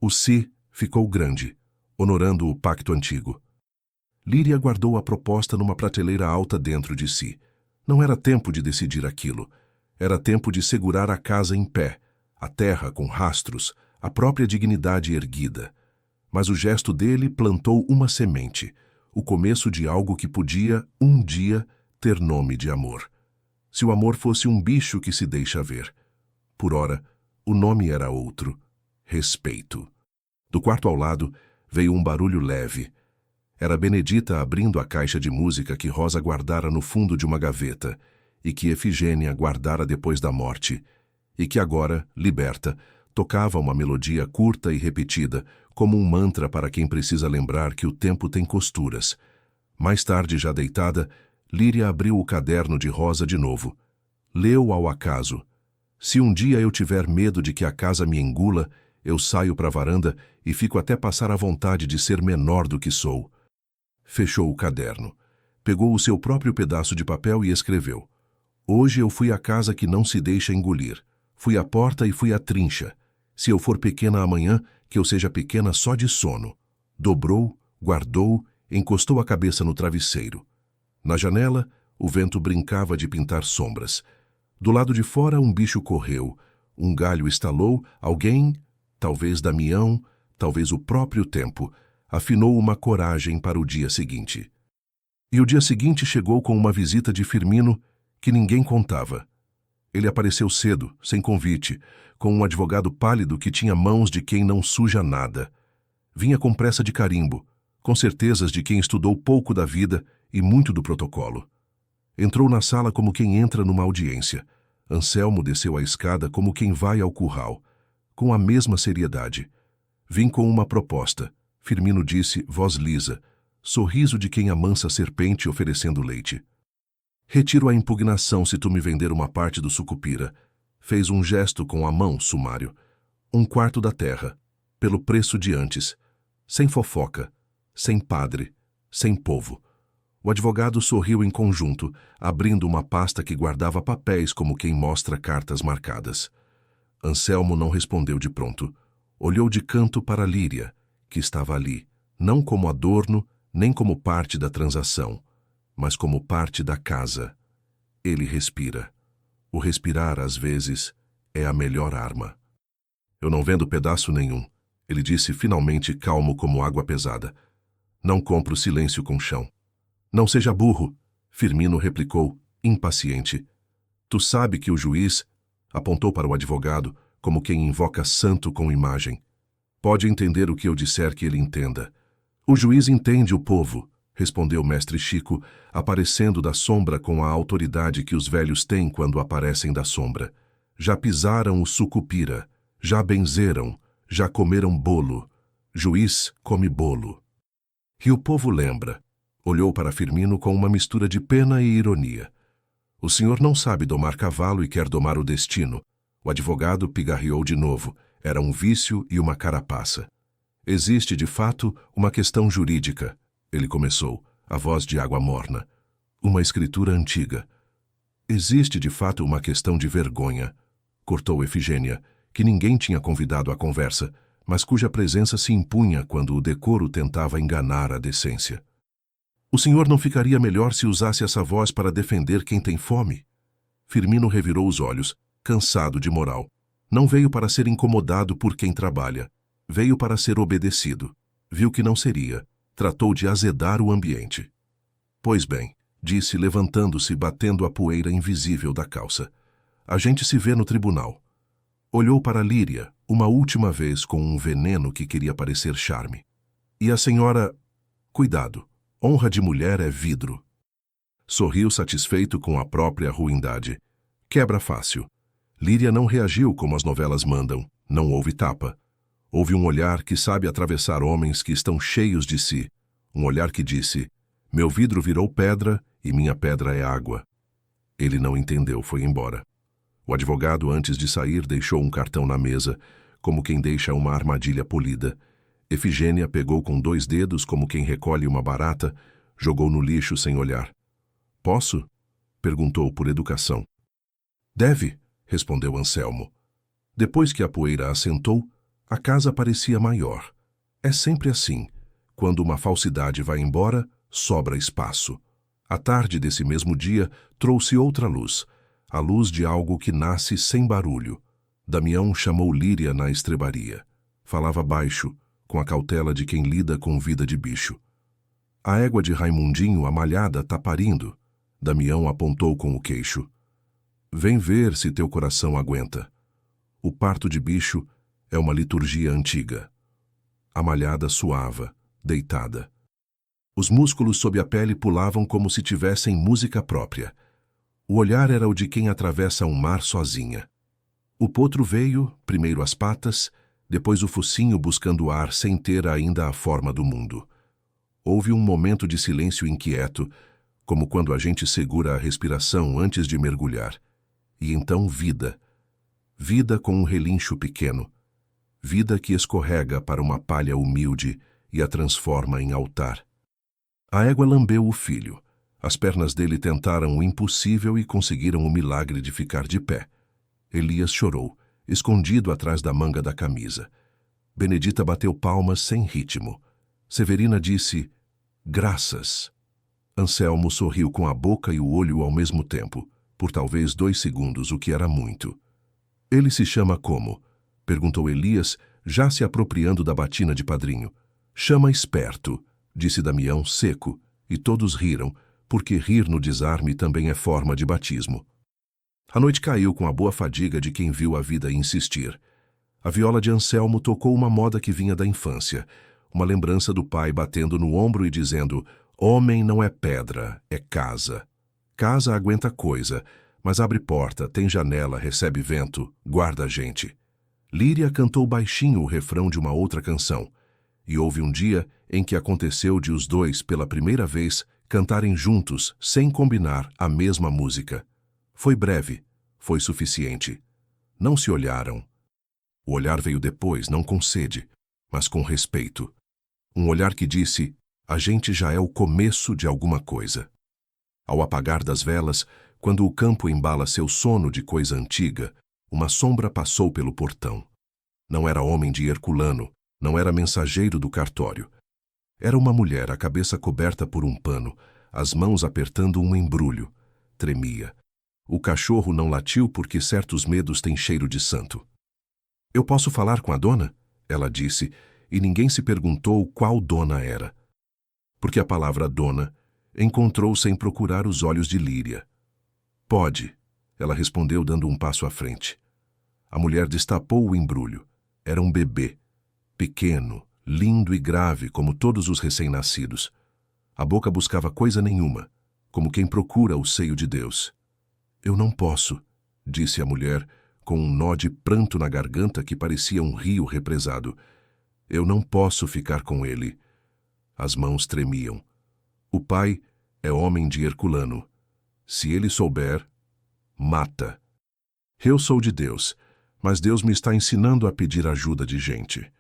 O si ficou grande, honorando o pacto antigo. Líria guardou a proposta numa prateleira alta dentro de si. Não era tempo de decidir aquilo. Era tempo de segurar a casa em pé, a terra com rastros, a própria dignidade erguida. Mas o gesto dele plantou uma semente, o começo de algo que podia, um dia, ter nome de amor. Se o amor fosse um bicho que se deixa ver. Por ora, o nome era outro. Respeito. Do quarto ao lado, veio um barulho leve. Era Benedita abrindo a caixa de música que Rosa guardara no fundo de uma gaveta e que Efigênia guardara depois da morte, e que agora, liberta, tocava uma melodia curta e repetida, como um mantra para quem precisa lembrar que o tempo tem costuras. Mais tarde, já deitada, Líria abriu o caderno de Rosa de novo. Leu ao acaso. Se um dia eu tiver medo de que a casa me engula, eu saio para a varanda e fico até passar a vontade de ser menor do que sou. Fechou o caderno. Pegou o seu próprio pedaço de papel e escreveu. Hoje eu fui a casa que não se deixa engolir. Fui à porta e fui à trincha. Se eu for pequena amanhã, que eu seja pequena só de sono. Dobrou, guardou, encostou a cabeça no travesseiro. Na janela, o vento brincava de pintar sombras. Do lado de fora, um bicho correu. Um galho estalou, alguém, talvez Damião, talvez o próprio tempo, afinou uma coragem para o dia seguinte. E o dia seguinte chegou com uma visita de Firmino que ninguém contava. Ele apareceu cedo, sem convite, com um advogado pálido que tinha mãos de quem não suja nada. Vinha com pressa de carimbo, com certezas de quem estudou pouco da vida e muito do protocolo. Entrou na sala como quem entra numa audiência. Anselmo desceu a escada como quem vai ao curral, com a mesma seriedade. Vim com uma proposta, Firmino disse, voz lisa, sorriso de quem amansa a serpente oferecendo leite. Retiro a impugnação se tu me vender uma parte do sucupira. Fez um gesto com a mão, sumário. 1/4 da terra, pelo preço de antes. Sem fofoca, sem padre, sem povo. O advogado sorriu em conjunto, abrindo uma pasta que guardava papéis como quem mostra cartas marcadas. Anselmo não respondeu de pronto. Olhou de canto para Líria, que estava ali, não como adorno, nem como parte da transação, mas como parte da casa. Ele respira. O respirar, às vezes, é a melhor arma. Eu não vendo pedaço nenhum, ele disse finalmente calmo como água pesada. Não compro silêncio com chão. Não seja burro, Firmino replicou, impaciente. Tu sabe que o juiz, apontou para o advogado, como quem invoca santo com imagem. Pode entender o que eu disser que ele entenda. O juiz entende o povo, respondeu mestre Chico, aparecendo da sombra com a autoridade que os velhos têm quando aparecem da sombra. Já pisaram o sucupira, já benzeram, já comeram bolo. Juiz come bolo. E o povo lembra. Olhou para Firmino com uma mistura de pena e ironia. O senhor não sabe domar cavalo e quer domar o destino. O advogado pigarreou de novo. Era um vício e uma carapaça. Existe, de fato, uma questão jurídica. Ele começou, a voz de água morna. Uma escritura antiga. Existe, de fato, uma questão de vergonha. Cortou Efigênia, que ninguém tinha convidado à conversa, mas cuja presença se impunha quando o decoro tentava enganar a decência. O senhor não ficaria melhor se usasse essa voz para defender quem tem fome? Firmino revirou os olhos, cansado de moral. Não veio para ser incomodado por quem trabalha. Veio para ser obedecido. Viu que não seria. Tratou de azedar o ambiente. Pois bem, disse levantando-se e batendo a poeira invisível da calça. A gente se vê no tribunal. Olhou para Líria, uma última vez com um veneno que queria parecer charme. E a senhora... Cuidado. Honra de mulher é vidro. Sorriu satisfeito com a própria ruindade. Quebra fácil. Líria não reagiu como as novelas mandam. Não houve tapa. Houve um olhar que sabe atravessar homens que estão cheios de si. Um olhar que disse, meu vidro virou pedra e minha pedra é água. Ele não entendeu, foi embora. O advogado, antes de sair, deixou um cartão na mesa, como quem deixa uma armadilha polida. Efigênia pegou com 2 dedos como quem recolhe uma barata, jogou no lixo sem olhar. Posso? Perguntou por educação. Deve, respondeu Anselmo. Depois que a poeira assentou, a casa parecia maior. É sempre assim. Quando uma falsidade vai embora, sobra espaço. A tarde desse mesmo dia trouxe outra luz, a luz de algo que nasce sem barulho. Damião chamou Líria na estrebaria. Falava baixo, com a cautela de quem lida com vida de bicho. A égua de Raimundinho, amalhada, tá parindo. Damião apontou com o queixo. Vem ver se teu coração aguenta. O parto de bicho é uma liturgia antiga. A malhada suava, deitada. Os músculos sob a pele pulavam como se tivessem música própria. O olhar era o de quem atravessa um mar sozinha. O potro veio, primeiro as patas, depois o focinho buscando ar sem ter ainda a forma do mundo. Houve um momento de silêncio inquieto, como quando a gente segura a respiração antes de mergulhar. E então vida. Vida com um relincho pequeno. Vida que escorrega para uma palha humilde e a transforma em altar. A égua lambeu o filho. As pernas dele tentaram o impossível e conseguiram o milagre de ficar de pé. Elias chorou, escondido atrás da manga da camisa. Benedita bateu palmas sem ritmo. Severina disse, graças. Anselmo sorriu com a boca e o olho ao mesmo tempo, por talvez 2 segundos, o que era muito. Ele se chama como? Perguntou Elias, já se apropriando da batina de padrinho. Chama esperto, disse Damião seco, e todos riram, porque rir no desarme também é forma de batismo. A noite caiu com a boa fadiga de quem viu a vida insistir. A viola de Anselmo tocou uma moda que vinha da infância, uma lembrança do pai batendo no ombro e dizendo, homem não é pedra, é casa. Casa aguenta coisa, mas abre porta, tem janela, recebe vento, guarda gente. Líria cantou baixinho o refrão de uma outra canção, e houve um dia em que aconteceu de os dois, pela primeira vez, cantarem juntos, sem combinar, a mesma música. Foi breve, foi suficiente. Não se olharam. O olhar veio depois, não com sede, mas com respeito. Um olhar que disse, a gente já é o começo de alguma coisa. Ao apagar das velas, quando o campo embala seu sono de coisa antiga, uma sombra passou pelo portão. Não era homem de Herculano, não era mensageiro do cartório. Era uma mulher, a cabeça coberta por um pano, as mãos apertando um embrulho. Tremia. O cachorro não latiu porque certos medos têm cheiro de santo. Eu posso falar com a dona? Ela disse, e ninguém se perguntou qual dona era. Porque a palavra dona encontrou sem procurar os olhos de Líria. Pode, ela respondeu dando um passo à frente. A mulher destapou o embrulho. Era um bebê, pequeno, lindo e grave como todos os recém-nascidos. A boca buscava coisa nenhuma, como quem procura o seio de Deus. Eu não posso, disse a mulher, com um nó de pranto na garganta que parecia um rio represado. Eu não posso ficar com ele. As mãos tremiam. O pai é homem de Herculano. Se ele souber, mata. Eu sou de Deus, mas Deus me está ensinando a pedir ajuda de gente.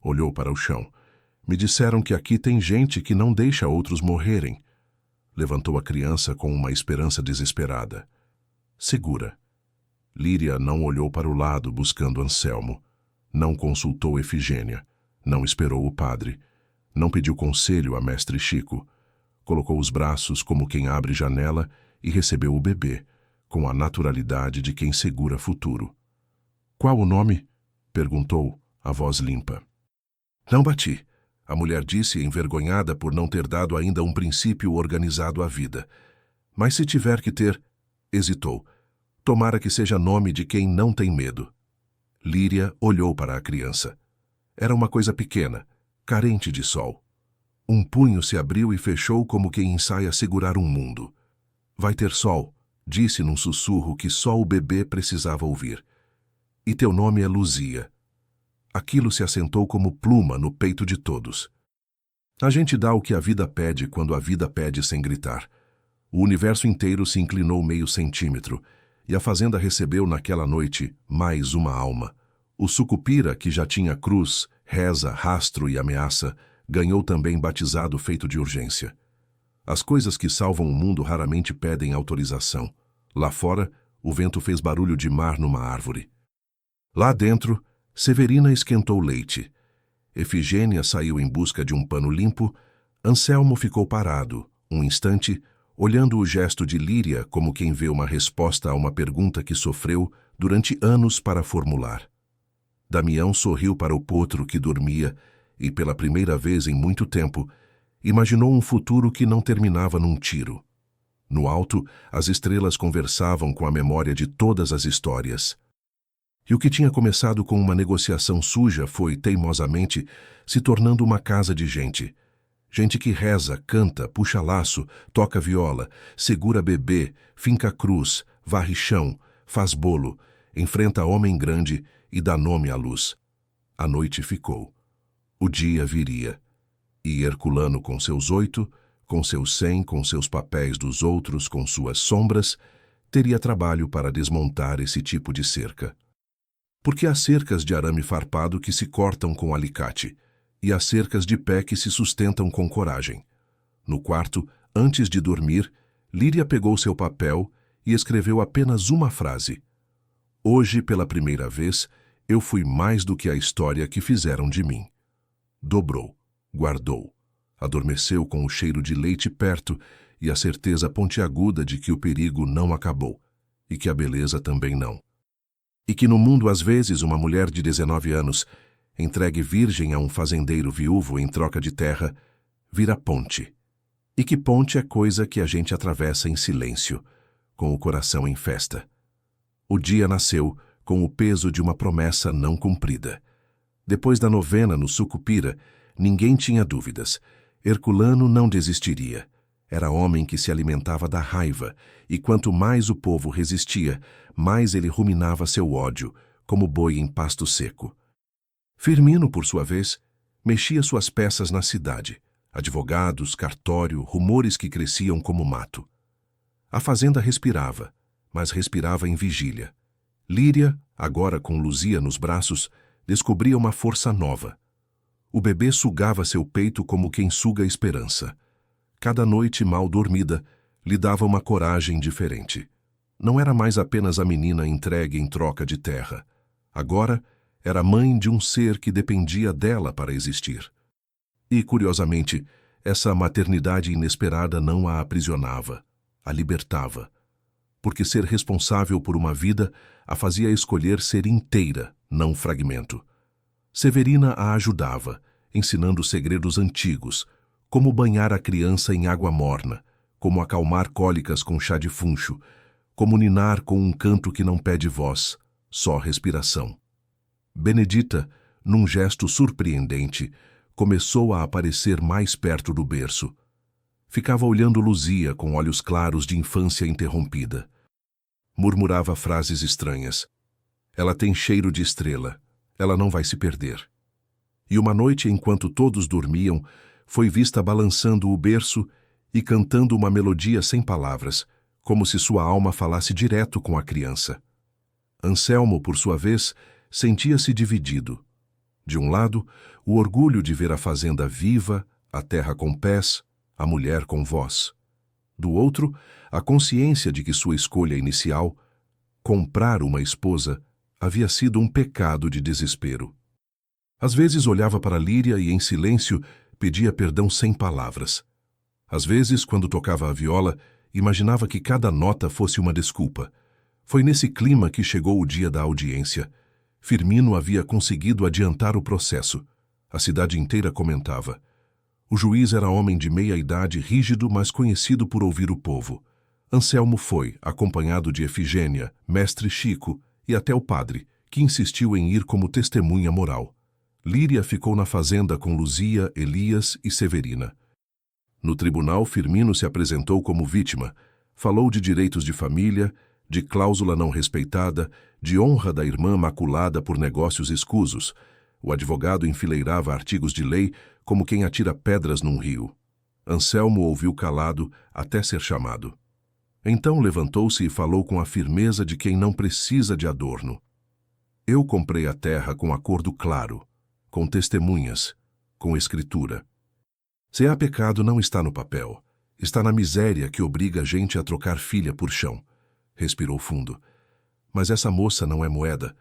Olhou para o chão. Me disseram que aqui tem gente que não deixa outros morrerem. Levantou a criança com uma esperança desesperada. Segura. Líria não olhou para o lado buscando Anselmo. Não consultou Efigênia. Não esperou o padre. Não pediu conselho a mestre Chico. Colocou os braços como quem abre janela e recebeu o bebê, com a naturalidade de quem segura futuro. Qual o nome? Perguntou, a voz limpa. Não bati, a mulher disse, envergonhada por não ter dado ainda um princípio organizado à vida. Mas se tiver que ter, hesitou. Tomara que seja nome de quem não tem medo. Líria olhou para a criança. Era uma coisa pequena, carente de sol. Um punho se abriu e fechou como quem ensaia segurar um mundo. Vai ter sol, disse num sussurro que só o bebê precisava ouvir. E teu nome é Luzia. Aquilo se assentou como pluma no peito de todos. A gente dá o que a vida pede quando a vida pede sem gritar. O universo inteiro se inclinou meio centímetro, e a fazenda recebeu naquela noite mais uma alma. O sucupira, que já tinha cruz, reza, rastro e ameaça, ganhou também batizado feito de urgência. As coisas que salvam o mundo raramente pedem autorização. Lá fora, o vento fez barulho de mar numa árvore. Lá dentro, Severina esquentou leite. Efigênia saiu em busca de um pano limpo. Anselmo ficou parado, um instante, olhando o gesto de Líria como quem vê uma resposta a uma pergunta que sofreu durante anos para formular. Damião sorriu para o potro que dormia e, pela primeira vez em muito tempo, imaginou um futuro que não terminava num tiro. No alto, as estrelas conversavam com a memória de todas as histórias. E o que tinha começado com uma negociação suja foi, teimosamente, se tornando uma casa de gente. Gente que reza, canta, puxa laço, toca viola, segura bebê, finca cruz, varre chão, faz bolo, enfrenta homem grande e dá nome à luz. A noite ficou. O dia viria. E Herculano com seus 8, com seus 100, com seus papéis dos outros, com suas sombras, teria trabalho para desmontar esse tipo de cerca. Porque há cercas de arame farpado que se cortam com alicate, e há cercas de pé que se sustentam com coragem. No quarto, antes de dormir, Líria pegou seu papel e escreveu apenas uma frase. Hoje, pela primeira vez, eu fui mais do que a história que fizeram de mim. Dobrou, guardou, adormeceu com o cheiro de leite perto e a certeza pontiaguda de que o perigo não acabou, e que a beleza também não. E que no mundo, às vezes, uma mulher de 19 anos, entregue virgem a um fazendeiro viúvo em troca de terra, vira ponte. E que ponte é coisa que a gente atravessa em silêncio, com o coração em festa. O dia nasceu com o peso de uma promessa não cumprida. Depois da novena no Sucupira, ninguém tinha dúvidas. Herculano não desistiria. Era homem que se alimentava da raiva, e quanto mais o povo resistia, mais ele ruminava seu ódio, como boi em pasto seco. Firmino, por sua vez, mexia suas peças na cidade. Advogados, cartório, rumores que cresciam como mato. A fazenda respirava, mas respirava em vigília. Líria, agora com Luzia nos braços, descobria uma força nova. O bebê sugava seu peito como quem suga a esperança. Cada noite mal dormida lhe dava uma coragem diferente. Não era mais apenas a menina entregue em troca de terra. Agora era mãe de um ser que dependia dela para existir. E, curiosamente, essa maternidade inesperada não a aprisionava, a libertava. porque ser responsável por uma vida a fazia escolher ser inteira, não fragmento. Severina a ajudava, ensinando segredos antigos, como banhar a criança em água morna, como acalmar cólicas com chá de funcho, como ninar com um canto que não pede voz, só respiração. Benedita, num gesto surpreendente, começou a aparecer mais perto do berço. Ficava olhando Luzia com olhos claros de infância interrompida. Murmurava frases estranhas. Ela tem cheiro de estrela. Ela não vai se perder. E uma noite, enquanto todos dormiam, foi vista balançando o berço e cantando uma melodia sem palavras, como se sua alma falasse direto com a criança. Anselmo, por sua vez, sentia-se dividido. De um lado, o orgulho de ver a fazenda viva, a terra com pés, a mulher com voz. Do outro, a consciência de que sua escolha inicial, comprar uma esposa, havia sido um pecado de desespero. Às vezes olhava para Líria e, em silêncio, pedia perdão sem palavras. Às vezes, quando tocava a viola, imaginava que cada nota fosse uma desculpa. Foi nesse clima que chegou o dia da audiência. Firmino havia conseguido adiantar o processo. A cidade inteira comentava. O juiz era homem de meia-idade, rígido, mas conhecido por ouvir o povo. Anselmo foi, acompanhado de Efigênia, mestre Chico e até o padre, que insistiu em ir como testemunha moral. Líria ficou na fazenda com Luzia, Elias e Severina. No tribunal, Firmino se apresentou como vítima. Falou de direitos de família, de cláusula não respeitada, de honra da irmã maculada por negócios escusos. O advogado enfileirava artigos de lei como quem atira pedras num rio. Anselmo ouviu calado até ser chamado. Então levantou-se e falou com a firmeza de quem não precisa de adorno. Eu comprei a terra com acordo claro, com testemunhas, com escritura. Se há pecado, não está no papel. Está na miséria que obriga a gente a trocar filha por chão. Respirou fundo. Mas essa moça não é moeda.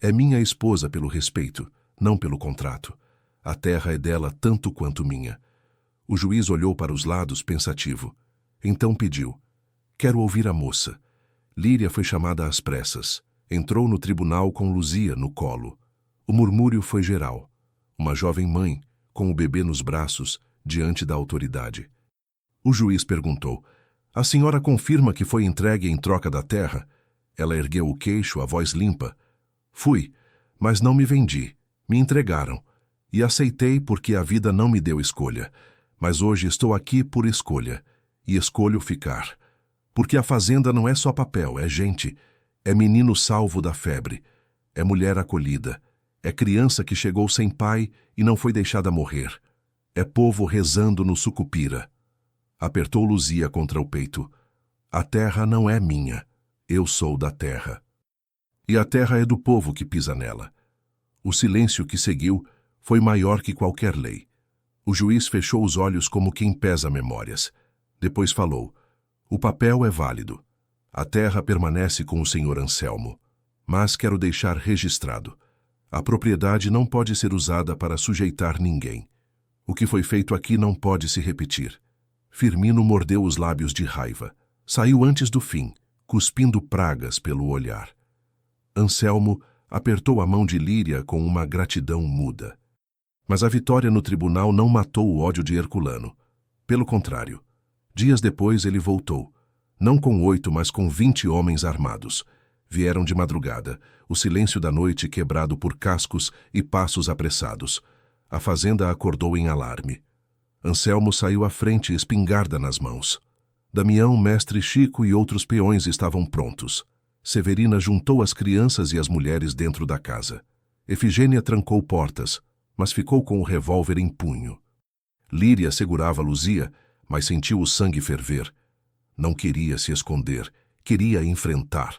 É minha esposa pelo respeito, não pelo contrato. A terra é dela tanto quanto minha. O juiz olhou para os lados pensativo. Então pediu. Quero ouvir a moça. Líria foi chamada às pressas. Entrou no tribunal com Luzia no colo. O murmúrio foi geral. Uma jovem mãe, com o bebê nos braços, diante da autoridade. O juiz perguntou, a senhora confirma que foi entregue em troca da terra? Ela ergueu o queixo, a voz limpa. Fui, mas não me vendi. Me entregaram. E aceitei porque a vida não me deu escolha. Mas hoje estou aqui por escolha. E escolho ficar. Porque a fazenda não é só papel, é gente. É menino salvo da febre. É mulher acolhida. É criança que chegou sem pai e não foi deixada morrer. É povo rezando no sucupira. Apertou Luzia contra o peito. A terra não é minha. Eu sou da terra. E a terra é do povo que pisa nela. O silêncio que seguiu foi maior que qualquer lei. O juiz fechou os olhos como quem pesa memórias. Depois falou. O papel é válido. A terra permanece com o senhor Anselmo. Mas quero deixar registrado. A propriedade não pode ser usada para sujeitar ninguém. O que foi feito aqui não pode se repetir. Firmino mordeu os lábios de raiva. Saiu antes do fim, cuspindo pragas pelo olhar. Anselmo apertou a mão de Líria com uma gratidão muda. Mas a vitória no tribunal não matou o ódio de Herculano. Pelo contrário, dias depois ele voltou. Não com 8, mas com 20 homens armados. Vieram de madrugada, o silêncio da noite quebrado por cascos e passos apressados. A fazenda acordou em alarme. Anselmo saiu à frente, espingarda nas mãos. Damião, mestre Chico e outros peões estavam prontos. Severina juntou as crianças e as mulheres dentro da casa. Efigênia trancou portas, mas ficou com o revólver em punho. Líria segurava Luzia, mas sentiu o sangue ferver. Não queria se esconder, queria enfrentar.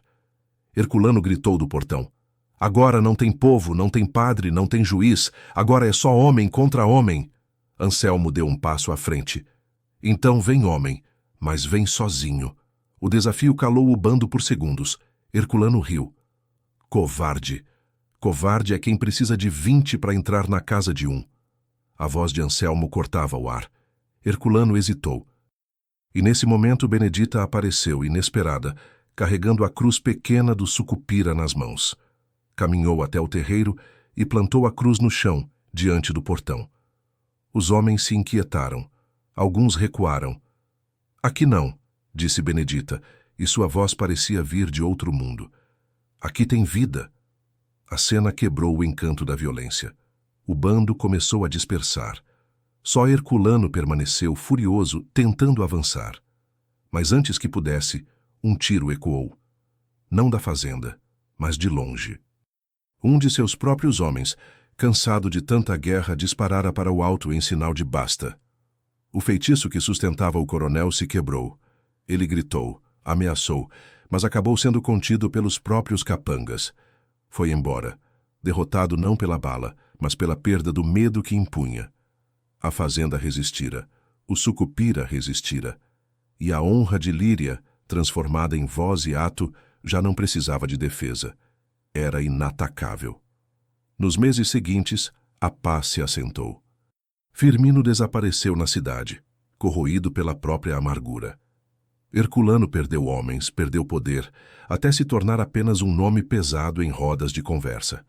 Herculano gritou do portão. Agora não tem povo, não tem padre, não tem juiz. Agora é só homem contra homem. Anselmo deu um passo à frente. Então vem homem, mas vem sozinho. O desafio calou o bando por segundos. Herculano riu. Covarde. Covarde é quem precisa de 20 para entrar na casa de um. A voz de Anselmo cortava o ar. Herculano hesitou. E nesse momento Benedita apareceu, inesperada, carregando a cruz pequena do sucupira nas mãos. Caminhou até o terreiro e plantou a cruz no chão, diante do portão. Os homens se inquietaram. Alguns recuaram. Aqui não, disse Benedita, e sua voz parecia vir de outro mundo. Aqui tem vida. A cena quebrou o encanto da violência. O bando começou a dispersar. Só Herculano permaneceu furioso, tentando avançar. Mas antes que pudesse, um tiro ecoou. Não da fazenda, mas de longe. Um de seus próprios homens, cansado de tanta guerra, disparara para o alto em sinal de basta. O feitiço que sustentava o coronel se quebrou. Ele gritou, ameaçou, mas acabou sendo contido pelos próprios capangas. Foi embora, derrotado não pela bala, mas pela perda do medo que impunha. A fazenda resistira, o sucupira resistira, e a honra de Líria, transformada em voz e ato, já não precisava de defesa. Era inatacável. Nos meses seguintes, a paz se assentou. Firmino desapareceu na cidade, corroído pela própria amargura. Herculano perdeu homens, perdeu poder, até se tornar apenas um nome pesado em rodas de conversa.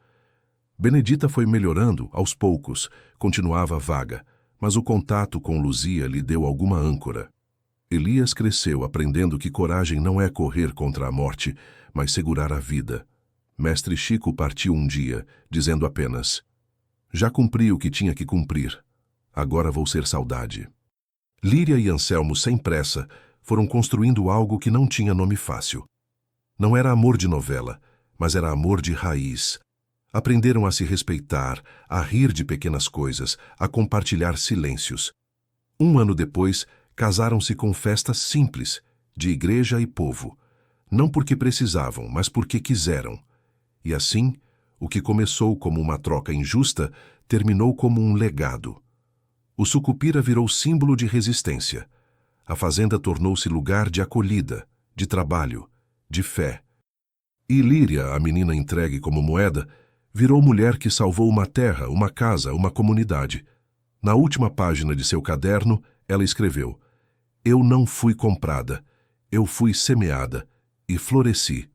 Benedita foi melhorando aos poucos, continuava vaga, mas o contato com Luzia lhe deu alguma âncora. Elias cresceu aprendendo que coragem não é correr contra a morte, mas segurar a vida. Mestre Chico partiu um dia, dizendo apenas: já cumpri o que tinha que cumprir. Agora vou ser saudade. Líria e Anselmo, sem pressa, foram construindo algo que não tinha nome fácil. Não era amor de novela, mas era amor de raiz. Aprenderam a se respeitar, a rir de pequenas coisas, a compartilhar silêncios. 1 ano depois, casaram-se com festa simples, de igreja e povo. Não porque precisavam, mas porque quiseram. E assim, o que começou como uma troca injusta, terminou como um legado. O sucupira virou símbolo de resistência. A fazenda tornou-se lugar de acolhida, de trabalho, de fé. E Líria, a menina entregue como moeda, virou mulher que salvou uma terra, uma casa, uma comunidade. Na última página de seu caderno, ela escreveu: eu não fui comprada, eu fui semeada e floresci.